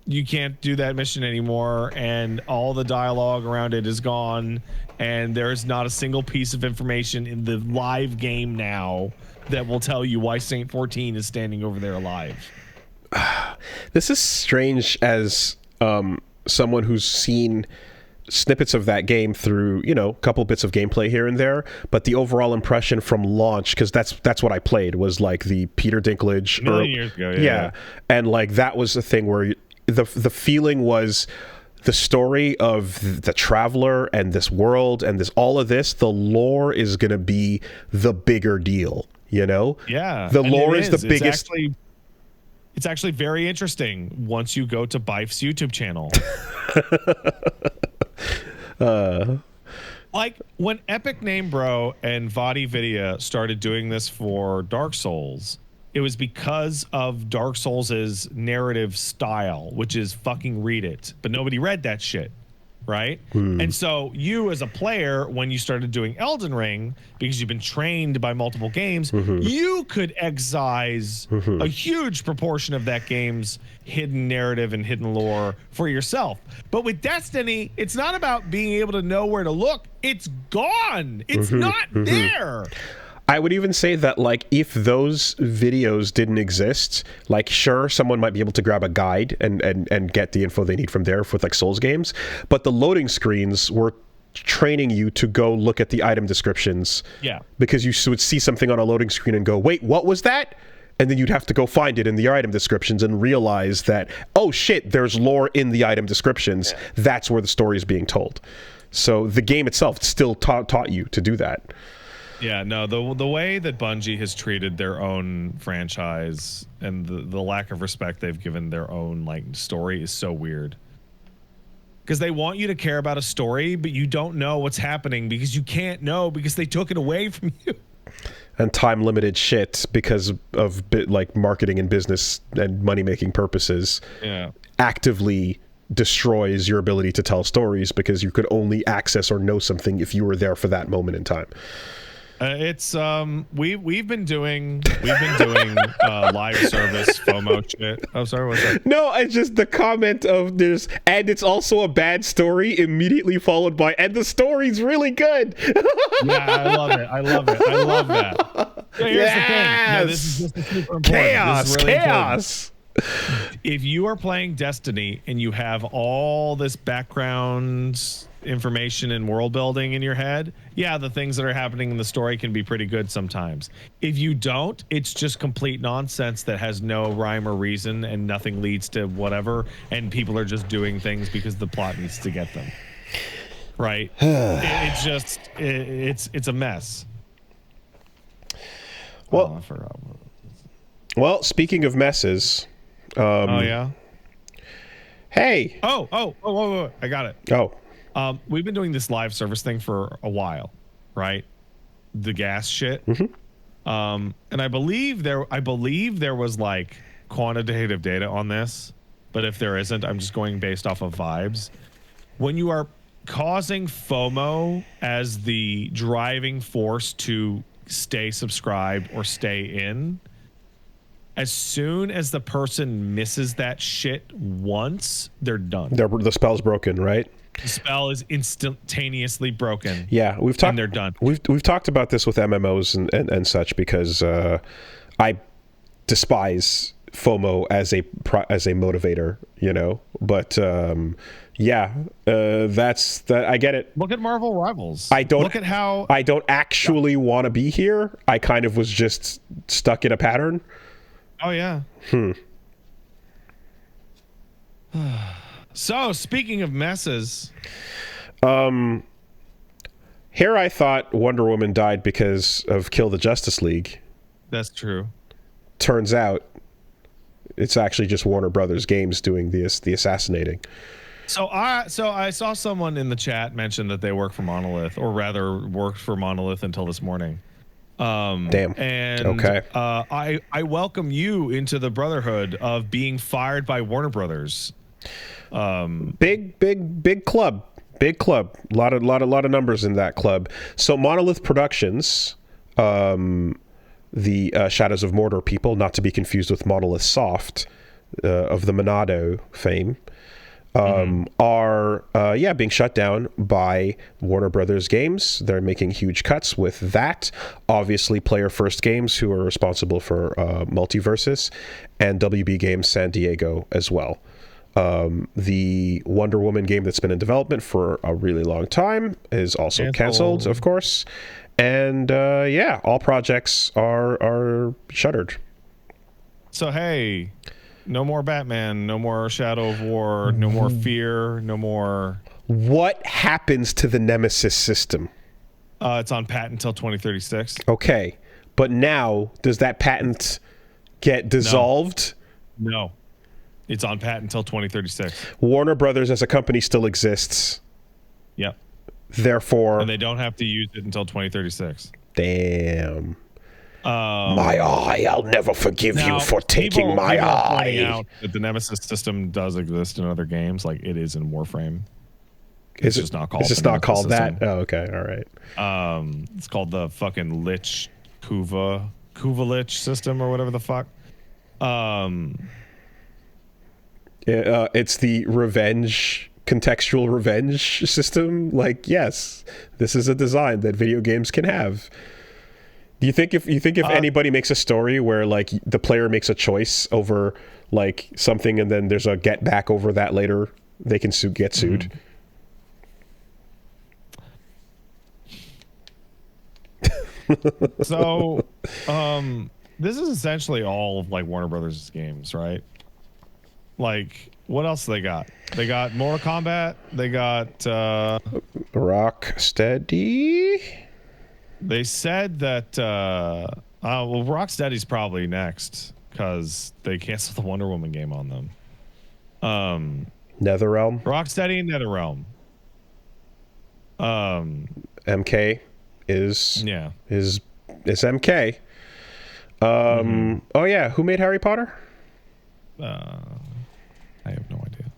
You can't do that mission anymore, and all the dialogue around it is gone, and there's not a single piece of information in the live game now that will tell you why Saint 14 is standing over there alive. This is strange as someone who's seen snippets of that game through, you know, a couple bits of gameplay here and there, but the overall impression from launch, because that's what I played, was like the Peter Dinklage. A million years ago, yeah. And, like, that was the thing where the feeling was the story of the Traveler and this world and all of this, the lore is going to be the bigger deal, you know? Yeah. The lore is the biggest. It's actually very interesting once you go to Bife's YouTube channel. Like, when Epic Name Bro and VaatiVidya started doing this for Dark Souls, it was because of Dark Souls' narrative style, which is fucking read it. But nobody read that shit, right? And so you, as a player, when you started doing Elden Ring, because you've been trained by multiple games, you could excise a huge proportion of that game's hidden narrative and hidden lore for yourself. But with Destiny, it's not about being able to know where to look. It's gone. It's not there. I would even say that, like, if those videos didn't exist, like, sure, someone might be able to grab a guide and get the info they need from there with, like, Souls games, but the loading screens were training you to go look at the item descriptions. Yeah. Because you would see something on a loading screen and go, wait, what was that? And then you'd have to go find it in the item descriptions and realize that, oh shit, there's lore in the item descriptions. Yeah. That's where the story is being told. So the game itself still taught you to do that. Yeah, no, the way that Bungie has treated their own franchise and the lack of respect they've given their own, like, story is so weird. Because they want you to care about a story, but you don't know what's happening because you can't know because they took it away from you. And time-limited shit because of, like, marketing and business and money-making purposes. Yeah. Actively destroys your ability to tell stories because you could only access or know something if you were there for that moment in time. It's we've been doing live service FOMO shit. Oh, sorry, what's that? No, it's just the comment of this, and it's also a bad story immediately followed by, and the story's really good. Yeah, I love it. I love that. So here's the thing. No, this is just super important. Chaos, this is really chaos. Important. If you are playing Destiny and you have all this background information and world building in your head, yeah, the things that are happening in the story can be pretty good sometimes. If you don't, it's just complete nonsense that has no rhyme or reason and nothing leads to whatever, and people are just doing things because the plot needs to get them. Right? It's a mess. Well, well, speaking of messes, oh yeah. Hey. Oh, I got it. Oh. We've been doing this live service thing for a while, right? The gas shit. Mm-hmm. And I believe there was like quantitative data on this, but if there isn't, I'm just going based off of vibes. When you are causing FOMO as the driving force to stay subscribed or stay in, as soon as the person misses that shit once, they're done. The spell's broken, right? The spell is instantaneously broken. Yeah, we've talked. And they're done. We've talked about this with MMOs and such, because I despise FOMO as a motivator, you know. But yeah, that's that. I get it. Look at Marvel Rivals. I don't look at how I don't actually want to be here. I kind of was just stuck in a pattern. Oh yeah. So, speaking of messes, here I thought Wonder Woman died because of Kill the Justice League. That's true. Turns out it's actually just Warner Brothers Games doing the assassinating. So I saw someone in the chat mention that they work for Monolith, or rather worked for Monolith until this morning. Damn. And okay. I welcome you into the brotherhood of being fired by Warner Brothers. Big club. Big club. A lot of numbers in that club. So Monolith Productions, the Shadows of Mordor people, not to be confused with Monolith Soft, of the Monado fame, are being shut down by Warner Brothers Games. They're making huge cuts with that. Obviously, Player First Games, who are responsible for Multiversus, and WB Games San Diego as well. The Wonder Woman game that's been in development for a really long time is also canceled, of course. And all projects are shuttered. So hey, no more Batman, no more Shadow of War, no more Fear, no more. What happens to the Nemesis system? It's on patent until 2036. Okay, but now does that patent get dissolved? No. It's on patent until 2036. Warner Brothers as a company still exists. Yep. Therefore, and they don't have to use it until 2036. Damn. My eye, I'll never forgive you for taking my eye. Out that the Nemesis system does exist in other games, like it is in Warframe. It's just not called. It's just not called that. Oh, okay, all right. It's called the fucking Lich Kuva Lich system or whatever the fuck. It's the contextual revenge system. Like, yes, this is a design that video games can have. Do you think if anybody makes a story where like the player makes a choice over like something and then there's a get back over that later, they can get sued? So, this is essentially all of like Warner Brothers games, right? Like, what else they got? They got Mortal Kombat. They got Rocksteady. They said that Rocksteady's probably next because they canceled the Wonder Woman game on them. NetherRealm. Rocksteady and NetherRealm. MK is MK. Oh yeah, who made Harry Potter? I have no idea.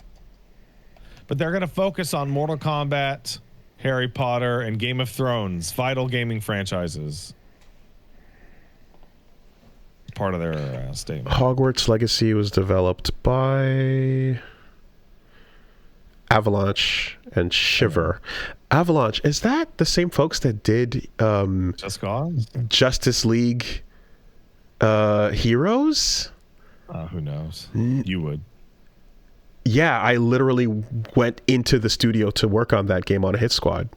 But they're going to focus on Mortal Kombat, Harry Potter, and Game of Thrones, vital gaming franchises. Part of their statement. Hogwarts Legacy was developed by Avalanche and Shiver. Avalanche, is that the same folks that did Just Cause? Justice League Heroes? Who knows? You would. Yeah, I literally went into the studio to work on that game on a hit squad.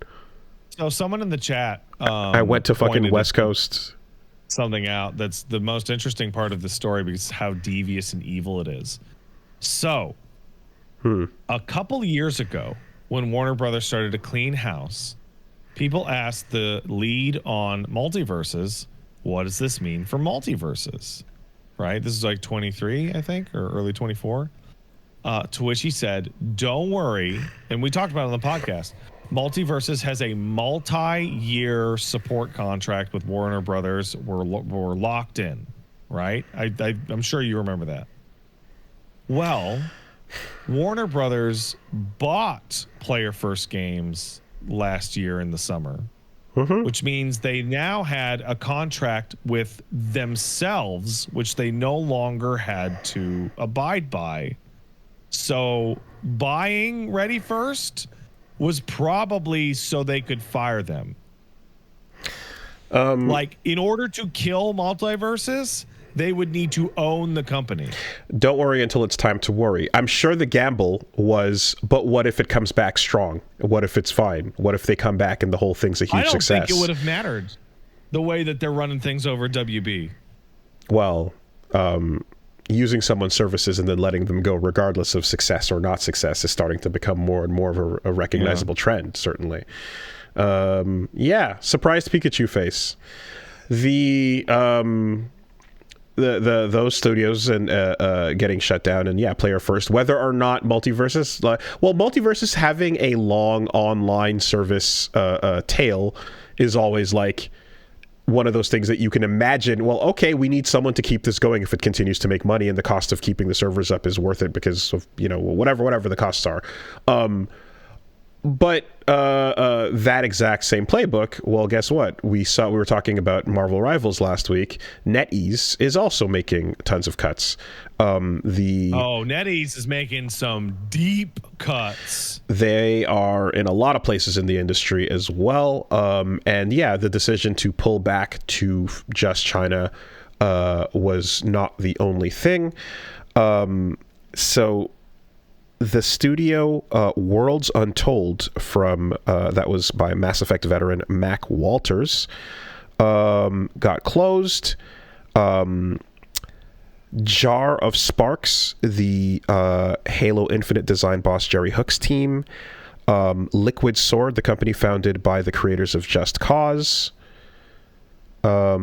So someone in the chat I went to fucking West Coast. Something out that's the most interesting part of the story because how devious and evil it is. So a couple years ago, when Warner Brothers started to clean house, people asked the lead on Multiverses, what does this mean for Multiverses? Right? This is like 23, I think, or early 24. To which he said, don't worry. And we talked about it on the podcast. Multiverses has a multi-year support contract with Warner Brothers. We're locked in, right? I'm sure you remember that. Well, Warner Brothers bought Player First Games last year in the summer, which means they now had a contract with themselves, which they no longer had to abide by. So buying Ready First was probably so they could fire them. Like, in order to kill Multiverses, they would need to own the company. Don't worry until it's time to worry. I'm sure the gamble was, but what if it comes back strong? What if it's fine? What if they come back and the whole thing's a huge success? I don't think it would have mattered the way that they're running things over WB. Well, using someone's services and then letting them go regardless of success or not success is starting to become more and more of a recognizable trend, certainly. Yeah, surprised Pikachu face. Those studios and getting shut down, and yeah, Player First, whether or not Multiverses, well, Multiverses having a long online service tail is always like one of those things that you can imagine, well, okay, we need someone to keep this going if it continues to make money, and the cost of keeping the servers up is worth it because of, you know, whatever the costs are. But that exact same playbook, well, guess what? We were talking about Marvel Rivals last week. NetEase is also making tons of cuts. NetEase is making some deep cuts. They are in a lot of places in the industry as well. And yeah, the decision to pull back to just China was not the only thing. So the studio Worlds Untold from that was by Mass Effect veteran Mac Walters got closed. Jar of Sparks, the Halo Infinite design boss Jerry Hook's team. Liquid Sword, the company founded by the creators of Just Cause. A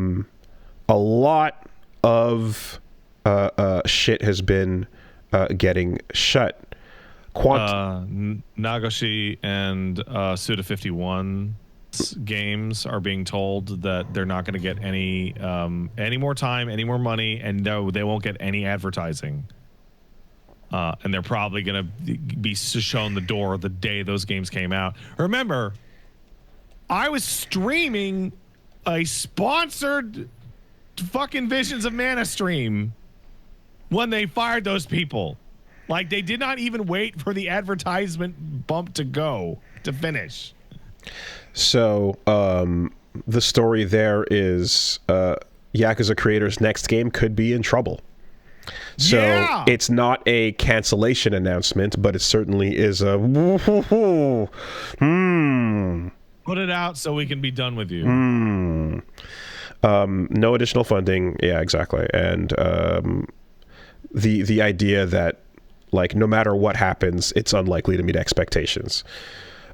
lot of shit has been getting shut. Nagashi and Suda51 games are being told that they're not going to get any more time, any more money, and no, they won't get any advertising. And they're probably going to be shown the door the day those games came out. Remember, I was streaming a sponsored fucking Visions of Mana stream when they fired those people. Like, they did not even wait for the advertisement bump to finish. So, the story there is Yakuza creators' next game could be in trouble. So, It's not a cancellation announcement, but it certainly is a Put it out so we can be done with you. No additional funding. Yeah, exactly. And the idea that, like, no matter what happens, it's unlikely to meet expectations.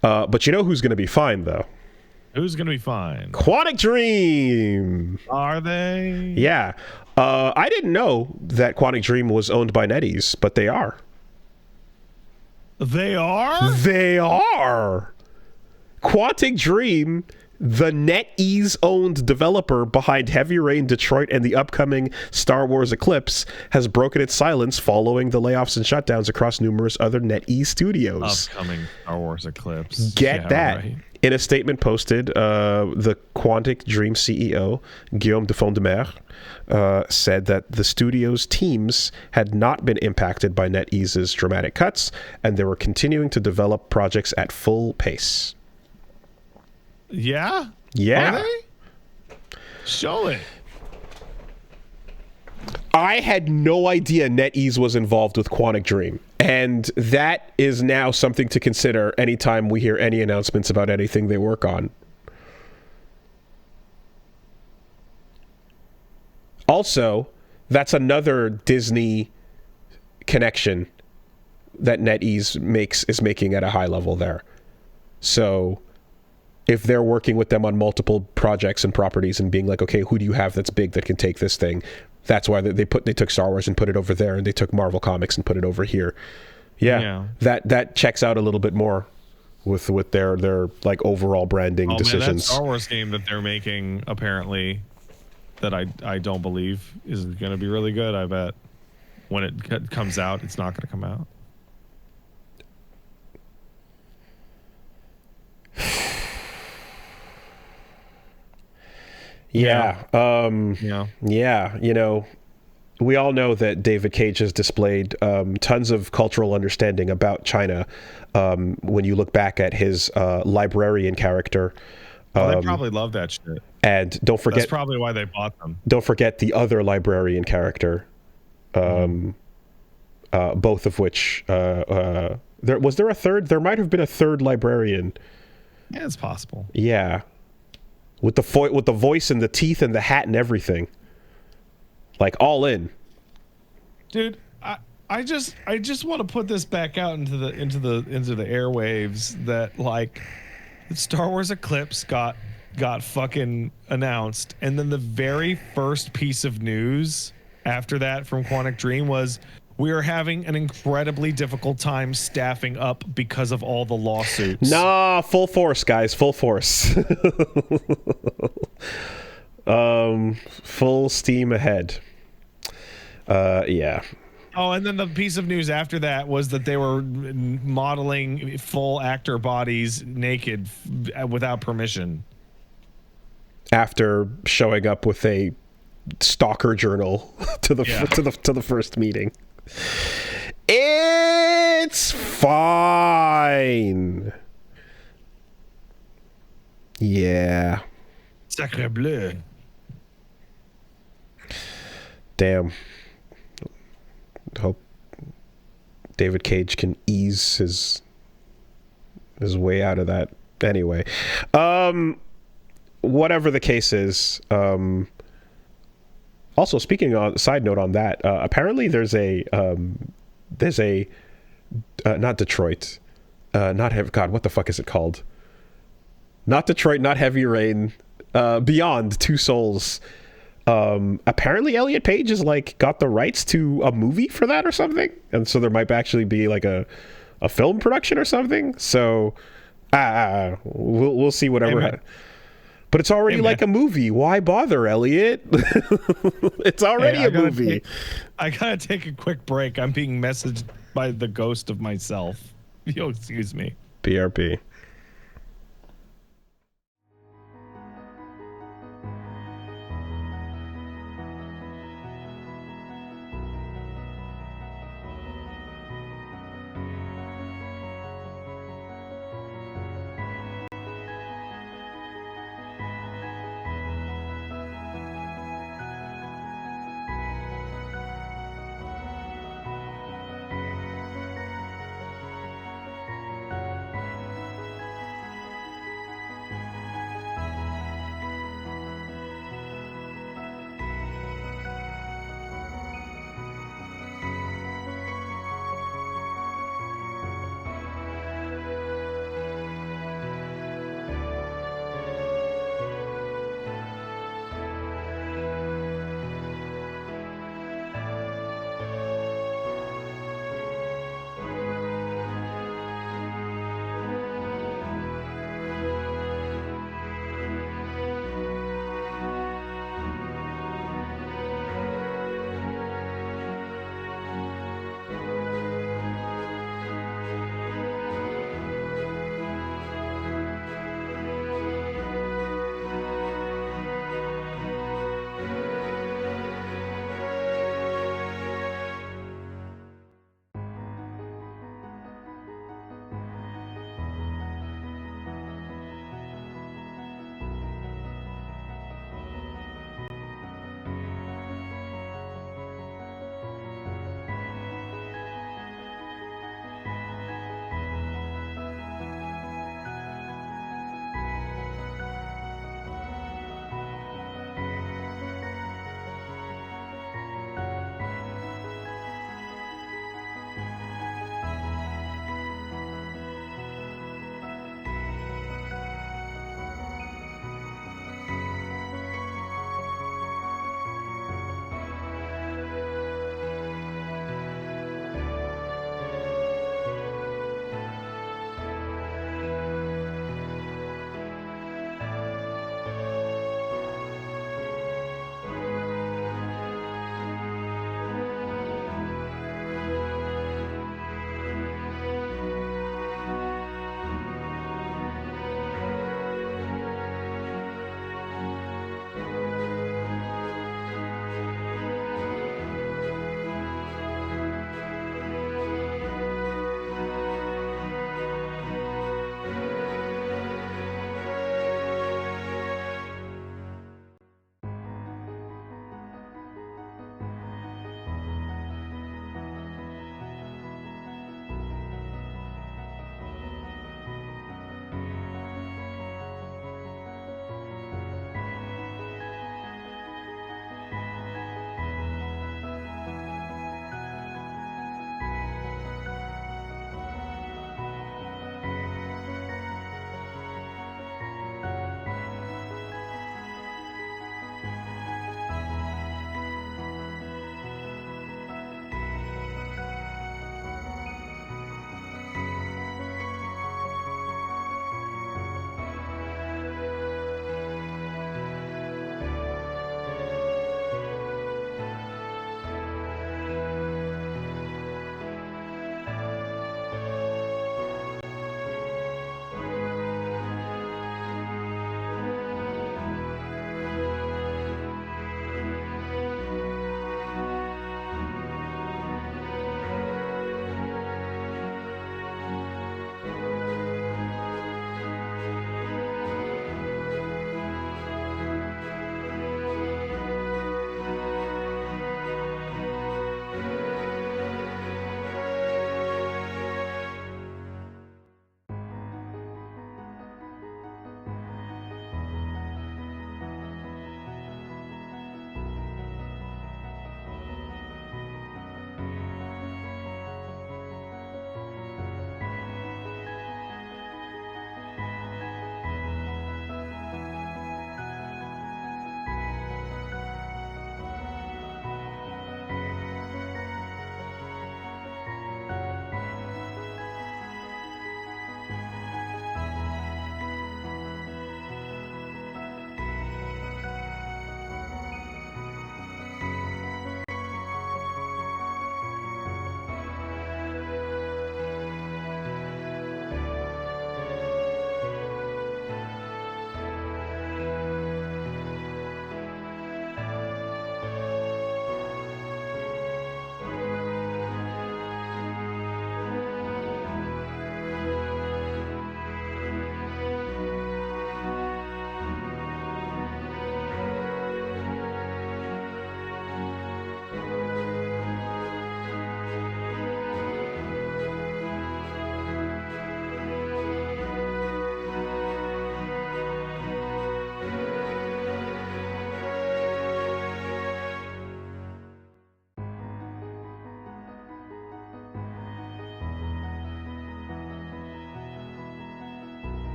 But you know who's going to be fine, though? Who's going to be fine? Quantic Dream! Are they? Yeah. I didn't know that Quantic Dream was owned by NetEase, but they are. They are? They are! Quantic Dream The NetEase-owned developer behind Heavy Rain, Detroit, and the upcoming Star Wars Eclipse has broken its silence following the layoffs and shutdowns across numerous other NetEase studios. Upcoming Star Wars Eclipse. Get that. Right. In a statement posted, the Quantic Dream CEO, Guillaume de Fondemer, said that the studio's teams had not been impacted by NetEase's dramatic cuts, and they were continuing to develop projects at full pace. Yeah? Yeah. Are they? Show it. I had no idea NetEase was involved with Quantic Dream, and that is now something to consider anytime we hear any announcements about anything they work on. Also, that's another Disney connection that NetEase is making at a high level there. So if they're working with them on multiple projects and properties and being like, okay, who do you have that's big that can take this thing? That's why they took Star Wars and put it over there, and they took Marvel Comics and put it over here. Yeah. That checks out a little bit more with their like overall branding decisions. Man, that Star Wars game that they're making, apparently, that I don't believe is going to be really good. I bet when it comes out, it's not going to come out. Yeah. You know, we all know that David Cage has displayed tons of cultural understanding about China when you look back at his librarian character. They probably love that shit. And don't forget... That's probably why they bought them. Don't forget the other librarian character, both of which... was there a third? There might have been a third librarian. Yeah, it's possible. Yeah. With the voice and the teeth and the hat and everything, like all in. Dude, I just want to put this back out into the airwaves that like Star Wars Eclipse got fucking announced, and then the very first piece of news after that from Quantic Dream was, we are having an incredibly difficult time staffing up because of all the lawsuits. Nah, full force, guys. Full force. Full steam ahead. Yeah. Oh, and then the piece of news after that was that they were modeling full actor bodies naked without permission. After showing up with a stalker journal to the first meeting. It's fine. Yeah. Sacre bleu. Damn. Hope David Cage can ease his way out of that. Anyway, whatever the case is. Also, speaking on side note on that, apparently there's a not Detroit, not Heavy. God, what the fuck is it called? Not Detroit, not Heavy Rain. Beyond Two Souls. Apparently Elliot Page has like got the rights to a movie for that or something, and so there might actually be like a film production or something. So we'll see whatever. But it's already like a movie. Why bother, Elliot? It's already a movie. I gotta take a quick break. I'm being messaged by the ghost of myself. You'll excuse me. PRP.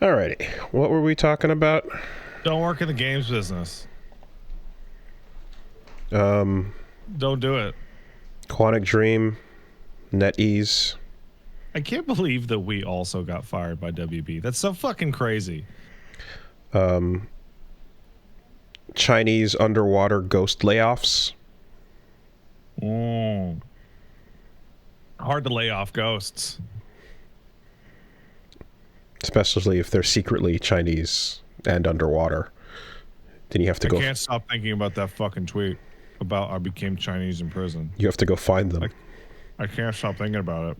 Alrighty, what were we talking about? Don't work in the games business. Don't do it. Quantic Dream, NetEase. I can't believe that we also got fired by WB. That's so fucking crazy. Chinese underwater ghost layoffs. Hard to lay off ghosts. Especially if they're secretly Chinese and underwater. Then you have to go... I can't stop thinking about that fucking tweet about I became Chinese in prison. You have to go find them. I can't stop thinking about it.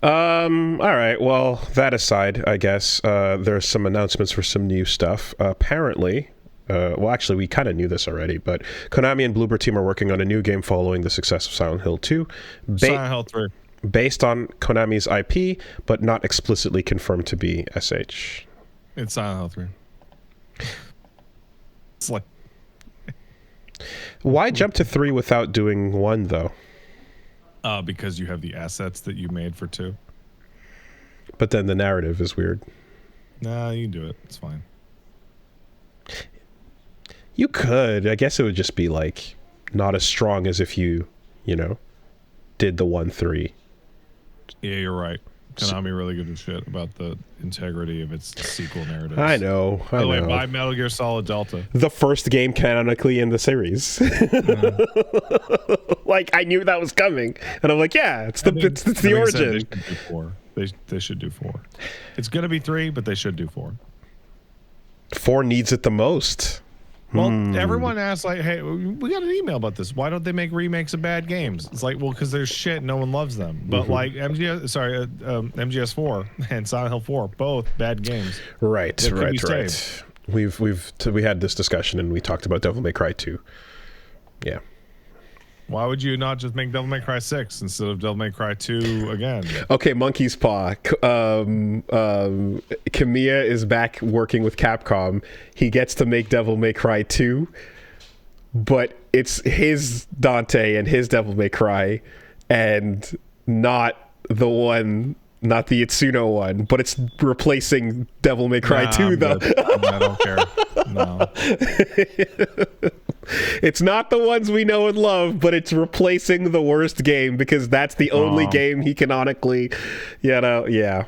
All right. Well, that aside, I guess there's some announcements for some new stuff. Apparently, well, actually, we kind of knew this already, but Konami and Bloober Team are working on a new game following the success of Silent Hill 2. Silent Hill 3. Based on Konami's IP, but not explicitly confirmed to be SH. It's Silent Hill 3. It's like... Why jump to 3 without doing 1, though? Because you have the assets that you made for 2. But then the narrative is weird. Nah, you can do it. It's fine. You could. I guess it would just be like not as strong as if you know, did the 1-3. Yeah, you're right. Konami really gives a shit about the integrity of its sequel narratives. I know. By the way, buy Metal Gear Solid Delta. The first game canonically in the series. Like, I knew that was coming. And I'm like, yeah, it's the origin. They should do 4. It's going to be 3, but they should do 4. 4 needs it the most. Well, everyone asks, like, hey, we got an email about this. Why don't they make remakes of bad games? It's like, well, because there's shit. No one loves them. But like MGS4 and Silent Hill 4, both bad games. Right. We had this discussion and we talked about Devil May Cry 2. Yeah. Why would you not just make Devil May Cry 6 instead of Devil May Cry 2 again? Okay, Monkey's Paw. Kamiya is back working with Capcom. He gets to make Devil May Cry 2, but it's his Dante and his Devil May Cry, and not the Itsuno one, but it's replacing Devil May Cry 2, though. I don't care. No. It's not the ones we know and love, but it's replacing the worst game because that's the only game he canonically, yeah.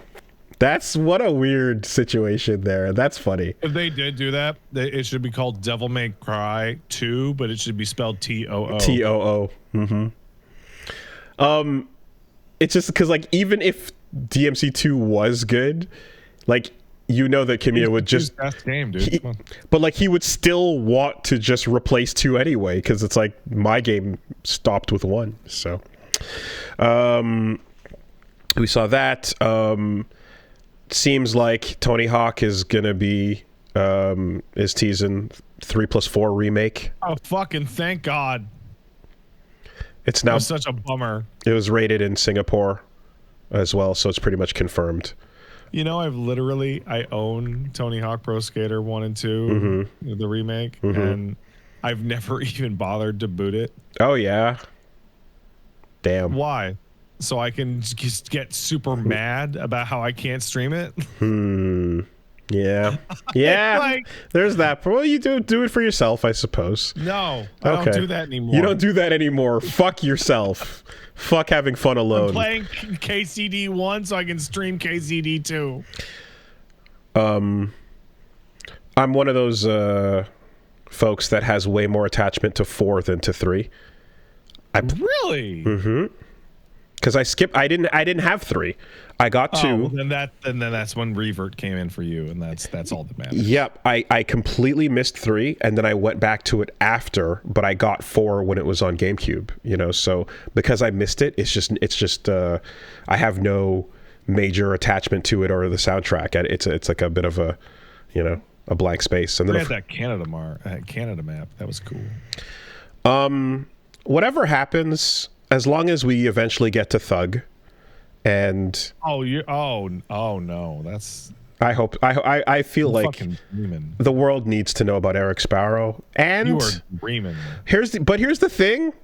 That's what a weird situation there. That's funny. If they did do that, it should be called Devil May Cry 2, but it should be spelled T-O-O. T-O-O. It's just because, like, even if DMC2 was good, like, you know that Kamiya would just... best game, dude. But, like, he would still want to just replace 2 anyway, because it's like, my game stopped with 1, so... we saw that. Seems like Tony Hawk is gonna be... is teasing 3+4 remake. Oh, fucking thank God. It's now... That was such a bummer. It was rated in Singapore as well, so it's pretty much confirmed. You know, I own Tony Hawk Pro Skater 1 and 2, the remake, and I've never even bothered to boot it. Oh, yeah? Damn. Why? So I can just get super mad about how I can't stream it? Yeah. Yeah. Like, there's that. Well, you do it for yourself, I suppose. No, I don't do that anymore. You don't do that anymore. Fuck yourself. Fuck having fun alone. I'm playing KCD 1 so I can stream KCD 2. I'm one of those folks that has way more attachment to 4 than to 3. Really? Because I didn't have 3. I got 2. Well, then that's when Revert came in for you, and that's all that matters. Yep, I completely missed 3, and then I went back to it after, but I got 4 when it was on GameCube. You know, so because I missed it, it's just I have no major attachment to it or the soundtrack. It's like a bit of a, a blank space. And then we had that Canada map. That was cool. Whatever happens, as long as we eventually get to Thug. And oh no, that's... I feel like the world needs to know about Eric Sparrow. And you are dreaming. Here's the thing,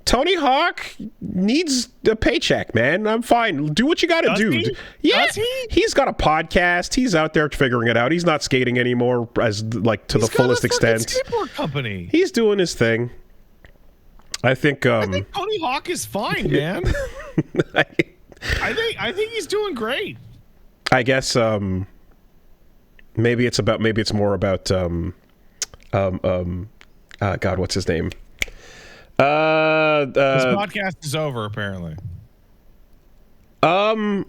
Tony Hawk needs a paycheck, man. I'm fine. Do what you got to do. He? Yeah, Does he? He's got a podcast. He's out there figuring it out. He's not skating anymore to the fullest extent. Skateboard company. He's doing his thing. I think Tony Hawk is fine, man. I think he's doing great. I guess maybe it's more about God, what's his name? This podcast is over, apparently. The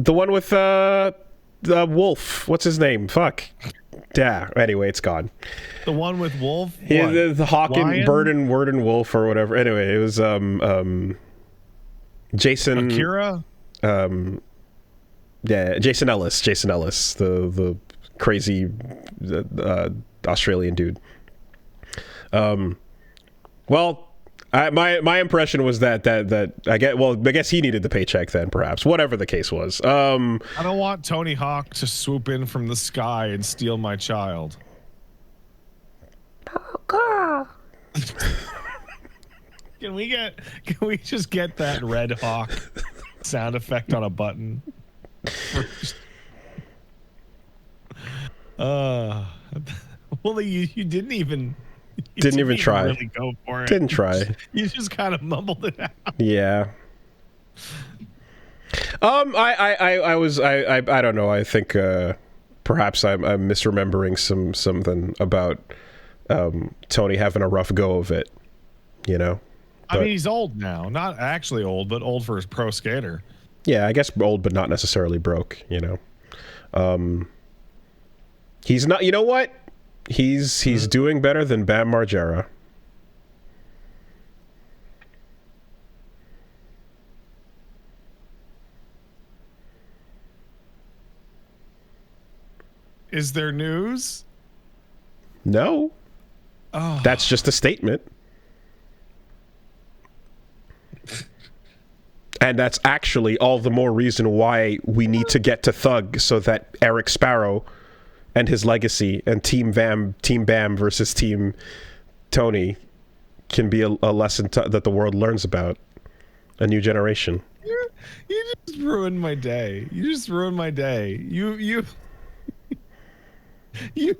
one with the wolf. What's his name? Fuck. Yeah. Anyway, it's gone. The one with wolf. The hawk and bird and word and wolf or whatever. Anyway, it was Jason. Akira. Yeah, Jason Ellis, the crazy Australian dude. Well, my impression was that I guess he needed the paycheck then, perhaps, whatever the case was. I don't want Tony Hawk to swoop in from the sky and steal my child. Can we just get that Red Hawk sound effect on a button? Well, you didn't even try. Really go for it. Didn't try. You just kind of mumbled it out. Yeah. I don't know. I think perhaps I'm misremembering something about Tony having a rough go of it. You know. I mean, he's old now. Not actually old, but old for a pro skater. Yeah, I guess old, but not necessarily broke. You know. He's not. You know what? He's doing better than Bam Margera. Is there news? No. Oh. That's just a statement. And that's actually all the more reason why we need to get to Thug, so that Eric Sparrow and his legacy and Team Bam versus Team Tony can be a lesson that the world learns about a new generation. You just ruined my day. You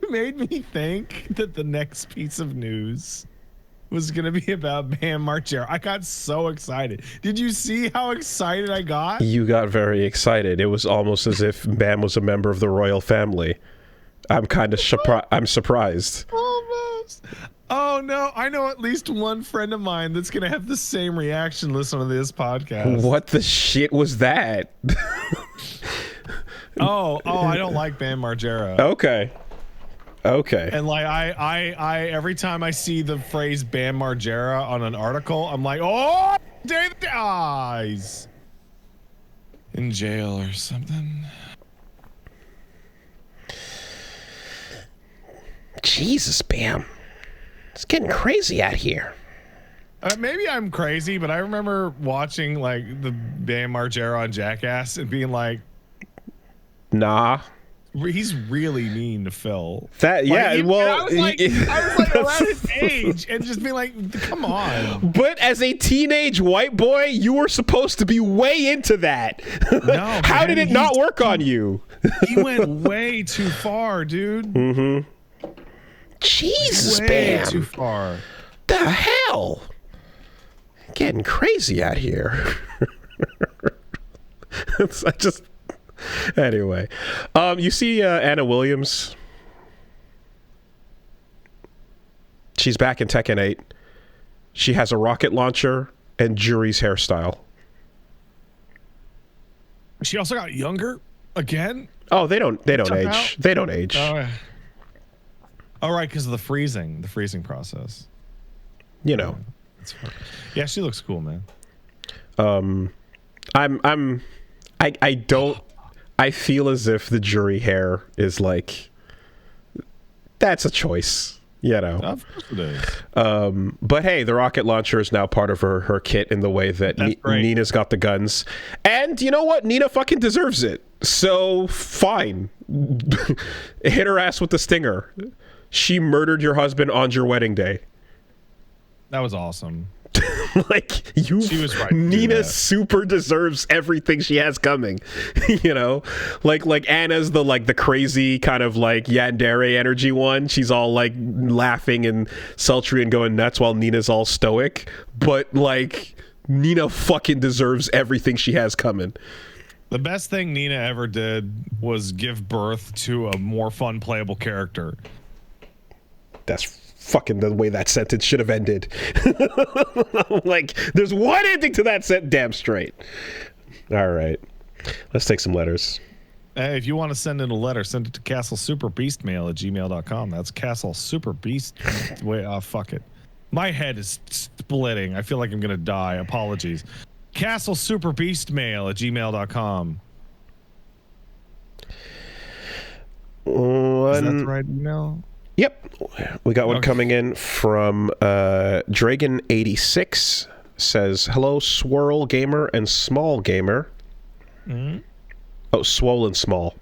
made me think that the next piece of news was going to be about Bam Margera. I got so excited. Did you see how excited I got? You got very excited. It was almost as if Bam was a member of the royal family. I'm kind of surprised. Almost. Oh no, I know at least one friend of mine that's going to have the same reaction listening to this podcast. What the shit was that? Oh, I don't like Bam Margera. Okay. And like I every time I see the phrase Bam Margera on an article, I'm like, oh, David dies in jail or something. Jesus, Bam. It's getting crazy out here. Maybe I'm crazy, but I remember watching like the Bam Margera on Jackass and being like, nah. He's really mean to Phil. I was like around his age and just being like, come on. But as a teenage white boy, you were supposed to be way into that. No, how did it not work on you? He went way too far, dude. Mm-hmm. Jesus, way Bam. Too far. The hell? Getting crazy out here. Anyway, you see Anna Williams? She's back in Tekken 8. She has a rocket launcher and Juri's hairstyle. She also got younger again? Oh, they don't age. Out? They don't age. Oh, right, because of the freezing process. You know. Yeah, she looks cool, man. I feel as if the Juri hair is like, that's a choice, you know. Of course it is. But hey, the rocket launcher is now part of her kit in the way that Nina's got the guns. And you know what? Nina fucking deserves it. So fine. Hit her ass with the stinger. She murdered your husband on your wedding day. That was awesome. Like, She was right. Nina super deserves everything she has coming. You know, like Anna's the crazy kind of like yandere energy one. She's all like laughing and sultry and going nuts, while Nina's all stoic. But like, Nina fucking deserves everything she has coming. The best thing Nina ever did was give birth to a more fun playable character. That's fucking the way that sentence should have ended. Like, there's one ending to that sentence. Damn straight. All right. Let's take some letters. If you want to send in a letter, send it to castlesuperbeastmail@gmail.com. That's castlesuperbeast. Wait, fuck it. My head is splitting. I feel like I'm going to die. Apologies. castlesuperbeastmail@gmail.com. Is that the right email? Yep. We got one coming in from Dragon86. Says, hello, Swirl Gamer and Small Gamer. Mm-hmm. Oh, Swollen Small.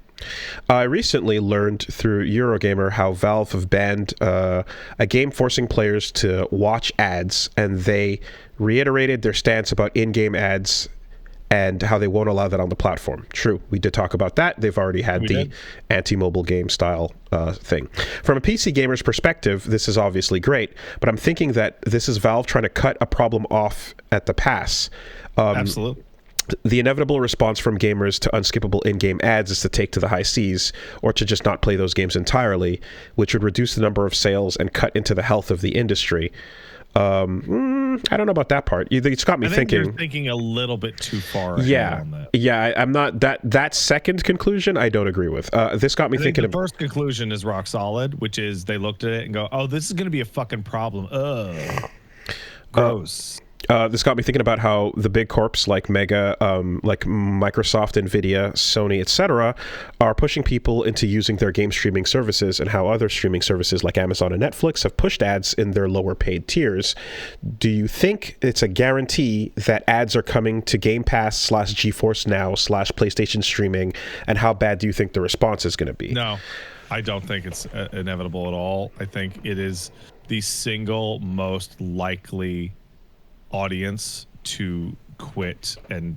I recently learned through Eurogamer how Valve have banned a game forcing players to watch ads, and they reiterated their stance about in-game ads and how they won't allow that on the platform. True, we did talk about that. They've already had the anti-mobile game style thing. From a PC gamer's perspective, this is obviously great, but I'm thinking that this is Valve trying to cut a problem off at the pass. Absolutely. The inevitable response from gamers to unskippable in-game ads is to take to the high seas, or to just not play those games entirely, which would reduce the number of sales and cut into the health of the industry. I don't know about that part. It's got me thinking. You're thinking a little bit too far ahead on that. Yeah. I'm not that second conclusion. I don't agree with. This got me thinking. The first conclusion is rock solid, which is they looked at it and go, "Oh, this is going to be a fucking problem." Gross. This got me thinking about how the big corps like Mega, like Microsoft, Nvidia, Sony, etc., are pushing people into using their game streaming services, and how other streaming services like Amazon and Netflix have pushed ads in their lower paid tiers. Do you think it's a guarantee that ads are coming to Game Pass / GeForce Now / PlayStation streaming, and how bad do you think the response is going to be? No, I don't think it's inevitable at all. I think it is the single most likely audience to quit and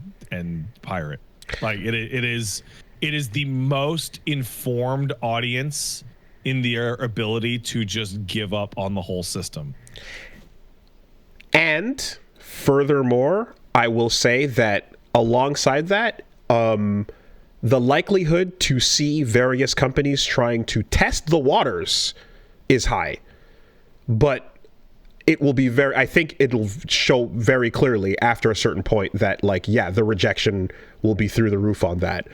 pirate. Like it is the most informed audience in their ability to just give up on the whole system. And furthermore, I will say that alongside that, the likelihood to see various companies trying to test the waters is high. But it will be I think it'll show very clearly after a certain point that, like, yeah, the rejection will be through the roof on that.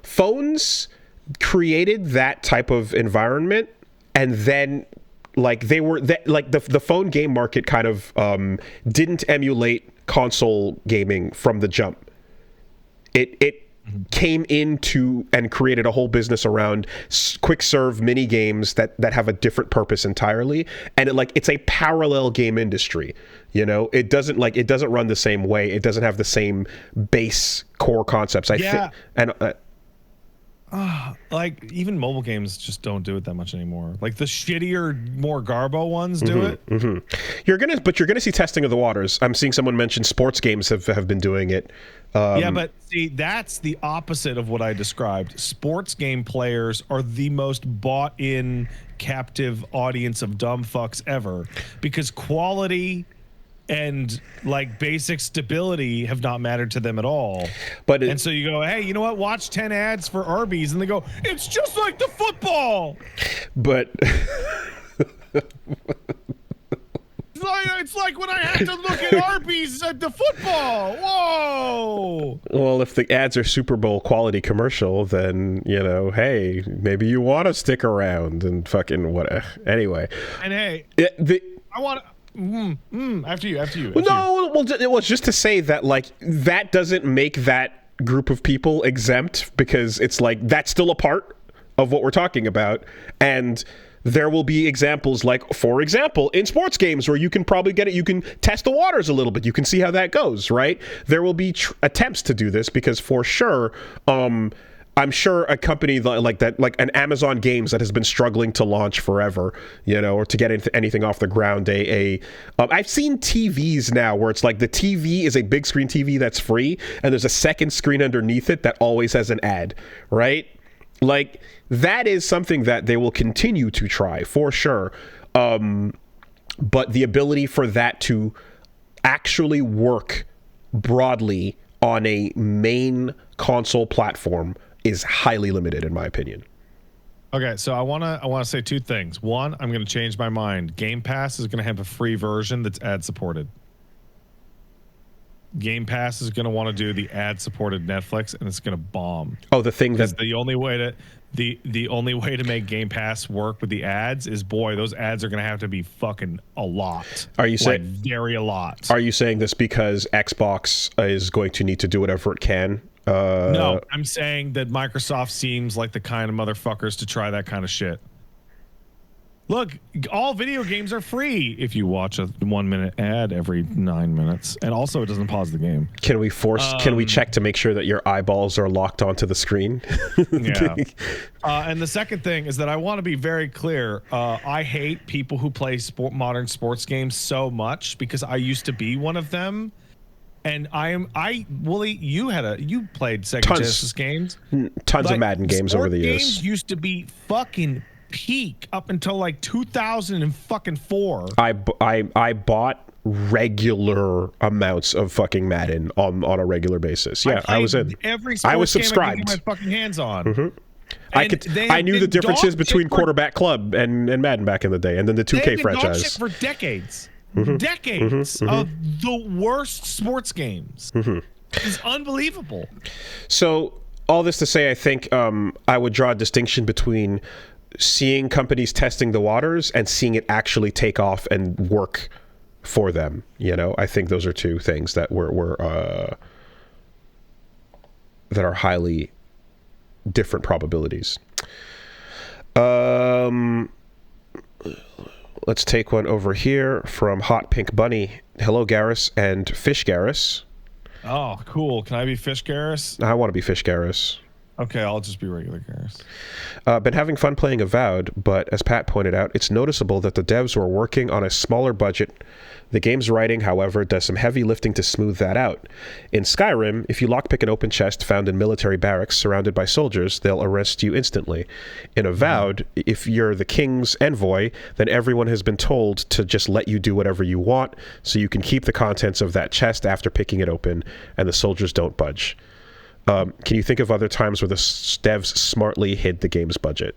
Phones created that type of environment, and then, like, the phone game market kind of didn't emulate console gaming from the jump. It came into and created a whole business around quick serve mini games that have a different purpose entirely, and it's a parallel game industry. You know, it doesn't run the same way. It doesn't have the same base core concepts. I think, and like, even mobile games just don't do it that much anymore. Like, the shittier, more garbo ones do it. Mm-hmm. You're gonna see testing of the waters. I'm seeing someone mention sports games have been doing it. Yeah, but see, that's the opposite of what I described. Sports game players are the most bought-in, captive audience of dumb fucks ever, because quality and, like, basic stability have not mattered to them at all. And so you go, hey, you know what? Watch 10 ads for Arby's, and they go, it's just like the football. But it's like when I have to look at Arby's at the football. Whoa. Well, if the ads are Super Bowl quality commercial, then, you know, hey, maybe you want to stick around and fucking whatever. Anyway. And hey, I want to. After you. Well, it was just to say that, like, that doesn't make that group of people exempt, because it's like that's still a part of what we're talking about, and there will be examples, like, for example, in sports games where you can probably get it, you can test the waters a little bit, you can see how that goes, right? There will be attempts to do this, because for sure, I'm sure a company like that, like an Amazon Games that has been struggling to launch forever, or to get anything off the ground. I've seen TVs now where it's like the TV is a big screen TV that's free, and there's a second screen underneath it that always has an ad, right? Like, that is something that they will continue to try for sure. But the ability for that to actually work broadly on a main console platform is highly limited, in my opinion. Okay, so I wanna say two things. One, I'm gonna change my mind. Game Pass is gonna have a free version that's ad supported. Game Pass is gonna want to do the ad supported Netflix, and it's gonna bomb. Oh, the thing that the only way to make Game Pass work with the ads is, boy, those ads are gonna have to be fucking a lot. Are you saying very a lot? Are you saying this because Xbox is going to need to do whatever it can? No, I'm saying that Microsoft seems like the kind of motherfuckers to try that kind of shit. Look, all video games are free if you watch a 1 minute ad every 9 minutes, and also it doesn't pause the game. Can we check to make sure that your eyeballs are locked onto the screen? Yeah. And the second thing is that I want to be very clear. I hate people who play modern sports games so much, because I used to be one of them. And Wooly, you played Sega Genesis games. Tons of Madden games over the years. Games used to be fucking peak up until like 2004. I bought regular amounts of fucking Madden on a regular basis. Yeah, I was in. I was subscribed. Game I could get my fucking hands on. Mm-hmm. I knew the differences between Quarterback Club and Madden back in the day, and then the 2K franchise. Shit for decades. Mm-hmm. Decades mm-hmm. of the worst sports games. Mm-hmm. It's unbelievable. So all this to say, I think I would draw a distinction between seeing companies testing the waters and seeing it actually take off and work for them. I think those are two things that that are highly different probabilities. Let's take one over here from Hot Pink Bunny. Hello, Garrus and Fish Garrus. Oh, cool. Can I be Fish Garrus? I want to be Fish Garrus. Okay, I'll just be regular Garrus. Been having fun playing Avowed, but as Pat pointed out, it's noticeable that the devs were working on a smaller budget. The game's writing, however, does some heavy lifting to smooth that out. In Skyrim, if you lockpick an open chest found in military barracks surrounded by soldiers, they'll arrest you instantly. In Avowed, if you're the king's envoy, then everyone has been told to just let you do whatever you want, so you can keep the contents of that chest after picking it open, and the soldiers don't budge. Can you think of other times where the devs smartly hid the game's budget?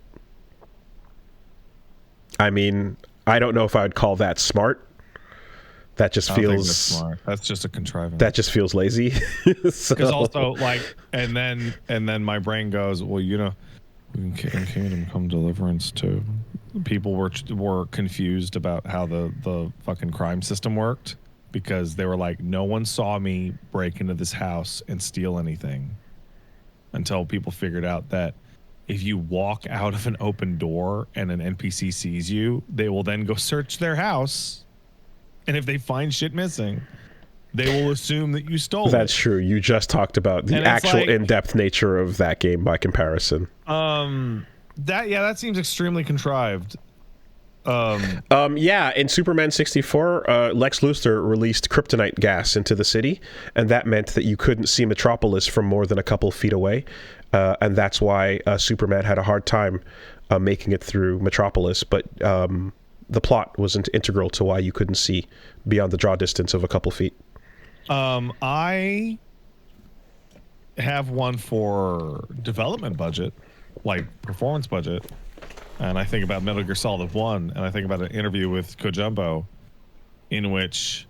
I mean, I don't know if I would call that smart. That just feels that's smart. That's just a contrivance. That just feels lazy. Because also, like, and then my brain goes, well, in Kingdom Come Deliverance too. People were confused about how the fucking crime system worked, because they were like, no one saw me break into this house and steal anything, until people figured out that if you walk out of an open door and an NPC sees you, they will then go search their house. And if they find shit missing, they will assume that you stole it. That's true. You just talked about the actual in-depth nature of that game by comparison. That seems extremely contrived. In Superman 64, Lex Luthor released kryptonite gas into the city, and that meant that you couldn't see Metropolis from more than a couple feet away, and that's why Superman had a hard time making it through Metropolis, but the plot wasn't integral to why you couldn't see beyond the draw distance of a couple feet. I have one for development budget, like performance budget. And I think about Metal Gear Solid 1, and I think about an interview with Kojumbo in which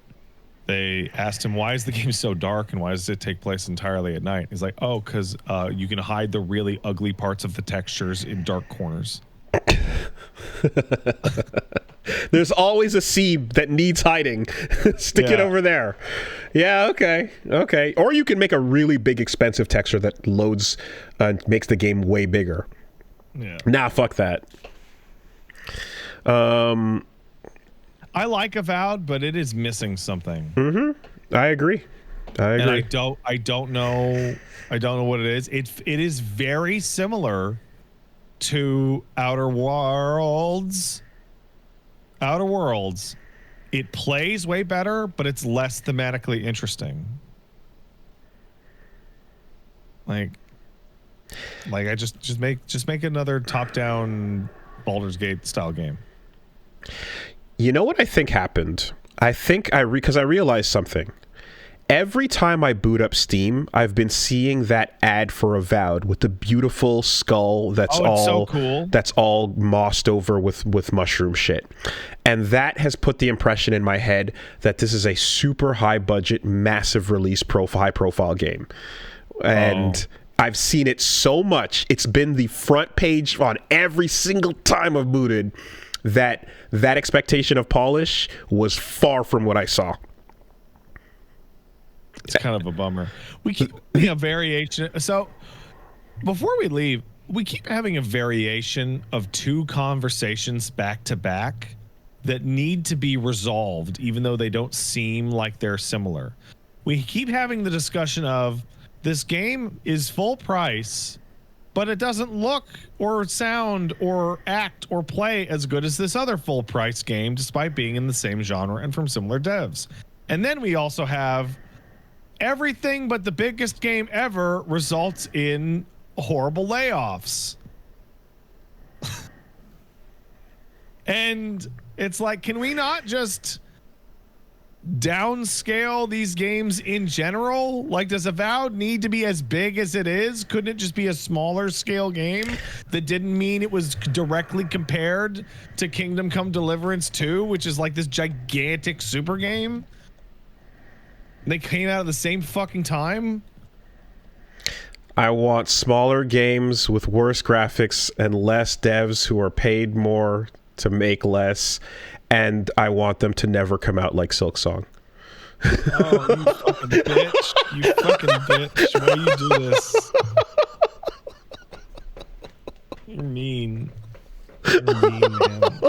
they asked him, why is the game so dark and why does it take place entirely at night? He's like, oh, because you can hide the really ugly parts of the textures in dark corners. There's always a seam that needs hiding. Stick it over there. Yeah, okay. Or you can make a really big, expensive texture that loads and makes the game way bigger. Yeah. Nah, fuck that. I like Avowed, but it is missing something. Mm-hmm. I agree. I agree. And I don't know what it is. It is very similar to Outer Worlds. Outer Worlds. It plays way better, but it's less thematically interesting. Like I just make another top-down Baldur's Gate style game. You know what I think happened? I think because I realized something. Every time I boot up Steam, I've been seeing that ad for Avowed with the beautiful skull that's so cool. That's all mossed over with mushroom shit. And that has put the impression in my head that this is a super high budget, massive release high profile game. And I've seen it so much. It's been the front page on every single time I've booted. That expectation of polish was far from what I saw. It's kind of a bummer. We keep having a variation. So before we leave, we keep having a variation of two conversations back to back that need to be resolved, even though they don't seem like they're similar. We keep having the discussion of this game is full price, but it doesn't look or sound or act or play as good as this other full price game, despite being in the same genre and from similar devs. And then we also have everything but the biggest game ever results in horrible layoffs. And it's like, can we not just downscale these games in general? Like, does Avowed need to be as big as it is? Couldn't it just be a smaller scale game that didn't mean it was directly compared to Kingdom Come Deliverance 2, which is like this gigantic super game? They came out at the same fucking time. I want smaller games with worse graphics and less devs who are paid more to make less, and I want them to never come out like Silksong. Oh, you fucking bitch. You fucking bitch. Why you do this? You're mean. You're mean, man.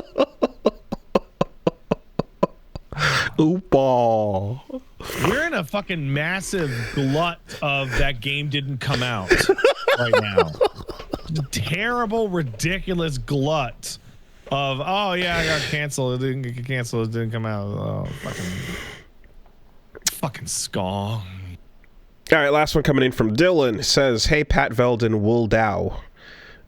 Oopa. We're in a fucking massive glut of that game didn't come out right now. Terrible, ridiculous glut of, oh yeah, I got canceled. It didn't get canceled. It didn't come out. Oh, fucking skong. All right, last one coming in from Dylan. Says, hey, Pat Veldon, Wool Dow.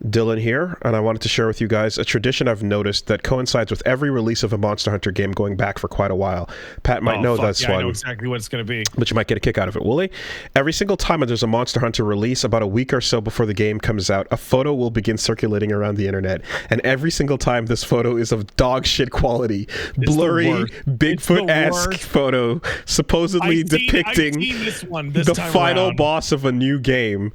Dylan here, and I wanted to share with you guys a tradition I've noticed that coincides with every release of a Monster Hunter game going back for quite a while. Pat might know this one. I know exactly what it's going to be. But you might get a kick out of it, will he? Every single time there's a Monster Hunter release, about a week or so before the game comes out, a photo will begin circulating around the internet. And every single time this photo is of dog shit quality. It's blurry, Bigfoot-esque photo, supposedly depicting the final boss of a new game.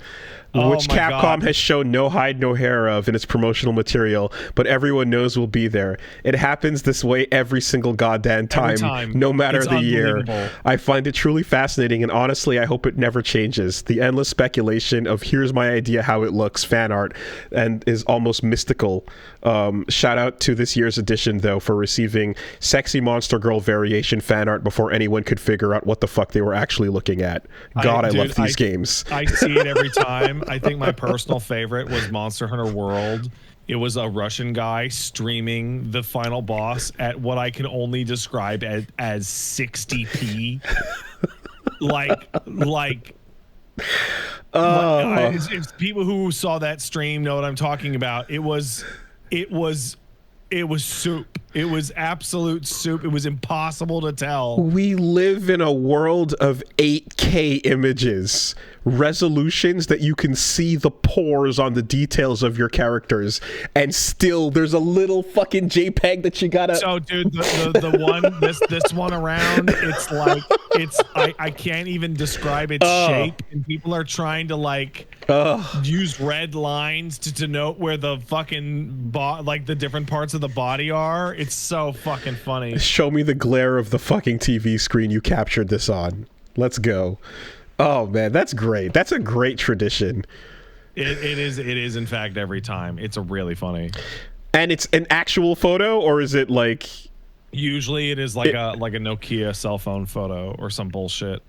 Which Capcom has shown no hide, no hair of in its promotional material, but everyone knows will be there. It happens this way every single goddamn time. No matter the year. I find it truly fascinating, and honestly, I hope it never changes. The endless speculation of here's my idea how it looks, fan art, and is almost mystical. Shout out to this year's edition, though, for receiving sexy monster girl variation fan art before anyone could figure out what the fuck they were actually looking at. God, I love these games. I see it every time. I think my personal favorite was Monster Hunter World. It was a Russian guy streaming the final boss at what I can only describe as 60p. If people who saw that stream know what I'm talking about. It was soup. It was absolute soup. It was impossible to tell. We live in a world of 8K images, resolutions that you can see the pores on the details of your characters, and still there's a little fucking JPEG that you gotta. So, dude, the one this one around, it's like I can't even describe its shape, and people are trying to use red lines to denote where the fucking the different parts of the body are. It's so fucking funny. Show me the glare of the fucking TV screen you captured this on. Let's go. Oh man, that's great. That's a great tradition. It is in fact every time. It's a really funny. And it's an actual photo, or is it like? Usually it is like a Nokia cell phone photo or some bullshit.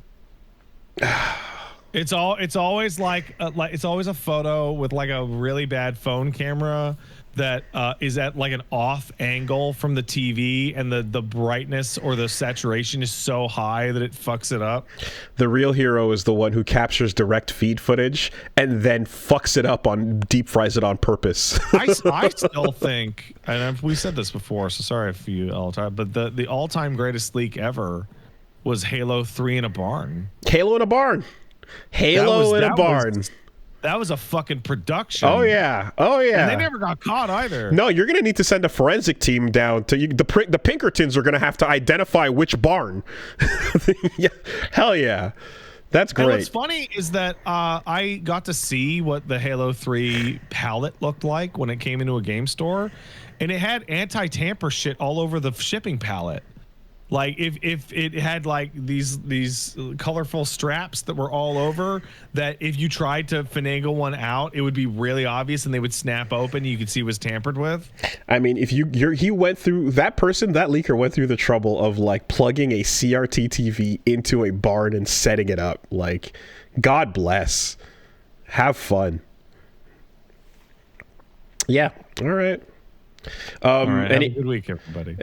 It's always like it's always a photo with like a really bad phone camera that is at like an off angle from the TV, and the brightness or the saturation is so high that it fucks it up. The real hero is the one who captures direct feed footage and then fucks it up on deep fries it on purpose. I still think, and we said this before, so sorry if you all time, but the all-time greatest leak ever was Halo 3 in a barn. Halo in a barn. Halo in a barn. That was a fucking production. Oh yeah, oh yeah. And they never got caught either. No, you're gonna need to send a forensic team down to you. The Pinkertons are gonna have to identify which barn. Yeah, hell yeah, that's great. And what's funny is that I got to see what the Halo 3 palette looked like when it came into a game store, and it had anti-tamper shit all over the shipping palette. Like if it had like these colorful straps that were all over, that if you tried to finagle one out, it would be really obvious and they would snap open. You could see it was tampered with. I mean, if he went through, that leaker went through the trouble of like plugging a CRT TV into a barn and setting it up. Like, God bless. Have fun. Yeah. All right. All right, have a good week, everybody.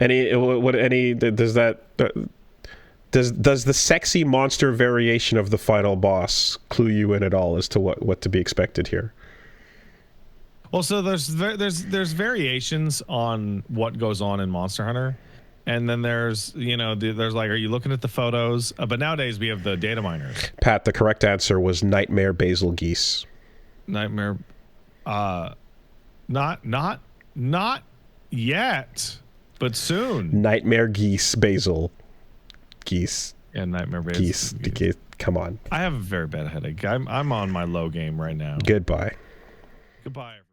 Does the sexy monster variation of the final boss clue you in at all as to what to be expected here? Well, so there's variations on what goes on in Monster Hunter, and then there's there's like, are you looking at the photos? But nowadays we have the data miners. Pat, the correct answer was nightmare basil geese. Nightmare, not yet, but soon. Nightmare geese basil geese. Yeah, nightmare basil geese. Come on. I have a very bad headache. I'm on my low game right now. Goodbye. Goodbye, everyone.